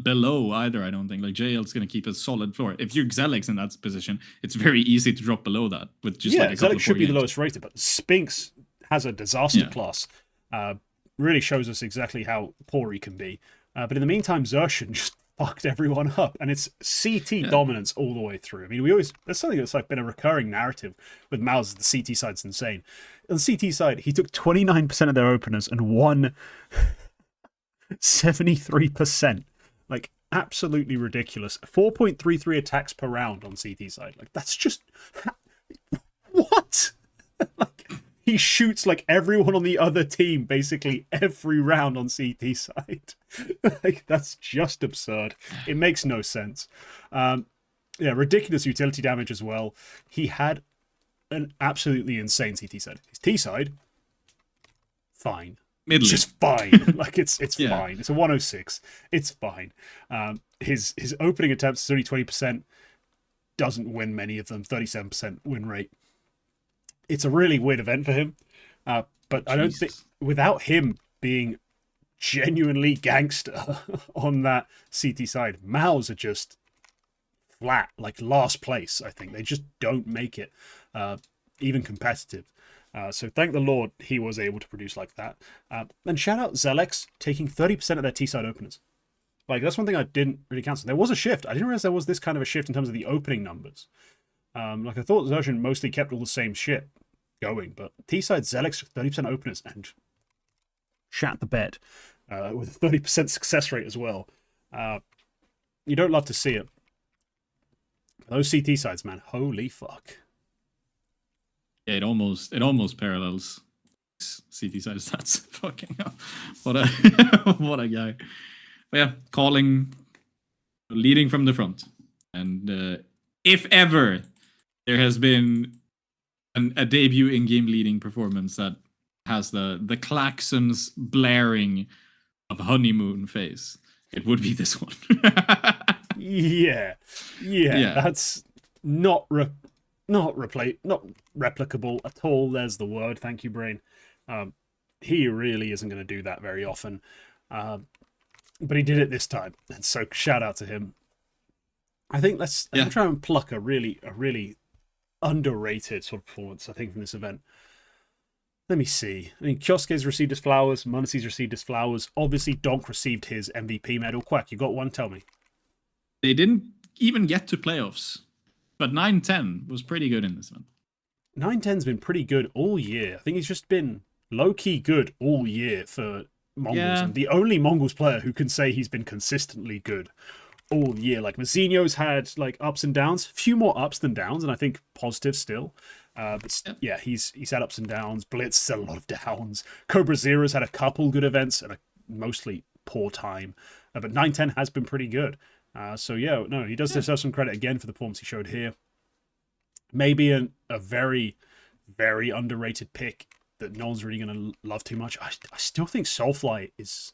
[SPEAKER 2] below either. I don't think. Like JL's gonna keep a solid floor. If you're Zelex in that position, it's very easy to drop below that with just like a couple
[SPEAKER 1] Zelex should be the lowest rated, but Spinks has a disaster class. Really shows us exactly how poor he can be. But in the meantime, Xertion just fucked everyone up, and it's CT dominance all the way through. I mean, there's something that's like been a recurring narrative with Mouse. The CT side's insane. On the CT side, he took 29% of their openers and won 73%. Like, absolutely ridiculous. 4.33 attacks per round on CT side. Like, that's just what? Like, he shoots like everyone on the other team basically every round on CT side. Like, that's just absurd. It makes no sense. Ridiculous utility damage as well. He had an absolutely insane CT side. His T side, fine.
[SPEAKER 2] Middle.
[SPEAKER 1] Just fine. Like, it's fine. It's a 106. It's fine. His opening attempts is only 20%. Doesn't win many of them. 37% win rate. It's a really weird event for him. But I don't think, without him being genuinely gangster on that CT side, Maus are just flat, like last place, I think. They just don't make it even competitive. So thank the Lord he was able to produce like that. And shout out Zelex taking 30% of their T-side openers. Like, that's one thing I didn't really cancel. There was a shift. I didn't realize there was this kind of a shift in terms of the opening numbers. Like, I thought Xertion mostly kept all the same shit going, but T-side Zelex 30% openers and shat the bed with a 30% success rate as well. You don't love to see it. Those CT sides, man, holy fuck.
[SPEAKER 2] Yeah, it almost parallels CT side stats. Fucking hell. What a guy. But yeah, leading from the front. And if ever there has been a debut in-game leading performance that has the klaxons blaring of honeymoon phase, it would be this one. Yeah, that's not replicable at all. There's the word. Thank you, Brain. He really isn't going to do that very often, but he did it this time, and so shout out to him. I think let's try and pluck a really underrated sort of performance, I think, from this event. Let me see. I mean, Kyosuke's received his flowers. Munici's received his flowers. Obviously, Donk received his MVP medal. Quack, you got one? Tell me. They didn't even get to playoffs, but 9-10 was pretty good in this one.
[SPEAKER 1] 9-10's been pretty good all year. I think he's just been low-key good all year for Mongols,
[SPEAKER 2] Yeah.
[SPEAKER 1] and the only Mongols player who can say he's been consistently good all year. Like Mazinho's had like ups and downs, few more ups than downs, and I think positive still. Yeah, he's had ups and downs. Blitz had a lot of downs. Cobra Zero's had a couple good events and a mostly poor time, but 910 has been pretty good. So yeah, no, he does deserve some credit again for the performance he showed here. Maybe a very, very underrated pick that no one's really going to love too much. I still think Soulfly is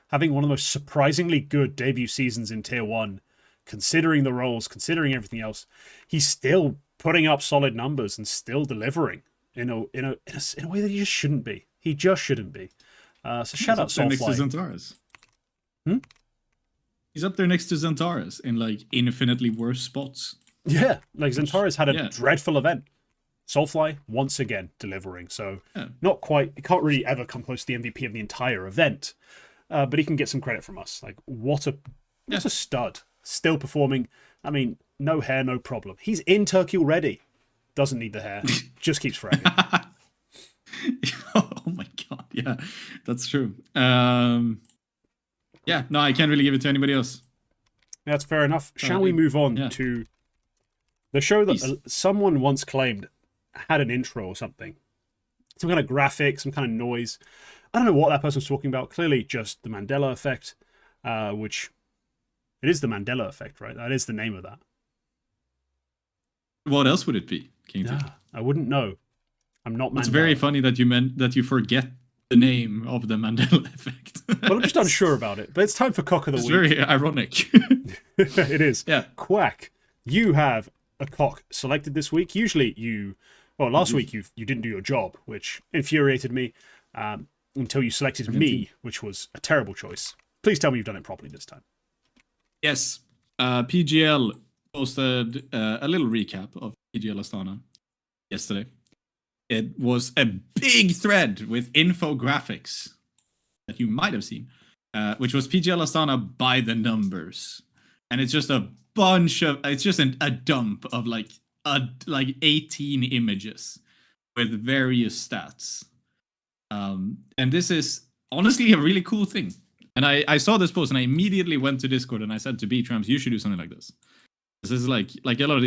[SPEAKER 1] having one of the most surprisingly good debut seasons in Tier 1, considering the roles, considering everything else. He's still putting up solid numbers and still delivering in a way that he just shouldn't be. He just shouldn't be. So shout out
[SPEAKER 2] Next to
[SPEAKER 1] Soulfly.
[SPEAKER 2] Zentaris. He's up there next to Zentaris in like infinitely worse spots.
[SPEAKER 1] Yeah, like Zentaris had a dreadful event. Soulfly, once again, delivering. So, not quite, it can't really ever come close to the MVP of the entire event. But he can get some credit from us. Like, what a stud. Still performing. I mean, no hair, no problem. He's in Turkey already. Doesn't need the hair. Just keeps fragging.
[SPEAKER 2] Oh my god, yeah, that's true. Yeah, no, I can't really give it to anybody else.
[SPEAKER 1] That's fair enough. Shall we move on to the show that someone once claimed had an intro or something? Some kind of graphic, some kind of noise. I don't know what that person was talking about. Clearly just the Mandela effect, which it is the Mandela effect, right? That is the name of that.
[SPEAKER 2] What else would it be, Kingt?
[SPEAKER 1] Yeah, I wouldn't know. I'm not Mandela.
[SPEAKER 2] It's very funny that you forget the name of the Mandela effect.
[SPEAKER 1] Well, I'm just unsure about it. But it's time for Cock of the Week.
[SPEAKER 2] It's very ironic.
[SPEAKER 1] It is.
[SPEAKER 2] Yeah.
[SPEAKER 1] Quack, you have a cock selected this week. Usually last week you didn't do your job, which infuriated me until you selected me, which was a terrible choice. Please tell me you've done it properly this time.
[SPEAKER 2] Yes. PGL posted a little recap of PGL Astana yesterday. It was a big thread with infographics that you might have seen, which was PGL Astana by the numbers. And it's just a bunch of, it's just a dump of like 18 images with various stats. And this is honestly a really cool thing. And I saw this post and I immediately went to Discord and I said to btrams, you should do something like this. This is like a lot of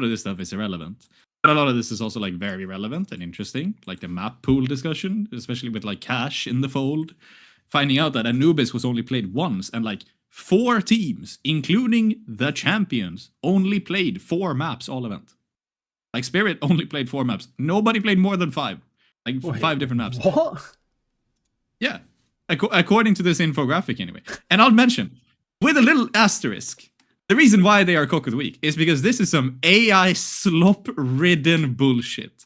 [SPEAKER 2] this stuff is irrelevant. But a lot of this is also like very relevant and interesting, like the map pool discussion, especially with like Cash in the fold, finding out that Anubis was only played once and like 4 teams, including the champions, only played 4 maps all event. Like Spirit only played 4 maps. Nobody played more than 5. Like 5 different maps.
[SPEAKER 1] What?
[SPEAKER 2] Yeah. According to this infographic anyway. And I'll mention, with a little asterisk, the reason why they are Cock of the Week is because this is some AI slop-ridden bullshit.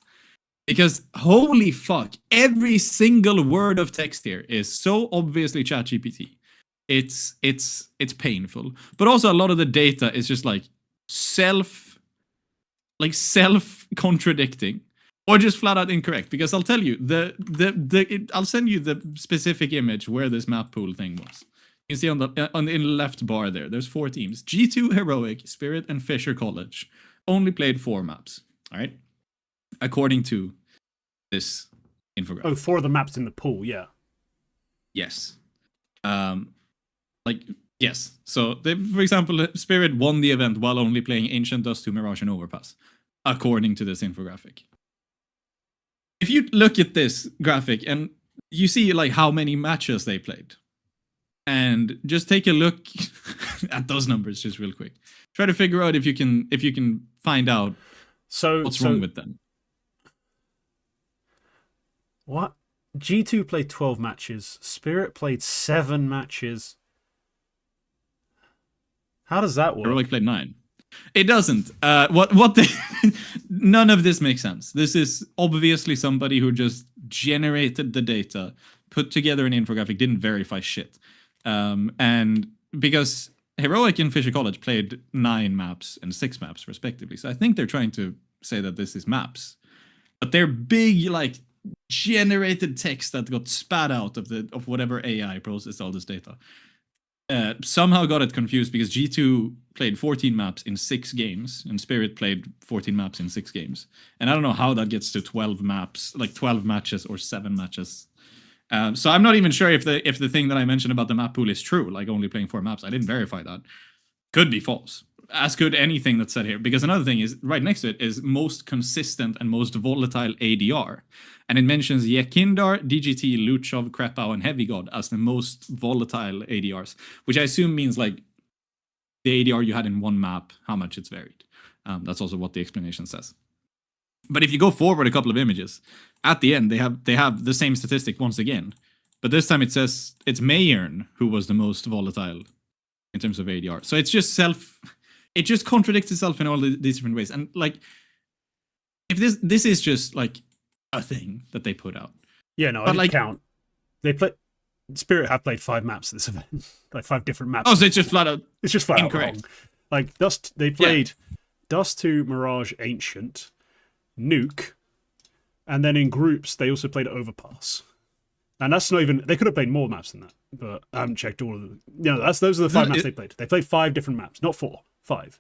[SPEAKER 2] Because holy fuck, every single word of text here is so obviously ChatGPT. It's painful. But also a lot of the data is just like self-contradicting. Or just flat out incorrect. Because I'll tell you, I'll send you the specific image where this map pool thing was. You can see in the left bar there, there's 4 teams. G2 Heroic, Spirit, and Fisher College only played 4 maps. All right, according to this infographic.
[SPEAKER 1] Oh, 4 of the maps in the pool, yeah.
[SPEAKER 2] Yes. Yes. So, for example, Spirit won the event while only playing Ancient Dust 2 Mirage and Overpass, according to this infographic. If you look at this graphic and you see like how many matches they played, and just take a look at those numbers just real quick. Try to figure out if you can find out what's wrong with them.
[SPEAKER 1] What? G2 played 12 matches. Spirit played 7 matches. How does that work?
[SPEAKER 2] Heroic played 9. It doesn't. None of this makes sense. This is obviously somebody who just generated the data, put together an infographic, didn't verify shit. And because Heroic and Fisher College played 9 maps and 6 maps respectively, so I think they're trying to say that this is maps, but they're big like generated text that got spat out of whatever AI processed all this data. Somehow got it confused because G2 played 14 maps in 6 games and Spirit played 14 maps in 6 games, and I don't know how that gets to 12 maps, like 12 matches or 7 matches. So I'm not even sure if the thing that I mentioned about the map pool is true, like only playing 4 maps. I didn't verify that. Could be false. As could anything that's said here. Because another thing is, right next to it is most consistent and most volatile ADR. And it mentions Yekindar, DGT, Luchov, Krepau, and Heavy God as the most volatile ADRs. Which I assume means like the ADR you had in one map, how much it's varied. That's also what the explanation says. But if you go forward a couple of images, at the end they have the same statistic once again. But this time it says it's Mayern who was the most volatile in terms of ADR. So it's just it just contradicts itself in all these different ways. And like, if this is just like a thing that they put out.
[SPEAKER 1] Yeah, no, I didn't count. Spirit have played 5 maps at this event, like 5 different maps.
[SPEAKER 2] Oh, so it's just flat out.
[SPEAKER 1] It's just flat
[SPEAKER 2] incorrect.
[SPEAKER 1] out wrong. Like they played Dust 2, Mirage, Ancient, Nuke, and then in groups they also played Overpass. And that's not even. They could have played more maps than that, but I haven't checked all of them. Those are the 5 maps they played. They played 5 different maps, not 4, 5.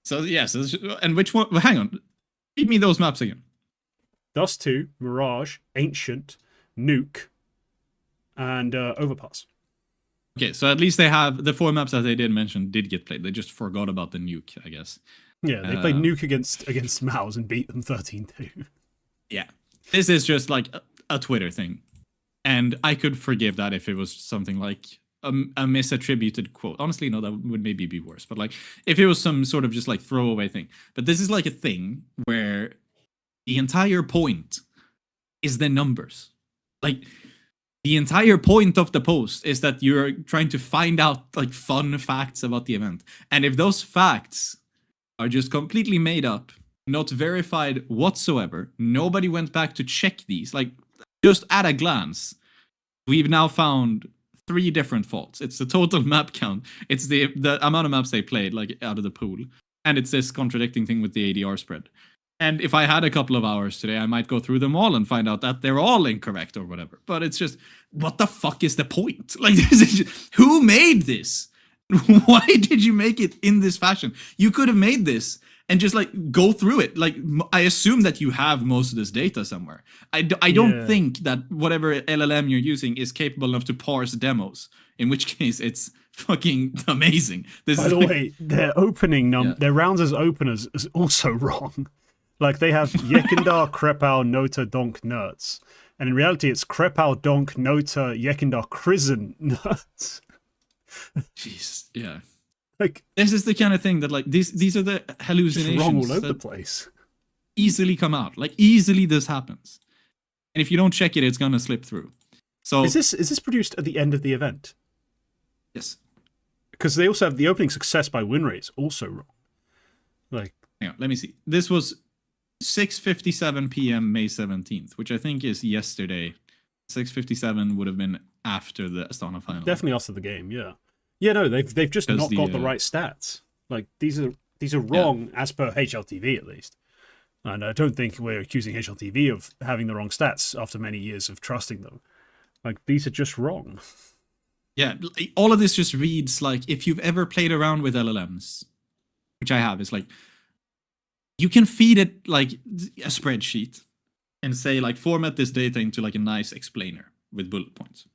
[SPEAKER 2] So yes, and which one? Well, hang on, read me those maps again.
[SPEAKER 1] Dust 2, Mirage, Ancient, Nuke, and Overpass.
[SPEAKER 2] Okay, so at least they have the 4 maps that they did mention did get played. They just forgot about the Nuke, I guess.
[SPEAKER 1] Yeah, they played Nuke against Mouse and beat them 13-2.
[SPEAKER 2] Yeah, this is just like a Twitter thing, and I could forgive that if it was something like a misattributed quote. Honestly, no, that would maybe be worse. But like, if it was some sort of just like throwaway thing. But this is like a thing where the entire point is the numbers. Like, the entire point of the post is that you're trying to find out like fun facts about the event, and if those facts are just completely made up, not verified whatsoever, nobody went back to check these. Like, just at a glance, we've now found 3 different faults. It's the total map count, it's the amount of maps they played, like out of the pool, and it's this contradicting thing with the ADR spread. And if I had a couple of hours today, I might go through them all and find out that they're all incorrect or whatever. But it's just, what the fuck is the point? Like, who made this? Why did you make it in this fashion? You could have made this and just like go through it. Like, I assume that you have most of this data somewhere. I don't think that whatever LLM you're using is capable enough to parse demos, in which case it's fucking amazing.
[SPEAKER 1] By the way, their opening their rounds as openers is also wrong. Like, they have Yekindar, Krepau, Nota, Donk, Nerds. And in reality, it's Krepau, Donk, Nota, Yekindar, Krizen, Nerds.
[SPEAKER 2] Jeez, yeah.
[SPEAKER 1] Like,
[SPEAKER 2] this is the kind of thing that, like, these are the hallucinations
[SPEAKER 1] wrong all over the place.
[SPEAKER 2] Easily come out. Like, easily this happens. And if you don't check it, it's gonna slip through. So
[SPEAKER 1] is this produced at the end of the event?
[SPEAKER 2] Yes.
[SPEAKER 1] Because they also have the opening success by win rates also wrong. Like,
[SPEAKER 2] hang on, let me see. This was 6:57 p.m. May 17th, which I think is yesterday. 6:57 would have been after the Astana final.
[SPEAKER 1] Definitely after the game, yeah. Yeah, no, they've just not got the right stats. Like, these are wrong as per HLTV at least. And I don't think we're accusing HLTV of having the wrong stats after many years of trusting them. Like, these are just wrong.
[SPEAKER 2] Yeah, all of this just reads like, if you've ever played around with LLMs, which I have, it's like, you can feed it like a spreadsheet and say like, format this data into like a nice explainer with bullet points.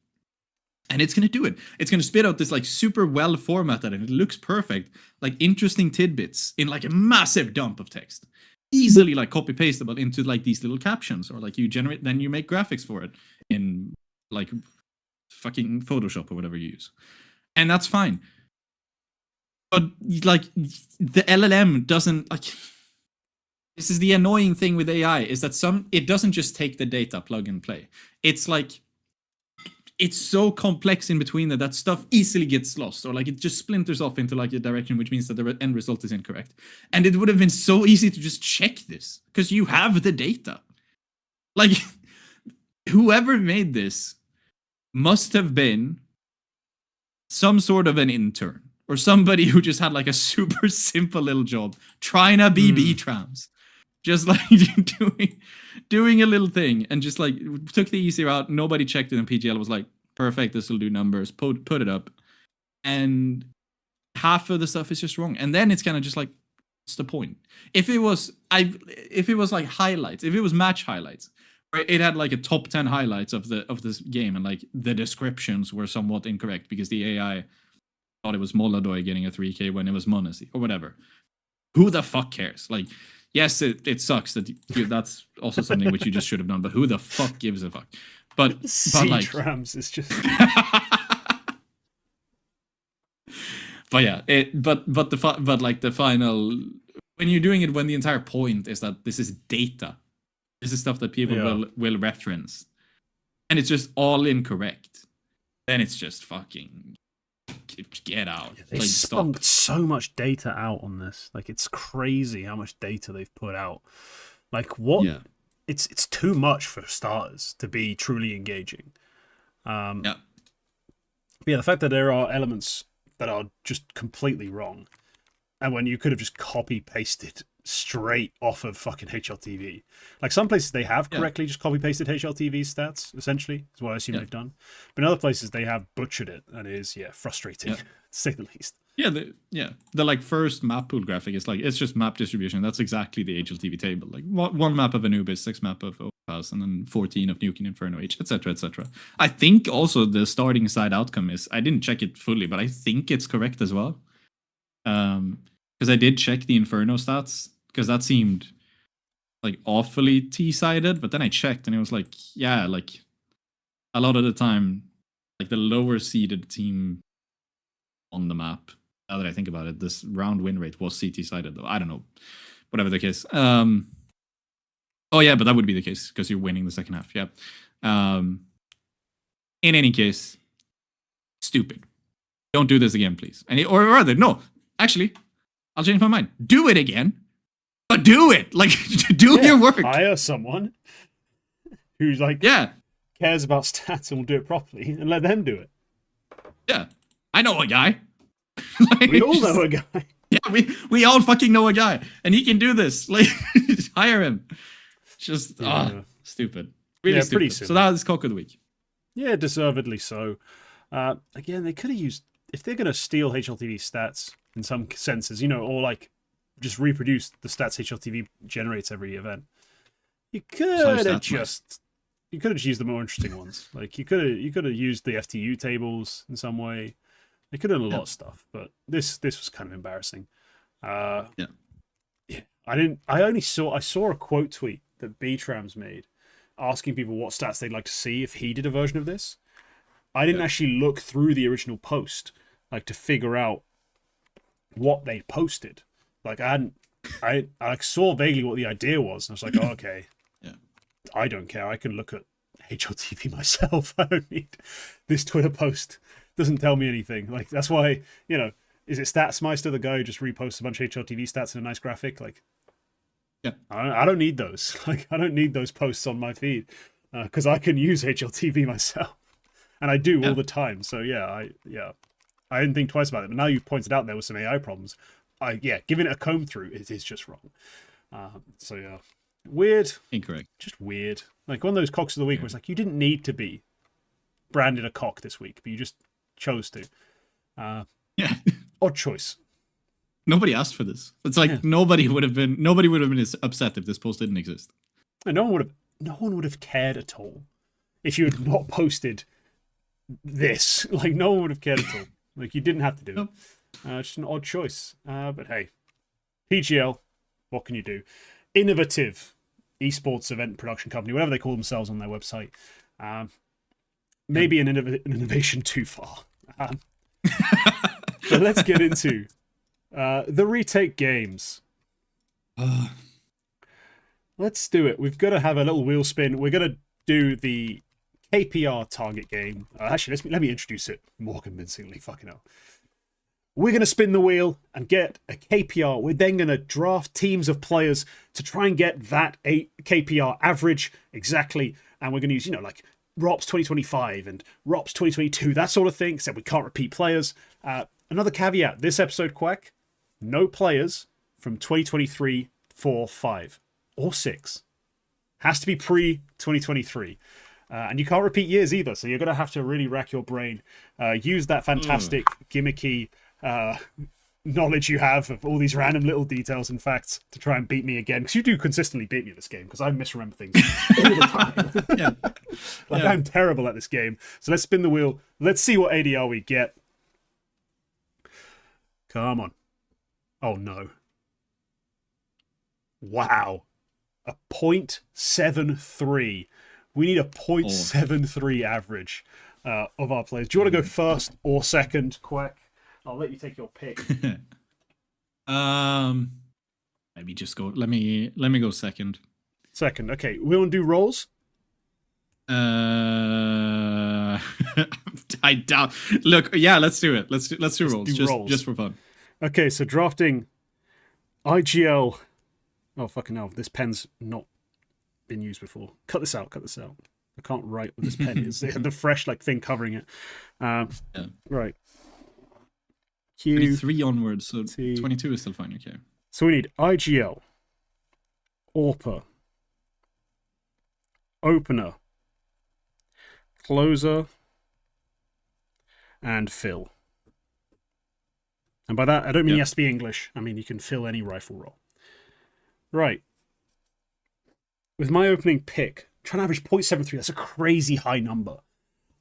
[SPEAKER 2] And it's going to do it. It's going to spit out this like super well formatted, and it looks perfect, like interesting tidbits in like a massive dump of text. Easily like copy pastable into like these little captions, or like you generate, then you make graphics for it in like fucking Photoshop or whatever you use. And that's fine. But like, the LLM doesn't like... This is the annoying thing with AI, is that it doesn't just take the data, plug and play. It's like, it's so complex in between that stuff easily gets lost, or like it just splinters off into like a direction, which means that the end result is incorrect. And it would have been so easy to just check this, because you have the data. Like, whoever made this must have been some sort of an intern, or somebody who just had like a super simple little job trying to be btrams. Just like doing a little thing, and just like took the easy route. Nobody checked it, and PGL was like, perfect, this will do numbers, put it up. And half of the stuff is just wrong. And then it's kind of just like, what's the point? If it was like highlights, if it was match highlights, it had like a top 10 highlights of this game, and like the descriptions were somewhat incorrect because the AI thought it was Moladoy getting a 3K when it was Monacy or whatever. Who the fuck cares? Like, yes, it sucks that that's also something which you just should have done, but who the fuck gives a fuck? But like
[SPEAKER 1] btrams is just
[SPEAKER 2] but yeah, but the final, when you're doing it when the entire point is that this is data. This is stuff that people will reference. And it's just all incorrect. Then it's just fucking get out.
[SPEAKER 1] They
[SPEAKER 2] like,
[SPEAKER 1] spunked so much data out on this. Like, it's crazy how much data they've put out. Like, what?
[SPEAKER 2] Yeah.
[SPEAKER 1] It's too much for starters to be truly engaging.
[SPEAKER 2] Yeah.
[SPEAKER 1] But yeah, the fact that there are elements that are just completely wrong, and when you could have just copy pasted straight off of fucking HLTV. Like, some places they have correctly just copy pasted HLTV stats, essentially, is what I assume they've done. But in other places they have butchered it, and it is frustrating, to say the least.
[SPEAKER 2] The like first map pool graphic is like, it's just map distribution. That's exactly the HLTV table. Like one map of Anubis, 6 map of Opus, and then 14 of Nuke and Inferno H, etc., etc. I think also the starting side outcome is, I didn't check it fully, but I think it's correct as well. Because I did check the Inferno stats, because that seemed like awfully T-sided, but then I checked and it was like, yeah, like a lot of the time, like the lower seeded team on the map, now that I think about it, this round win rate was CT-sided though. I don't know. Whatever the case. Oh yeah, but that would be the case because you're winning the second half. Yeah. In any case, stupid. Don't do this again, please. Or rather, no. Actually, I'll change my mind. Do it again, but do it. Like, do your work.
[SPEAKER 1] Hire someone who's like, cares about stats and will do it properly, and let them do it.
[SPEAKER 2] Yeah, I know a guy.
[SPEAKER 1] Like, we all know a guy.
[SPEAKER 2] Yeah, we all fucking know a guy, and he can do this. Like, hire him. Just stupid. Really stupid. Pretty simple. So that is cock of the week.
[SPEAKER 1] Yeah, deservedly so. Again, they could have used, if they're going to steal HLTV stats in some senses, or like just reproduce the stats HLTV generates every event, you could have just used the more interesting ones. Like, you could have used the FTU tables in some way. They could have done a lot of stuff, but this was kind of embarrassing. I saw a quote tweet that btrams made asking people what stats they'd like to see if he did a version of this. I didn't actually look through the original post, like, to figure out what they posted. Like, I saw vaguely what the idea was, and I was like, oh, okay. I don't care. I can look at HLTV myself. I don't need this Twitter post. Doesn't tell me anything. Like, that's why, is it Statsmeister, the guy who just reposts a bunch of HLTV stats in a nice graphic? Like, I don't need those. Like, I don't need those posts on my feed because I can use HLTV myself, and I do all the time. So I didn't think twice about it. But now you've pointed out there were some AI problems. Giving it a comb through, it is just wrong. Weird.
[SPEAKER 2] Incorrect.
[SPEAKER 1] Just weird. Like, one of those cocks of the week where it's like, you didn't need to be branded a cock this week, but you just chose to. Odd choice.
[SPEAKER 2] Nobody asked for this. It's like nobody would have been upset if this post didn't exist.
[SPEAKER 1] And no one would have cared at all if you had not posted this. Like, no one would have cared at all. Like, you didn't have to do it. Just an odd choice. But hey, PGL, what can you do? Innovative esports event production company, whatever they call themselves on their website. Maybe an innovation too far. So let's get into the Retake Games. Let's do it. We've got to have a little wheel spin. We're going to do the KPR target game. Actually, let me introduce it more convincingly. Fucking hell. We're going to spin the wheel and get a KPR. We're then going to draft teams of players to try and get that KPR average exactly. And we're going to use, like ROPS 2025 and ROPS 2022, that sort of thing, except we can't repeat players. Another caveat, this episode, Quack, no players from 2023, 4, 5, or 6. Has to be pre-2023. And you can't repeat years either, so you're going to have to really rack your brain. Use that fantastic, gimmicky knowledge you have of all these random little details and facts to try and beat me again, because you do consistently beat me at this game, because I misremember things all the time.
[SPEAKER 2] Yeah.
[SPEAKER 1] I'm terrible at this game. So let's spin the wheel. Let's see what ADR we get. Come on. Oh no. Wow. A 0.73. We need a 0.73 average of our players. Do you want to go first or second, Quack? I'll let you take your pick.
[SPEAKER 2] Maybe just go. Let me go second.
[SPEAKER 1] Second, okay. We want to do rolls.
[SPEAKER 2] I doubt. Look, yeah, let's do it. Let's do rolls. Just for fun.
[SPEAKER 1] Okay, so drafting IGL. Oh fucking hell! This pen's not been used before. Cut this out. Cut this out. I can't write with this pen. It's the fresh thing covering it. Right. Q.
[SPEAKER 2] 23 onwards, so 22 is still fine. Okay.
[SPEAKER 1] So we need IGL, AWPer, opener, closer, and fill. And by that, I don't mean he has to be English. I mean, you can fill any rifle role. Right. With my opening pick, trying to average 0.73, that's a crazy high number.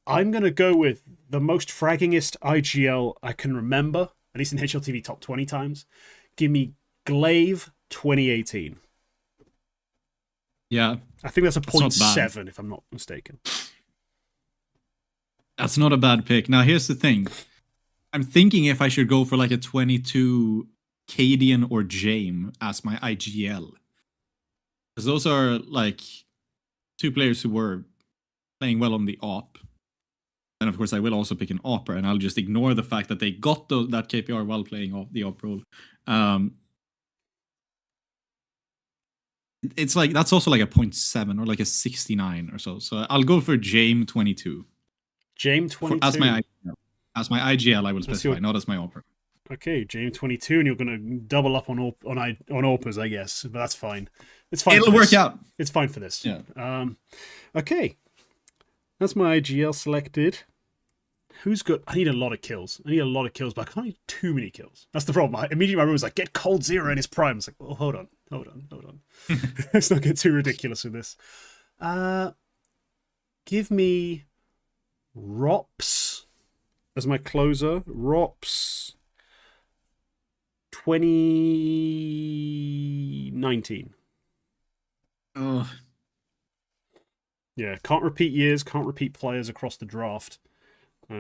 [SPEAKER 1] I'm going to go with the most fraggingest IGL I can remember, at least in HLTV top 20 times. Give me Glaive 2018.
[SPEAKER 2] Yeah.
[SPEAKER 1] I think that's a 0.7 if I'm not mistaken.
[SPEAKER 2] That's not a bad pick. Now, here's the thing. I'm thinking if I should go for like a 22 Cadian or Jame as my IGL. Because those are like two players who were playing well on the AWP. And of course, I will also pick an AWPer, and I'll just ignore the fact that they got that KPR while playing the AWP role. It's like, that's also like a 0.7 or like a 69 or so. So I'll go for Jame 22.
[SPEAKER 1] Jame 22.
[SPEAKER 2] As my IGL, I will specify, not as my AWPer.
[SPEAKER 1] Okay, Jame 22, and you're going to double up on AWPers, I guess. But that's fine. It's fine.
[SPEAKER 2] It'll work out.
[SPEAKER 1] It's fine for this.
[SPEAKER 2] Yeah.
[SPEAKER 1] Okay. That's my IGL selected. Who's good? I need a lot of kills. But I can't need too many kills. That's the problem. Immediately my room was like, get Cold Zero in his prime. It's like, well, hold on. Let's not get too ridiculous with this. Give me Rops as my closer. Rops 2019.
[SPEAKER 2] Oh.
[SPEAKER 1] Yeah, can't repeat years, can't repeat players across the draft.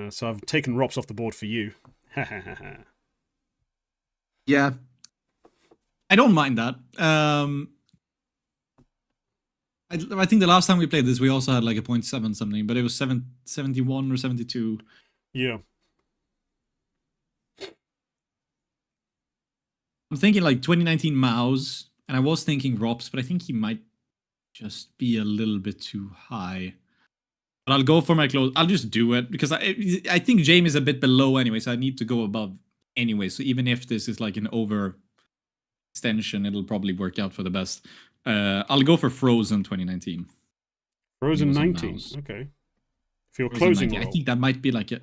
[SPEAKER 1] So I've taken Rops off the board for you.
[SPEAKER 2] Yeah. I don't mind that. I think the last time we played this, we also had like a 0.7 something, but it was 71 or 72.
[SPEAKER 1] Yeah.
[SPEAKER 2] I'm thinking like 2019 Mouse, and I was thinking Rops, but I think he might just be a little bit too high. But I'll go for my close. I'll just do it because I think Jame is a bit below anyway, so I need to go above anyway. So even if this is like an over extension, it'll probably work out for the best. I'll go for Frozen 2019.
[SPEAKER 1] Frozen 19. Okay. For your closing roll.
[SPEAKER 2] I think that might be like a...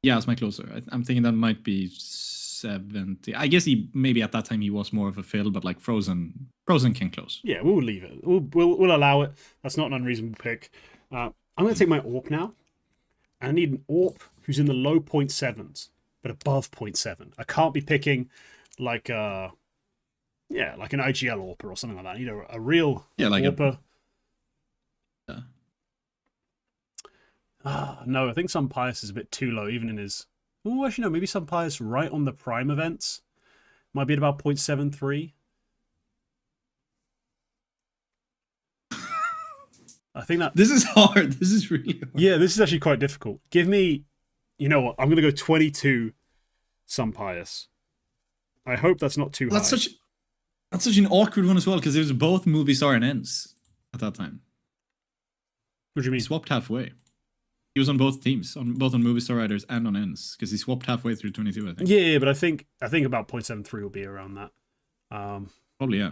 [SPEAKER 2] Yeah, it's my closer. I'm thinking that might be 70. I guess maybe at that time he was more of a fill, but like Frozen can close.
[SPEAKER 1] Yeah, we'll leave it. We'll allow it. That's not an unreasonable pick. I'm going to take my AWP now. I need an AWP who's in the low 0.7s, but above 0.7. I can't be picking like like an IGL AWPer or something like that. I need a real AWPer. No, I think some Pius is a bit too low, even in his... Oh, actually, no, maybe some Pius right on the prime events. Might be at about 0.73. I think that...
[SPEAKER 2] This is hard. This is really hard.
[SPEAKER 1] Yeah, this is actually quite difficult. Give me... You know what? I'm going to go 22 some Pius. I hope that's not too high.
[SPEAKER 2] That's such an awkward one as well, because it was both movie star and ends at that time.
[SPEAKER 1] What do you mean?
[SPEAKER 2] He swapped halfway. He was on both teams, both on movie star riders and on ends, because he swapped halfway through 22, I think.
[SPEAKER 1] Yeah, but I think about 0.73 will be around that.
[SPEAKER 2] Probably, yeah.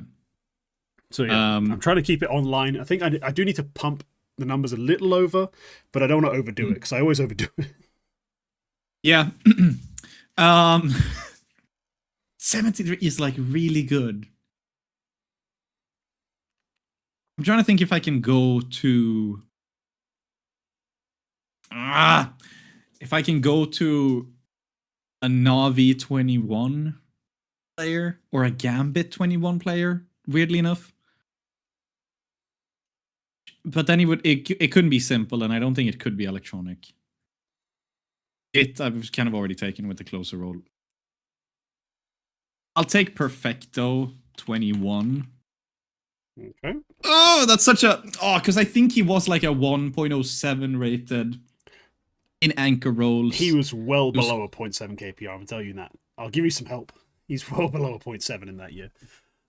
[SPEAKER 1] So yeah, I'm trying to keep it online. I think I do need to pump the numbers a little over, but I don't want to overdo it, because I always overdo it.
[SPEAKER 2] Yeah. 73 is like really good. I'm trying to think if I can go to if I can go to a Navi 21 player or a Gambit 21 player, weirdly enough. But then it couldn't be simple, and I don't think it could be electronic. I've kind of already taken with the closer role. I'll take Perfecto 21.
[SPEAKER 1] Okay.
[SPEAKER 2] Oh, that's such a because I think he was like a 1.07 rated in anchor roles.
[SPEAKER 1] He was well below a 0.7 KPR, I'm telling you that. I'll give you some help. He's well below a 0.7 in that year.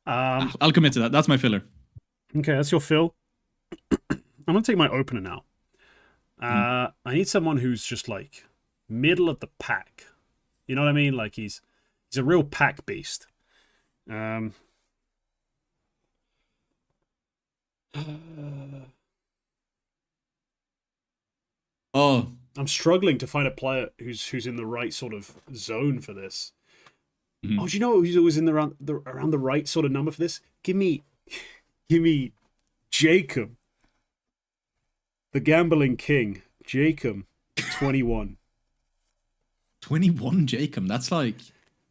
[SPEAKER 2] I'll commit to that. That's my filler.
[SPEAKER 1] Okay, that's your fill. I'm going to take my opener now. I need someone who's just like middle of the pack. You know what I mean? Like he's a real pack beast.
[SPEAKER 2] Oh,
[SPEAKER 1] I'm struggling to find a player who's in the right sort of zone for this.
[SPEAKER 2] Mhm.
[SPEAKER 1] Oh, do you know who's always in around the right sort of number for this? Give me Jacob, the gambling king. Jacob, 21.
[SPEAKER 2] 21 Jacob. That's like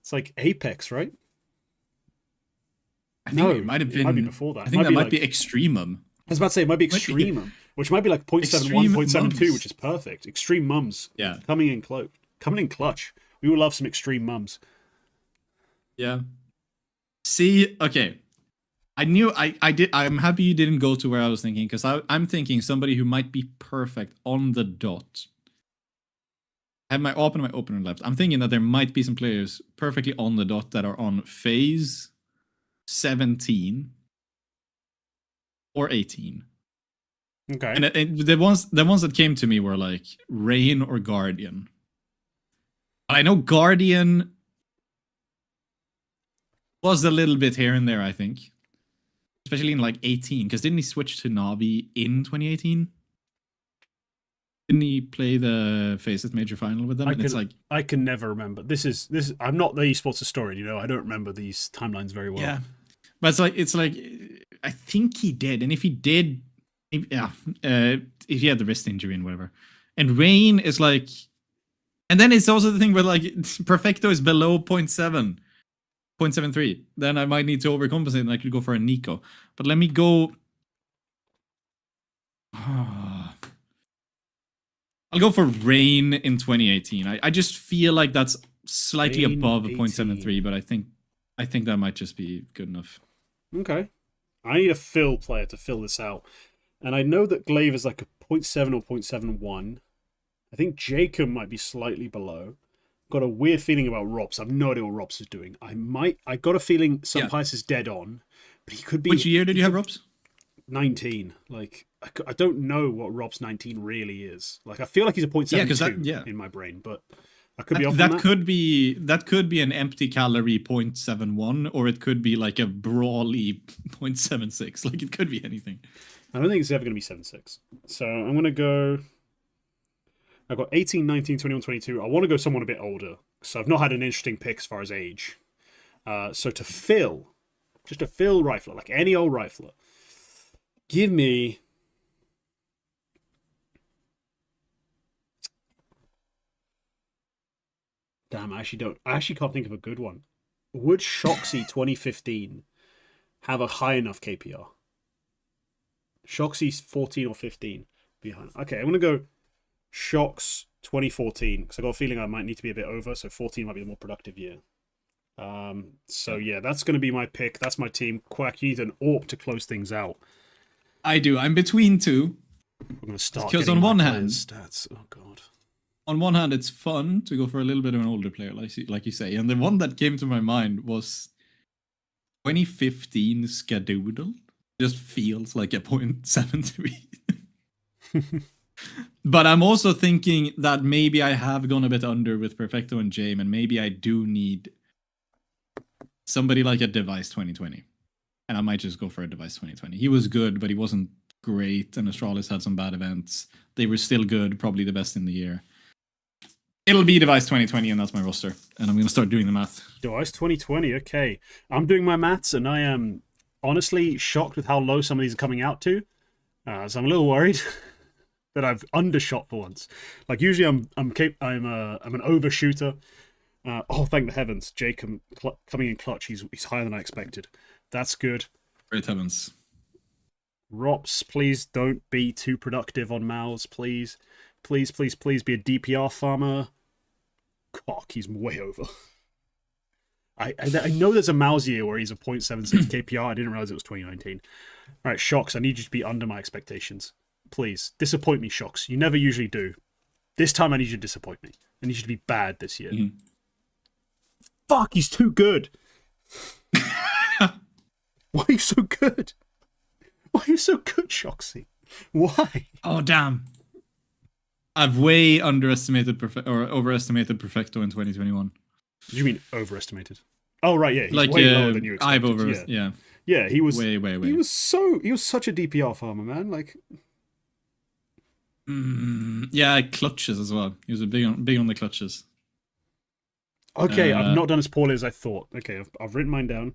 [SPEAKER 1] It's like Apex, right?
[SPEAKER 2] I think it might have been.
[SPEAKER 1] It might be before that.
[SPEAKER 2] I think that might
[SPEAKER 1] like,
[SPEAKER 2] be Extremum.
[SPEAKER 1] I was about to say it might be Extremum, which might be like 0.71,
[SPEAKER 2] Extreme
[SPEAKER 1] 0.72,
[SPEAKER 2] mums.
[SPEAKER 1] which is perfect. Extreme mums.
[SPEAKER 2] Yeah.
[SPEAKER 1] Coming in clutch. We will love some extreme mums.
[SPEAKER 2] Yeah. See, okay. I did. I'm happy you didn't go to where I was thinking, because I'm thinking somebody who might be perfect on the dot. I have my opener left. I'm thinking that there might be some players perfectly on the dot that are on phase 17 or 18.
[SPEAKER 1] Okay.
[SPEAKER 2] And the ones that came to me were like Rain or Guardian. I know Guardian was a little bit here and there, I think. Especially in like 18, because didn't he switch to Navi in 2018? Didn't he play the Faceit Major Final with them?
[SPEAKER 1] I can never remember. This is I'm not the esports historian, you know. I don't remember these timelines very well.
[SPEAKER 2] Yeah. But it's like I think he did, and if he did, if he had the wrist injury and whatever. And Rain is like, and then it's also the thing where like Perfecto is below 0.7. 0.73. Then I might need to overcompensate and I could go for a Nico. But let me go. I'll go for Rain in 2018. I just feel like that's slightly
[SPEAKER 1] Rain
[SPEAKER 2] above a
[SPEAKER 1] 18.
[SPEAKER 2] 0.73, but I think that might just be good enough.
[SPEAKER 1] Okay. I need a fill player to fill this out. And I know that Glaive is like a 0.7 or 0.71. I think Jacob might be slightly below. Got a weird feeling about Robs. I've no idea what Robs is doing. I got a feeling Sunpice is dead on, but he could be.
[SPEAKER 2] Which year did you have Robs?
[SPEAKER 1] 19. Like I don't know what Robs 19 really is. Like I feel like he's a 0.72 in my brain, but I could be off.
[SPEAKER 2] That could be an empty calorie 0.71, or it could be like a brawly 0.76. Like it could be anything.
[SPEAKER 1] I don't think it's ever going to be 7.6. So I'm going to go. I've got 18, 19, 21, 22. I want to go someone a bit older. So I've not had an interesting pick as far as age. So to fill, just a fill rifler, like any old rifler, give me. Damn, I actually can't think of a good one. Would Shoxy 2015 have a high enough KPR? Shoxy's 14 or 15 behind. Okay, I'm going to go Shox 2014, because I got a feeling I might need to be a bit over, so 14 might be the more productive year. So yeah, that's going to be my pick. That's my team. Quack, you need an AWP to close things out.
[SPEAKER 2] I do. I'm between two.
[SPEAKER 1] We're going to start
[SPEAKER 2] because
[SPEAKER 1] getting
[SPEAKER 2] on one
[SPEAKER 1] my
[SPEAKER 2] hand,
[SPEAKER 1] players' stats. Oh god.
[SPEAKER 2] On one hand, it's fun to go for a little bit of an older player, like you say, and the one that came to my mind was 2015 Skadoodle. Just feels like a 0.73. But I'm also thinking that maybe I have gone a bit under with Perfecto and Jame, and maybe I do need somebody like a Device 2020. And I might just go for a Device 2020. He was good, but he wasn't great, and Astralis had some bad events. They were still good, probably the best in the year. It'll be Device 2020, and that's my roster. And I'm going to start doing the math.
[SPEAKER 1] Device 2020, okay. I'm doing my maths, and I am honestly shocked with how low some of these are coming out to. So I'm a little worried that I've undershot for once. Like usually I'm an overshooter. Oh, thank the heavens, Jake coming in clutch. He's higher than I expected. That's good.
[SPEAKER 2] Great heavens.
[SPEAKER 1] Rops, please don't be too productive on Mouse, please. Please be a DPR farmer. Cock, he's way over. I know there's a Mouse year where he's a 0.76 KPR. I didn't realize it was 2019. All right, Shocks, I need you to be under my expectations. Please, disappoint me, Shocks. You never usually do. This time I need you to disappoint me. I need you to be bad this year. Mm-hmm. Fuck, he's too good. Why are you so good? Why are you so good, Shoxy? Why?
[SPEAKER 2] Oh, damn. I've way underestimated or overestimated Perfecto in 2021.
[SPEAKER 1] What do you mean overestimated? Oh, right, yeah. He's
[SPEAKER 2] like,
[SPEAKER 1] way lower than you expected. Yeah, he was
[SPEAKER 2] way.
[SPEAKER 1] He was such a DPR farmer, man. Like,
[SPEAKER 2] yeah, clutches as well. He was big on the clutches.
[SPEAKER 1] Okay, I've not done as poorly as I thought. Okay, I've written mine down.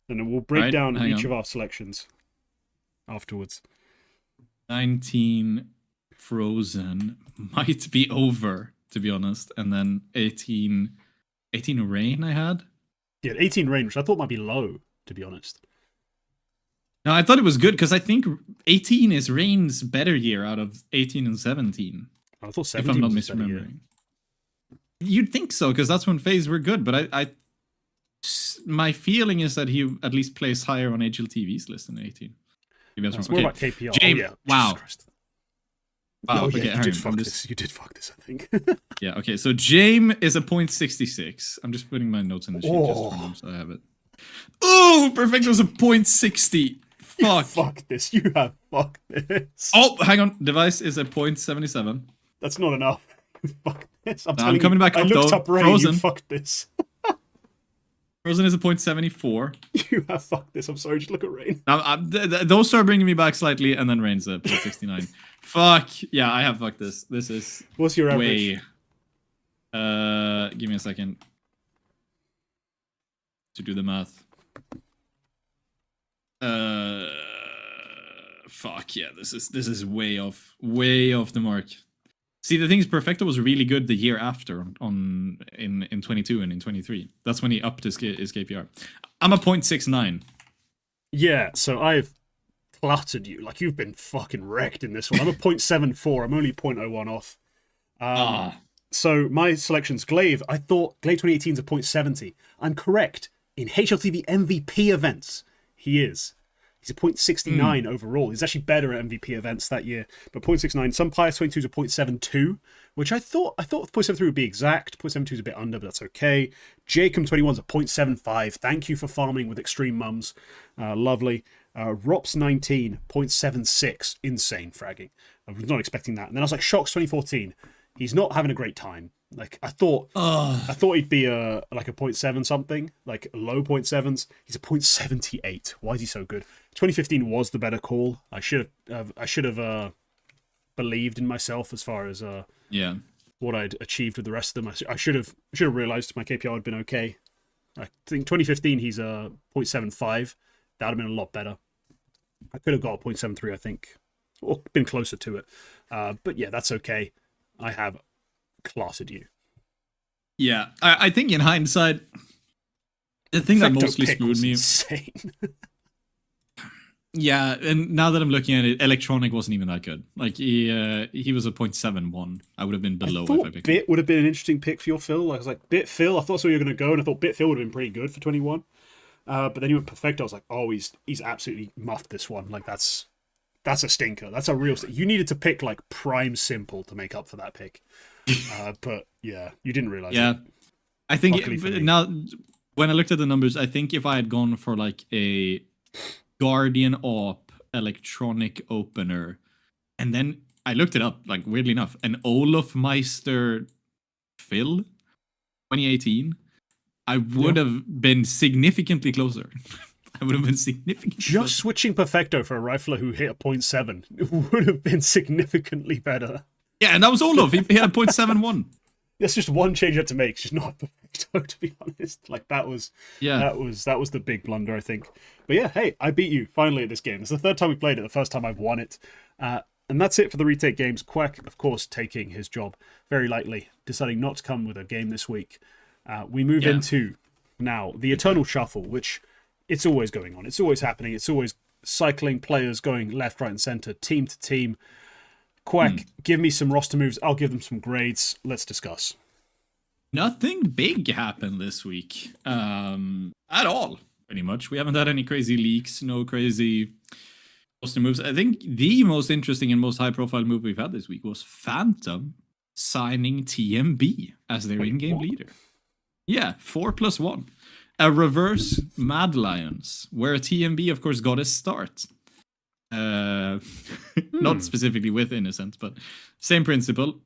[SPEAKER 1] And then we'll break down each of our selections afterwards.
[SPEAKER 2] 19 Frozen might be over, to be honest. And then 18 Rain I had.
[SPEAKER 1] Yeah, 18 Rain, which I thought might be low, to be honest.
[SPEAKER 2] No, I thought it was good because I think 18 is Rain's better year out of 18 and 17.
[SPEAKER 1] I thought 17
[SPEAKER 2] if I'm not
[SPEAKER 1] was
[SPEAKER 2] misremembering. You'd think so, because that's when FaZe were good, but my feeling is that he at least plays higher on HLTV's list than 18.
[SPEAKER 1] It's more about KPR.
[SPEAKER 2] James,
[SPEAKER 1] wow.
[SPEAKER 2] Wow,
[SPEAKER 1] okay, you did fuck this. You did fuck this, I think.
[SPEAKER 2] Yeah, okay, so James is a 0.66. I'm just putting my notes in the sheet just for him, so I have it. Oh, Perfecto's a 0.60. Fuck.
[SPEAKER 1] Fuck this. You have fucked this.
[SPEAKER 2] Oh, hang on. Device is a 0.77.
[SPEAKER 1] That's not enough. Fuck this.
[SPEAKER 2] I'm coming back up,
[SPEAKER 1] I looked
[SPEAKER 2] though.
[SPEAKER 1] up Ray,
[SPEAKER 2] Frozen.
[SPEAKER 1] You fucked this.
[SPEAKER 2] Frozen is a 0.74.
[SPEAKER 1] You have fucked this. I'm sorry, just look at Rain.
[SPEAKER 2] Those start bringing me back slightly, and then Rain's a 0.69. Fuck. Yeah, I have fucked this. This is
[SPEAKER 1] What's your average?
[SPEAKER 2] Give me a second to do the math. Fuck yeah, this is way off the mark. See, the thing is, Perfecto was really good the year after in 22 and in 23. That's when he upped his KPR. I'm a 0.69.
[SPEAKER 1] Yeah, so I've cluttered you. Like, you've been fucking wrecked in this one. I'm a 0.74. I'm only 0.01 off. So my selection's Glaive. I thought Glaive 2018 is a 0.70. I'm correct. In HLTV MVP events, he is. He's a 0.69 overall. He's actually better at MVP events that year. But 0.69. Some Pius 22 is a 0.72, which I thought 0.73 would be exact. 0.72 is a bit under, but that's okay. Jacob 21 is a 0.75. Thank you for farming with Extreme Mums. Lovely. Rops 19, 0.76. Insane fragging. I was not expecting that. And then I was like, Shocks 2014. He's not having a great time. Like, I thought he'd be like a 0.7 something, like low 0.7s. He's a 0.78. Why is he so good? 2015 was the better call. I should have believed in myself as far as what I'd achieved with the rest of them. I should have realized my KPI had been okay. I think 2015 he's a 0.75. That would have been a lot better. I could have got a 0.73, I think, or been closer to it. But yeah, that's okay. I have classed you.
[SPEAKER 2] Yeah, I think in hindsight, the thing that mostly screwed me.
[SPEAKER 1] Insane.
[SPEAKER 2] Yeah, and now that I'm looking at it, Electronic wasn't even that good. Like he was a 0.71. I would have been below if I picked
[SPEAKER 1] Bit would have been an interesting pick for your Phil. Like, I was like, Bit Phil. I thought that's where you were going to go, and I thought Bit Phil would have been pretty good for 21. But then you went Perfecto. I was like, oh, he's absolutely muffed this one. Like that's a stinker. That's a real. You needed to pick like Prime Simple to make up for that pick. But yeah, you didn't realize.
[SPEAKER 2] Yeah,
[SPEAKER 1] it.
[SPEAKER 2] I think now when I looked at the numbers, I think if I had gone for like a Guardian Op Electronic opener, and then I looked it up, like weirdly enough, an Olaf Meister Phil 2018, I would have been significantly closer. I would have been significantly closer.
[SPEAKER 1] Switching Perfecto for a rifler who hit a 0.7 would have been significantly better.
[SPEAKER 2] Yeah, and that was Olof. He had 0.71.
[SPEAKER 1] That's just one change you had to make. It's just not perfect, to be honest. Like that was the big blunder, I think. But yeah, hey, I beat you finally at this game. It's the third time we played it. The first time I've won it. And that's it for the Retake Games. Quack, of course, taking his job very lightly, deciding not to come with a game this week. We move into now the Eternal Shuffle, which it's always going on. It's always happening. It's always cycling players going left, right, and center, team to team. Quack, give me some roster moves. I'll give them some grades. Let's discuss.
[SPEAKER 2] Nothing big happened this week at all, pretty much. We haven't had any crazy leaks, no crazy roster moves. I think the most interesting and most high-profile move we've had this week was Phantom signing TMB as their in-game leader. Yeah, 4+1. A reverse Mad Lions, where TMB, of course, got a start. Not specifically with Innocent, but same principle.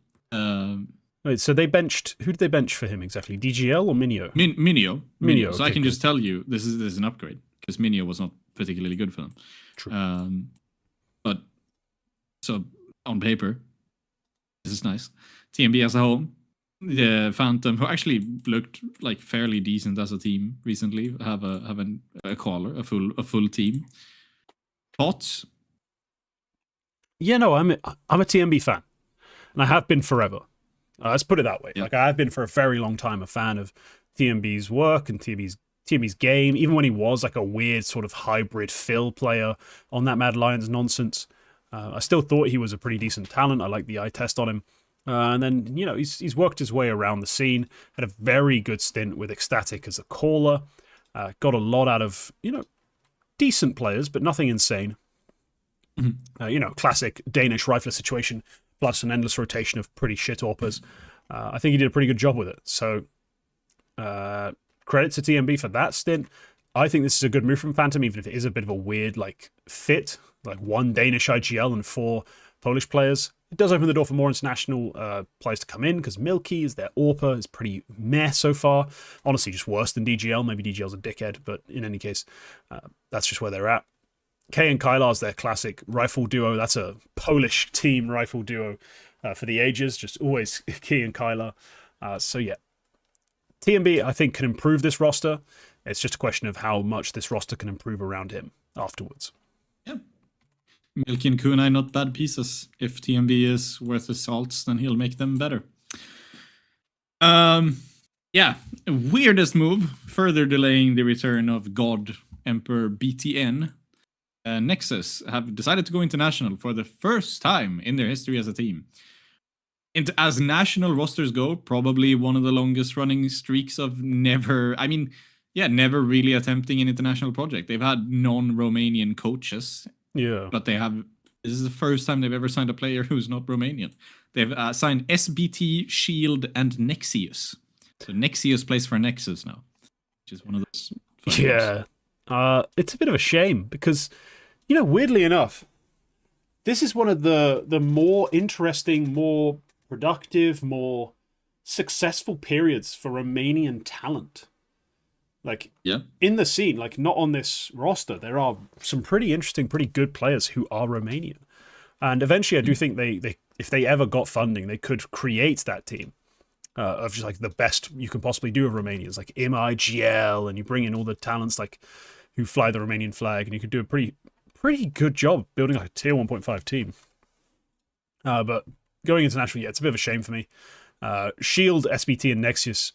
[SPEAKER 1] Wait, so they benched... Who did they bench for him exactly? DGL or Minio?
[SPEAKER 2] Minio.
[SPEAKER 1] Minio.
[SPEAKER 2] So
[SPEAKER 1] okay,
[SPEAKER 2] I can just tell you, this is an upgrade, because Minio was not particularly good for them.
[SPEAKER 1] True.
[SPEAKER 2] But, so, on paper, this is nice. TMB as a whole, the Phantom, who actually looked like fairly decent as a team recently, have a caller, a full team. Thoughts?
[SPEAKER 1] Yeah, no, I'm a TMB fan, and I have been forever. Let's put it that way.
[SPEAKER 2] Yeah.
[SPEAKER 1] Like I have been for a very long time a fan of TMB's work and TMB's game, even when he was like a weird sort of hybrid Phil player on that Mad Lions nonsense. I still thought he was a pretty decent talent. I like the eye test on him. And then, you know, he's worked his way around the scene, had a very good stint with Ecstatic as a caller, got a lot out of, you know, decent players, but nothing insane. You know, classic Danish rifler situation, plus an endless rotation of pretty shit AWPers. I think he did a pretty good job with it. So, credit to TMB for that stint. I think this is a good move from Phantom, even if it is a bit of a weird, like, fit. Like, 1 Danish IGL and 4 Polish players. It does open the door for more international players to come in, because Milky is their AWPer, is pretty meh so far. Honestly, just worse than DGL. Maybe DGL's a dickhead, but in any case, that's just where they're at. Kay and Kylar's their classic rifle duo. That's a Polish team rifle duo for the ages. Just always Kay and Kylar. So yeah, TMB I think can improve this roster. It's just a question of how much this roster can improve around him afterwards.
[SPEAKER 2] Yeah. Milky and Kunai not bad pieces. If TMB is worth the salts, then he'll make them better. Yeah, weirdest move, further delaying the return of God Emperor BTN. Nexus have decided to go international for the first time in their history as a team. And as national rosters go, probably one of the longest running streaks of never really attempting an international project. They've had non-Romanian coaches.
[SPEAKER 1] Yeah.
[SPEAKER 2] But this is the first time they've ever signed a player who's not Romanian. They've signed SBT, Shield, and Nexius. So Nexius plays for Nexus now, which is one of those.
[SPEAKER 1] Yeah. It's a bit of a shame because, you know, weirdly enough, this is one of the more interesting, more productive, more successful periods for Romanian talent. Like, in the scene, like not on this roster, there are some pretty interesting, pretty good players who are Romanian. And eventually I do think they if they ever got funding, they could create that team of just like the best you can possibly do of Romanians, like MIGL, and you bring in all the talents like who fly the Romanian flag, and you could do a pretty good job building like a tier 1.5 team. But going international, yeah, it's a bit of a shame for me. Shield, SBT, and Nexius.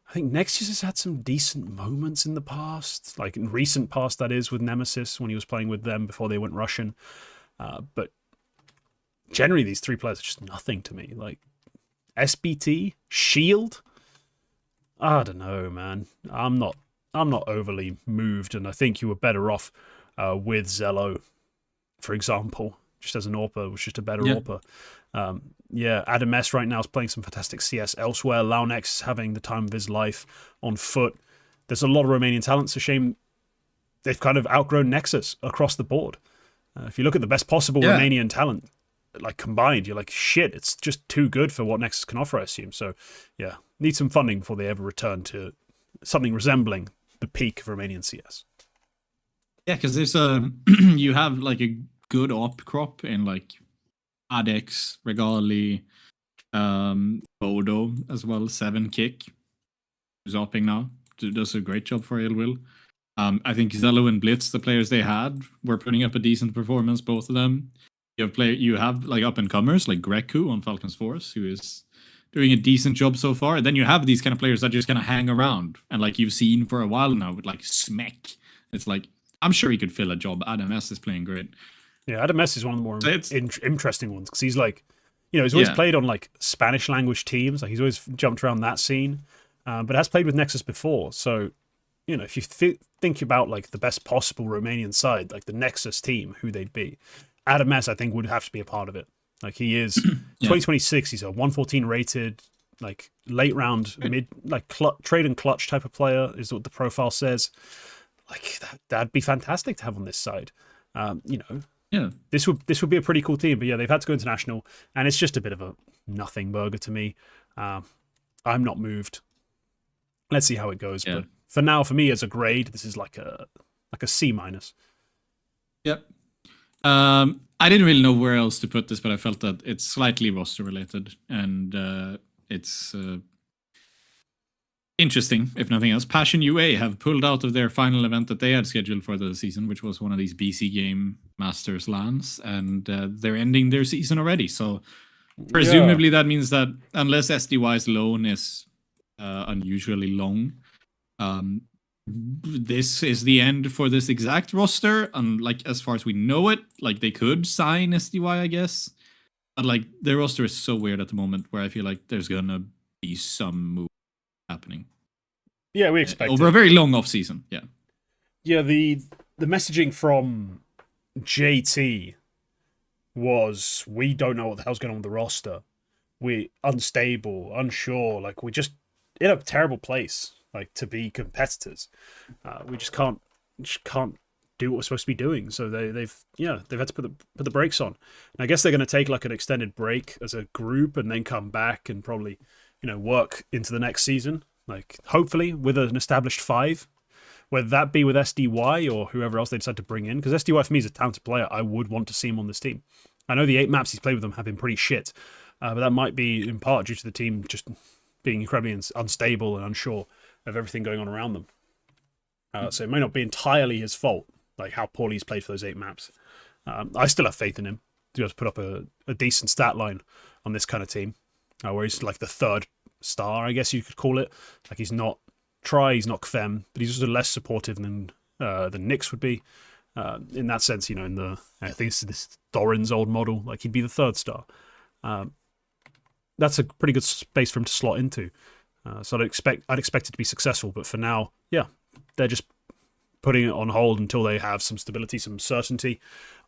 [SPEAKER 1] I think Nexius has had some decent moments in the past, like in recent past, that is, with Nemesis when he was playing with them before they went Russian. But generally, these 3 players are just nothing to me. Like SBT, Shield. I don't know, man. I'm not overly moved, and I think you were better off with Zello, for example, just as an AWPer, was just a better AWPer. Adam S right now is playing some fantastic CS elsewhere. Launex is having the time of his life on foot. There's a lot of Romanian talent. It's a shame they've kind of outgrown Nexus across the board. If you look at the best possible Romanian talent, like combined, you're like, shit, it's just too good for what Nexus can offer, I assume. So, yeah, need some funding before they ever return to something resembling the peak of Romanian CS.
[SPEAKER 2] Yeah, because there's you have like a good op crop in like Adix, Regali, Bodo as well, 7 Kick, who's opping now. Does a great job for Illwill. I think Zello and Blitz, the players they had, were putting up a decent performance, both of them. You have like up and comers like Greku on Falcons Force, who is doing a decent job so far. And then you have these kind of players that just kind of hang around, and like you've seen for a while now with like Smek. It's like I'm sure he could fill a job. Adam S is playing great.
[SPEAKER 1] Yeah, Adam S is one of the more interesting ones because he's like, he's always played on like Spanish language teams. Like he's always jumped around that scene, but has played with Nexus before. So, if you think about like the best possible Romanian side, like the Nexus team, who they'd be, Adam S, I think, would have to be a part of it. Like he is 2026. He's a 114 rated, like late round mid, like trade and clutch type of player is what the profile says. Like that'd be fantastic to have on this side.
[SPEAKER 2] Yeah,
[SPEAKER 1] this would be a pretty cool team. But yeah, they've had to go international, and it's just a bit of a nothing burger to me. I'm not moved. Let's see how it goes.
[SPEAKER 2] Yeah.
[SPEAKER 1] But for now, for me as a grade, this is like a C-.
[SPEAKER 2] Yep. I didn't really know where else to put this, but I felt that it's slightly roster related, and it's interesting, if nothing else. Passion UA have pulled out of their final event that they had scheduled for the season, which was one of these BC Game Masters LANs, and they're ending their season already. So presumably that means that unless SDY's loan is unusually long, this is the end for this exact roster. And like as far as we know it, like they could sign SDY, I guess, but like their roster is so weird at the moment where I feel like there's gonna be some move happening.
[SPEAKER 1] Yeah, we expect
[SPEAKER 2] over a very long off season.
[SPEAKER 1] Yeah, the messaging from JT was, we don't know what the hell's going on with the roster. We're unstable, unsure. Like we're just in a terrible place. Like to be competitors, we just can't do what we're supposed to be doing. So they've had to put the brakes on. And I guess they're going to take like an extended break as a group and then come back and probably work into the next season. Like hopefully with an established 5, whether that be with SDY or whoever else they decide to bring in. Because SDY for me is a talented player. I would want to see him on this team. I know the 8 maps he's played with them have been pretty shit, but that might be in part due to the team just being incredibly unstable and unsure of everything going on around them. So it may not be entirely his fault, like how poorly he's played for those 8 maps. I still have faith in him to be able to put up a decent stat line on this kind of team, where he's like the 3rd star, I guess you could call it. Like he's not he's not Kfem, but he's also less supportive than Nyx would be. In that sense, in the, I think it's this Doran's old model, like he'd be the 3rd star. That's a pretty good space for him to slot into. So I'd expect it to be successful, but for now, they're just putting it on hold until they have some stability, some certainty.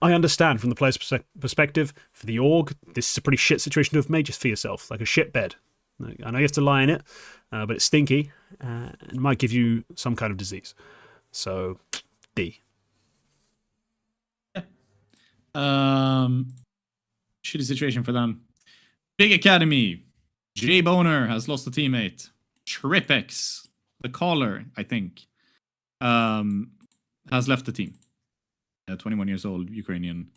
[SPEAKER 1] I understand from the player's perspective. For the org, this is a pretty shit situation to have made just for yourself, like a shit bed. I know you have to lie in it, but it's stinky and it might give you some kind of disease. So, D.
[SPEAKER 2] Shitty situation for them. Big Academy. J Boner has lost a teammate. Tripex, the caller, I think, has left the team. 21 years old, Ukrainian.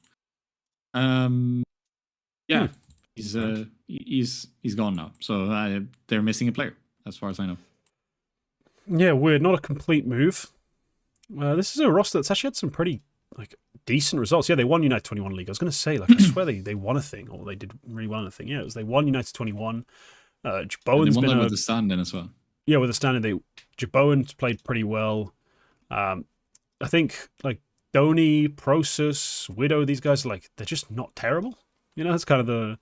[SPEAKER 2] He's gone now. So they're missing a player, as far as I know. Yeah,
[SPEAKER 1] weird. Not a complete move. This is a roster that's actually had some pretty decent results. Yeah, they won United 21 League. I was going to say, I swear they won a thing, or they did really well in a thing. Yeah, they won United 21. Jaboan's
[SPEAKER 2] been with the stand-in as well.
[SPEAKER 1] Yeah, with the stand-in, Jaboan's played pretty well. I think Doni, Prosus, Widow, these guys they're just not terrible. That's kind of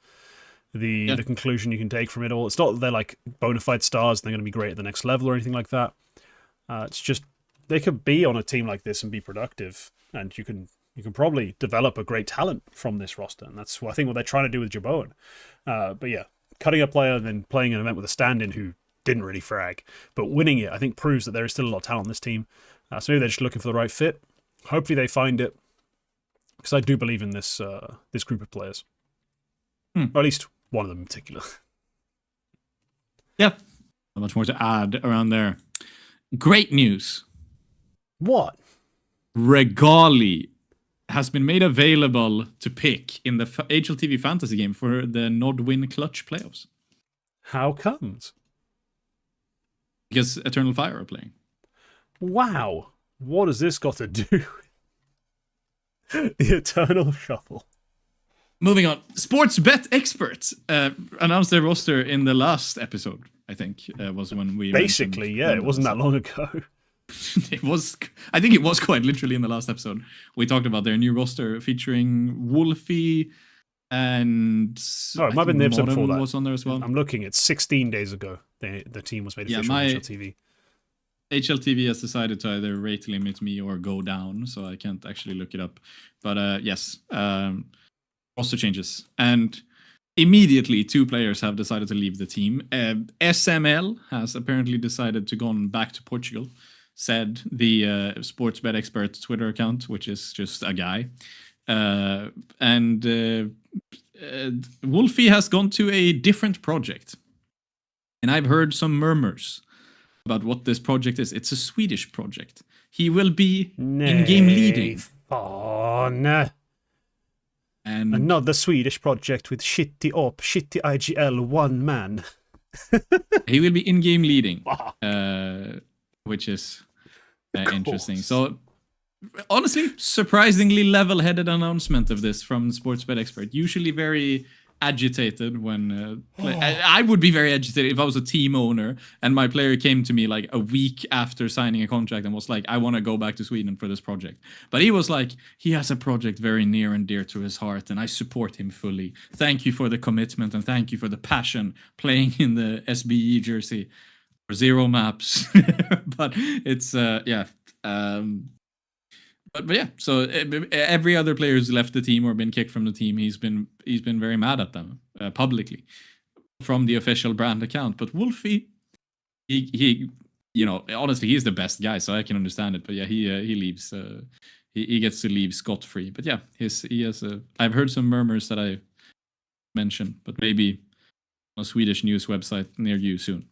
[SPEAKER 1] the conclusion you can take from it all. It's not that they're bona fide stars and they're going to be great at the next level or anything like that. It's just they could be on a team like this and be productive, and you can probably develop a great talent from this roster, and that's I think what they're trying to do with Jaboan. But yeah, cutting a player and then playing an event with a stand-in who didn't really frag, but winning it, I think proves that there is still a lot of talent on this team. So maybe they're just looking for the right fit. Hopefully they find it, because I do believe in this group of players. Or at least one of them in particular.
[SPEAKER 2] Yeah. Not much more to add around there. Great news.
[SPEAKER 1] What?
[SPEAKER 2] Regali has been made available to pick in the HLTV fantasy game for the Nod-Win Clutch playoffs.
[SPEAKER 1] How comes?
[SPEAKER 2] Because Eternal Fire are playing.
[SPEAKER 1] Wow. What has this got to do with the Eternal Shuffle?
[SPEAKER 2] Moving on. Sports Bet Experts announced their roster in the last episode, I think, was when we
[SPEAKER 1] Basically, yeah, it wasn't that long ago.
[SPEAKER 2] It was, I think it was quite literally in the last episode. We talked about their new roster featuring Wolfie and
[SPEAKER 1] Oh, it might have been the episode before that.
[SPEAKER 2] Was on there as well.
[SPEAKER 1] I'm looking, it's 16 days ago. The team was made official on HLTV.
[SPEAKER 2] HLTV has decided to either rate limit me or go down, so I can't actually look it up. But yes, roster changes. And immediately, 2 players have decided to leave the team. SML has apparently decided to go back to Portugal, said the Sports Bet Expert Twitter account, which is just a guy. And Wolfie has gone to a different project. And I've heard some murmurs about what this project is. It's a Swedish project. He will be in-game leading.
[SPEAKER 1] Oh, no.
[SPEAKER 2] And
[SPEAKER 1] another Swedish project with shitty IGL, one man.
[SPEAKER 2] he will be in-game leading,
[SPEAKER 1] Wow.
[SPEAKER 2] which is interesting. So, honestly, surprisingly level-headed announcement of this from Sportsbet Expert. Usually very agitated when I would be very agitated if I was a team owner and my player came to me like a week after signing a contract and was like, I want to go back to Sweden for this project. But he was like, he has a project very near and dear to his heart and I support him fully. Thank you for the commitment and thank you for the passion playing in the SBE jersey for 0 maps. But it's But yeah, so every other player who's left the team or been kicked from the team, he's been very mad at them publicly from the official brand account. But Wolfie, he honestly, he's the best guy, so I can understand it. But yeah, he leaves. He gets to leave scot free. But yeah, he has. I've heard some murmurs that I mentioned, but maybe on a Swedish news website near you soon.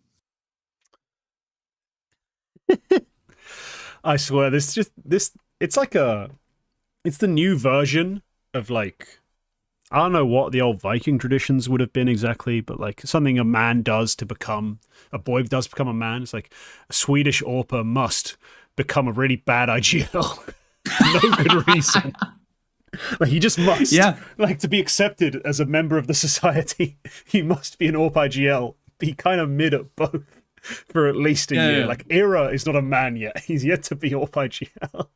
[SPEAKER 1] I swear, this. It's like it's the new version of like, I don't know what the old Viking traditions would have been exactly, but like something a man does to become, a boy does become a man. It's like a Swedish Orpa must become a really bad IGL. No good reason. Like he just must.
[SPEAKER 2] Yeah.
[SPEAKER 1] Like to be accepted as a member of the society, he must be an Orpa IGL. Be kind of mid at both. For at least a year.
[SPEAKER 2] Yeah.
[SPEAKER 1] Like, Era is not a man yet. He's yet to be off IGL.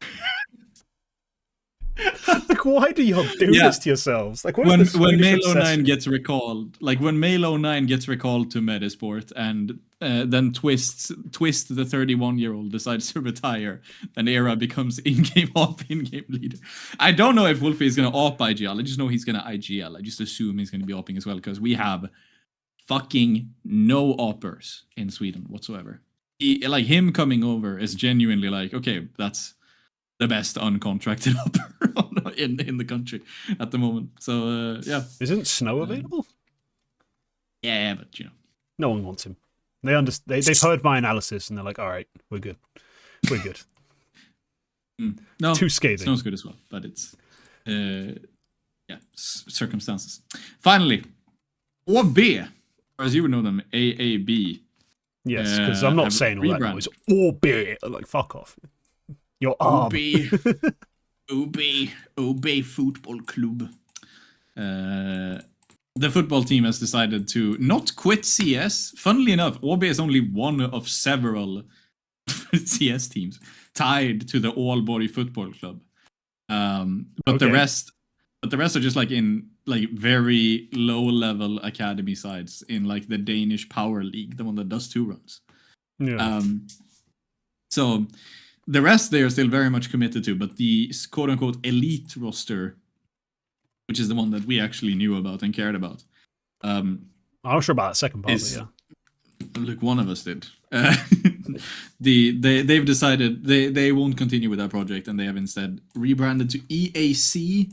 [SPEAKER 1] Like, why do y'all do this to yourselves? Like,
[SPEAKER 2] when Melo 9 gets recalled, when Melo 9 gets recalled to Medisport and then Twist the 31-year-old decides to retire, and Era becomes in-game leader. I don't know if Wolfie is going to op IGL. I just know he's going to IGL. I just assume he's going to be opping as well because we have fucking no oppers in Sweden whatsoever. Him coming over is genuinely like, okay, that's the best uncontracted opper in the country at the moment. So yeah.
[SPEAKER 1] Isn't Snow available?
[SPEAKER 2] Yeah, but
[SPEAKER 1] no one wants him. They've heard my analysis and they're like, all right, we're good. We're good.
[SPEAKER 2] No,
[SPEAKER 1] too scathing.
[SPEAKER 2] Snow's good as well, but it's circumstances. Finally, OB. As you would know them, AAB.
[SPEAKER 1] Yes, because I'm not saying all that noise. OB, like fuck off. Your arm.
[SPEAKER 2] OB Football Club. The football team has decided to not quit CS. Funnily enough, OB is only one of several CS teams tied to the Aalborg Football Club. But the rest are just like in very low level academy sides in like the Danish Power League, the one that does 2 runs.
[SPEAKER 1] Yeah.
[SPEAKER 2] So the rest they are still very much committed to, but the quote unquote elite roster, which is the one that we actually knew about and cared about.
[SPEAKER 1] I'm not sure about that second part, but yeah.
[SPEAKER 2] Look, one of us did. They've decided they won't continue with that project, and they have instead rebranded to EAC,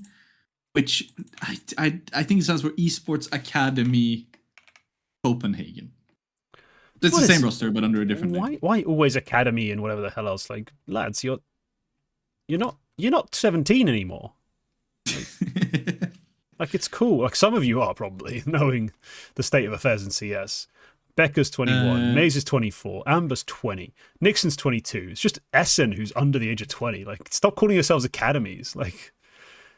[SPEAKER 2] which I think stands for Esports Academy Copenhagen. It's the same roster, but under a different name.
[SPEAKER 1] Why always Academy and whatever the hell else? Like, lads, you're not 17 anymore. Like, it's cool. Like, some of you are probably, knowing the state of affairs in CS. Becca's 21, Maze is 24, Amber's 20, Nixon's 22. It's just Essen who's under the age of 20. Like, stop calling yourselves academies. Like,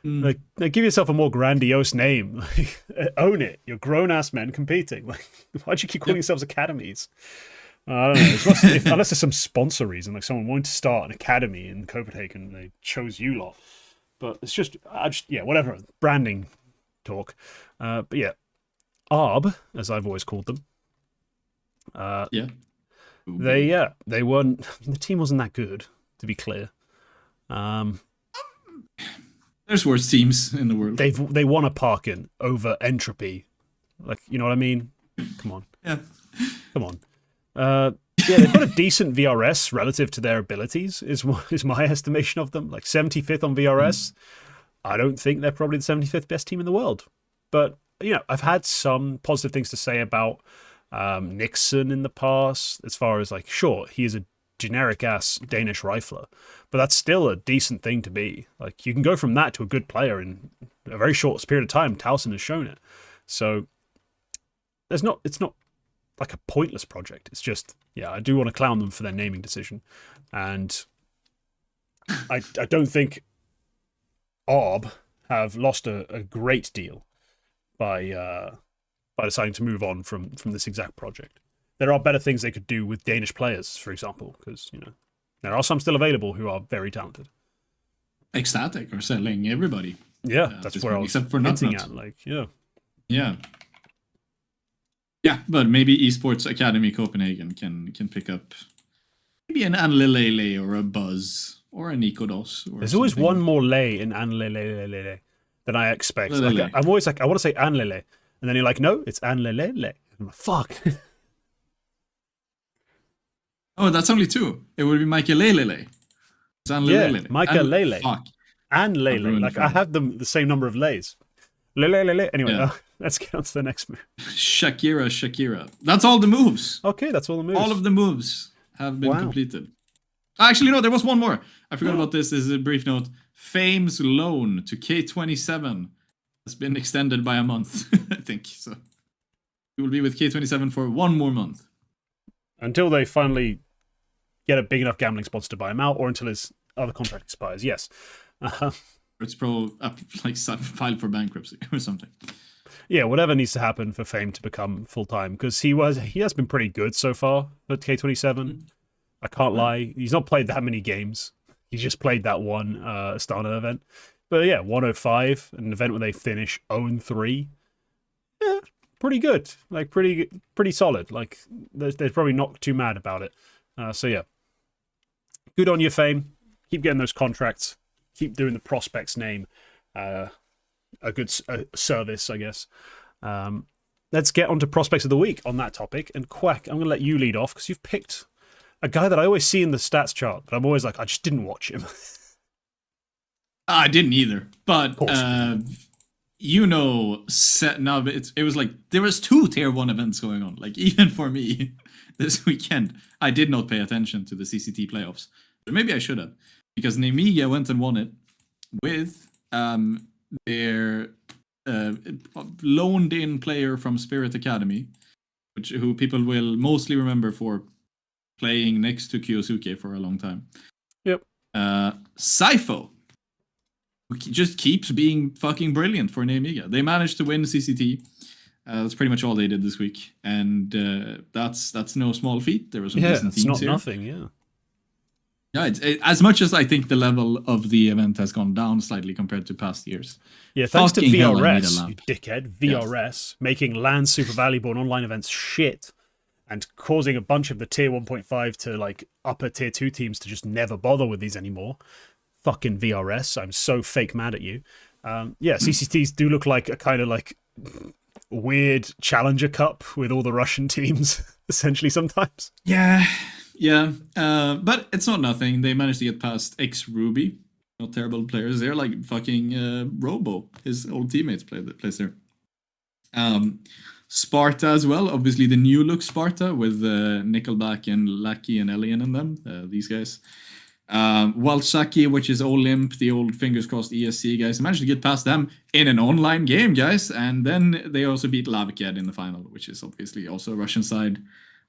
[SPEAKER 1] give yourself a more grandiose name. Like, own it. You're grown-ass men competing. Like, why'd you keep calling yourselves academies? I don't know. Unless there's some sponsor reason, like someone wanted to start an academy in Copenhagen and they chose you lot. But it's just, whatever. Branding talk. But yeah, ARB, as I've always called them. They weren't. The team wasn't that good, to be clear.
[SPEAKER 2] There's worse teams in the world.
[SPEAKER 1] They won a Parkin over Entropy. Like, you know what I mean? Come on.
[SPEAKER 2] Yeah.
[SPEAKER 1] Come on. They've got a decent VRS relative to their abilities, is my estimation of them. Like 75th on VRS. I don't think they're probably the 75th best team in the world. But, I've had some positive things to say about Nixon in the past, as far as, like, sure, he is a generic-ass Danish rifler, but that's still a decent thing to be. Like, you can go from that to a good player in a very short period of time. Towson has shown it. So, it's not like a pointless project. It's just, I do want to clown them for their naming decision. And I don't think ARB have lost a great deal by deciding to move on from this exact project. There are better things they could do with Danish players, for example, because, there are some still available who are very talented.
[SPEAKER 2] Ecstatic are selling everybody.
[SPEAKER 1] Yeah, that's where I was
[SPEAKER 2] except for
[SPEAKER 1] hinting
[SPEAKER 2] Nut.
[SPEAKER 1] at. Like, yeah.
[SPEAKER 2] Yeah, but maybe Esports Academy Copenhagen can pick up maybe an Anlelele or a Buzz or a Nikodos.
[SPEAKER 1] There's always one more lay in Anlelele than I expect. Like, I'm always like, I want to say Anlele. And then you're like, no, it's Anlelele. I'm like, fuck.
[SPEAKER 2] Oh, that's only two. It would be Michaelelele. It's Anlelele.
[SPEAKER 1] Yeah, Michaelele.
[SPEAKER 2] Fuck.
[SPEAKER 1] Anlele. Like, I have the same number of lays. Lele. Anyway, let's get on to the next move.
[SPEAKER 2] Shakira. That's all the moves.
[SPEAKER 1] Okay, that's all the moves.
[SPEAKER 2] All of the moves have been completed. Actually, no, there was one more. I forgot about this. This is a brief note. Fame's loan to K27 has been extended by a month, I think. So he will be with K27 for one more month.
[SPEAKER 1] Until they finally get a big enough gambling sponsor to buy him out, or until his other contract expires, yes.
[SPEAKER 2] It's probably like filed for bankruptcy or something.
[SPEAKER 1] Yeah, whatever needs to happen for Fame to become full-time, because he has been pretty good so far at K27. I can't lie. He's not played that many games. He's just played that one Astana event. But yeah, 105, an event where they finish 0-3. Yeah, pretty good. Like, pretty solid. Like, they're probably not too mad about it. So yeah, good on you, Fame. Keep getting those contracts. Keep doing the prospect's name a good service, I guess. Let's get on to prospects of the week on that topic. And Quack, I'm going to let you lead off because you've picked a guy that I always see in the stats chart, but I'm always like, I just didn't watch him.
[SPEAKER 2] I didn't either, but now it was like there was 2 tier 1 events going on. Like, even for me this weekend, I did not pay attention to the CCT playoffs, but maybe I should have, because Nemiga went and won it with their loaned in player from Spirit Academy, who people will mostly remember for playing next to Kyosuke for a long time.
[SPEAKER 1] Yep.
[SPEAKER 2] Sypho, who just keeps being fucking brilliant for Nemiga. They managed to win CCT. That's pretty much all they did this week, and that's no small feat. There was some decent teams
[SPEAKER 1] it's not
[SPEAKER 2] here.
[SPEAKER 1] Nothing. Yeah.
[SPEAKER 2] Yeah, as much as I think the level of the event has gone down slightly compared to past years.
[SPEAKER 1] Yeah, thanks to
[SPEAKER 2] Fucking hell, I need a
[SPEAKER 1] VRS,
[SPEAKER 2] lamp.
[SPEAKER 1] you dickhead. VRS, making LAN super valuable in online events shit, and causing a bunch of the tier 1.5 to, like, upper tier 2 teams to just never bother with these anymore. Fucking VRS, I'm so fake mad at you. CCTs do look like a kind of, like, weird Challenger Cup with all the Russian teams, essentially, sometimes.
[SPEAKER 2] Yeah, but it's not nothing. They managed to get past X-Ruby. Not terrible players. They're like fucking Robo. His old teammates plays there. Sparta as well. Obviously the new look Sparta with Nickelback and Lucky and Alien in them. These guys. Walsaki, which is Olymp, the old fingers crossed ESC guys, managed to get past them in an online game, guys. And then they also beat Lavked in the final, which is obviously also a Russian side.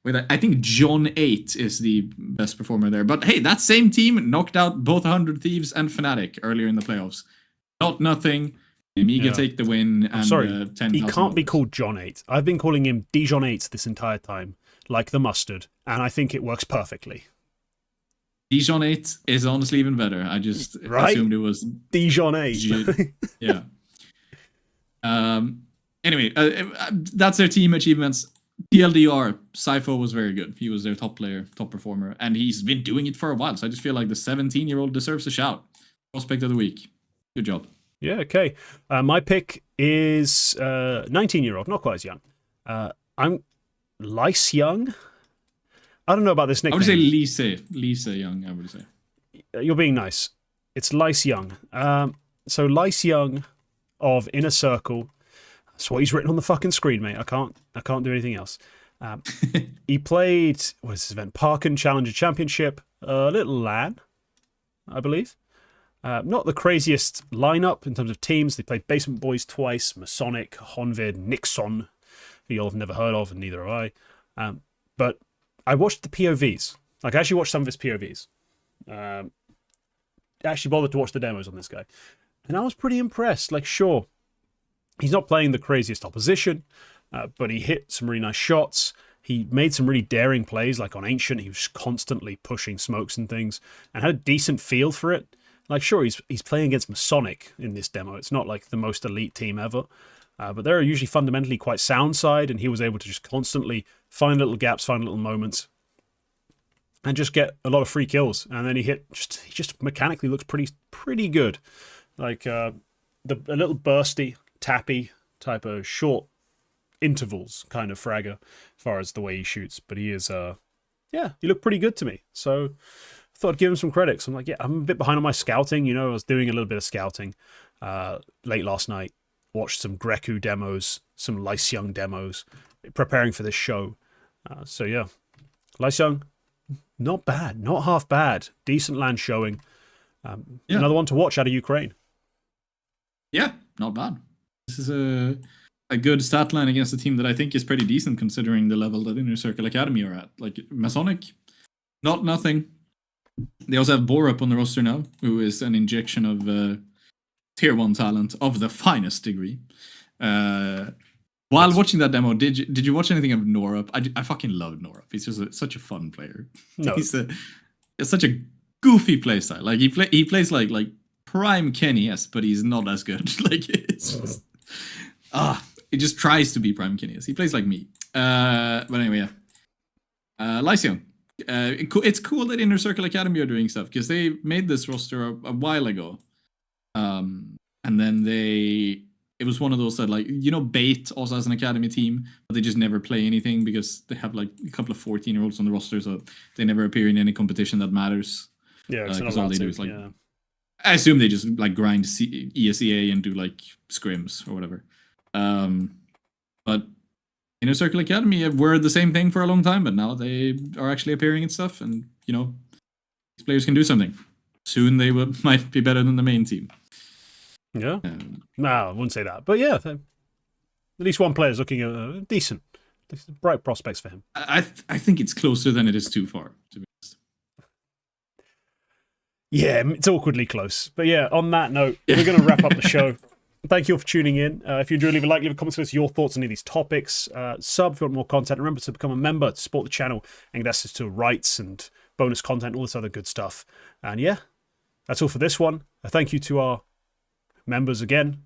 [SPEAKER 2] With I think John 8 is the best performer there. But hey, that same team knocked out both 100 Thieves and Fnatic earlier in the playoffs. Not nothing. Amiga take the win. And,
[SPEAKER 1] sorry,
[SPEAKER 2] 10,
[SPEAKER 1] he can't be called John 8. I've been calling him Dijon 8 this entire time, like the mustard, and I think it works perfectly.
[SPEAKER 2] Dijon 8 is honestly even better. I just assumed it was
[SPEAKER 1] Dijon 8.
[SPEAKER 2] Yeah. Anyway, that's their team achievements. TLDR, Sypho was very good. He was their top player, top performer, and he's been doing it for a while. So I just feel like the 17-year-old deserves a shout. Prospect of the week. Good job.
[SPEAKER 1] Yeah, okay. My pick is 19-year-old, not quite as young. I'm Lice Young. I don't know about this nickname.
[SPEAKER 2] I would say Lisa Young, I would say.
[SPEAKER 1] You're being nice. It's Lice Young. So Lice Young of Inner Circle. That's what he's written on the fucking screen, mate. I can't do anything else. He played, what is this event? Parken Challenger Championship, a little LAN, I believe. Not the craziest lineup in terms of teams. They played Basement Boys twice, Masonic, Honvid, Nixon, who you'll have never heard of, and neither have I. But I watched the POVs. Like, I actually watched some of his POVs. Actually bothered to watch the demos on this guy. And I was pretty impressed. Like, sure, he's not playing the craziest opposition, but he hit some really nice shots. He made some really daring plays, like on Ancient. He was constantly pushing smokes and things, and had a decent feel for it. Like, sure, he's playing against Masonic in this demo. It's not like the most elite team ever. But they're usually fundamentally quite sound side, and he was able to just constantly find little gaps, find little moments, and just get a lot of free kills. And then he just mechanically looks pretty good. Like a little bursty, tappy type of short intervals kind of fragger as far as the way he shoots. But he is, he looked pretty good to me. So I thought I'd give him some credit. So I'm like, yeah, I'm a bit behind on my scouting. You know, I was doing a little bit of scouting late last night. Watched some Greku demos, some Lice Young demos, preparing for this show. So yeah, Lice Young, not bad, not half bad. Decent land showing. Another one to watch out of Ukraine.
[SPEAKER 2] Yeah, not bad. This is a good stat line against a team that I think is pretty decent considering the level that Inner Circle Academy are at. Like Masonic, not nothing. They also have Borup on the roster now, who is an injection of tier 1 talent of the finest degree. While watching that demo, did you watch anything of Norup? I fucking love Norup. He's just such a fun player.
[SPEAKER 1] No.
[SPEAKER 2] He's such a goofy playstyle. Like he plays like prime Kenny, yes, but he's not as good. Like it's just he just tries to be prime Kenny. Yes. He plays like me. But anyway, yeah. Lyceum. It's cool that Inner Circle Academy are doing stuff because they made this roster a while ago. And then it was one of those that, like, you know, Bait also has an academy team, but they just never play anything because they have like a couple of 14-year-olds on the roster, so they never appear in any competition that matters.
[SPEAKER 1] Yeah,
[SPEAKER 2] because all they do is like, I assume they just like grind ESEA and do like scrims or whatever. But Inner Circle Academy were the same thing for a long time, but now they are actually appearing in stuff, and you know, these players can do something. Soon they might be better than the main team.
[SPEAKER 1] Yeah. No, I wouldn't say that. But yeah, at least one player is looking decent. Bright prospects for him.
[SPEAKER 2] I think it's closer than it is too far, to be honest.
[SPEAKER 1] Yeah, it's awkwardly close. But yeah, on that note, we're going to wrap up the show. Thank you all for tuning in. If you enjoyed, leave a like, leave a comment, tell us your thoughts on any of these topics. Sub if you want more content. Remember to become a member to support the channel and get access to rights and bonus content, all this other good stuff. And yeah, that's all for this one. Thank you to our members again.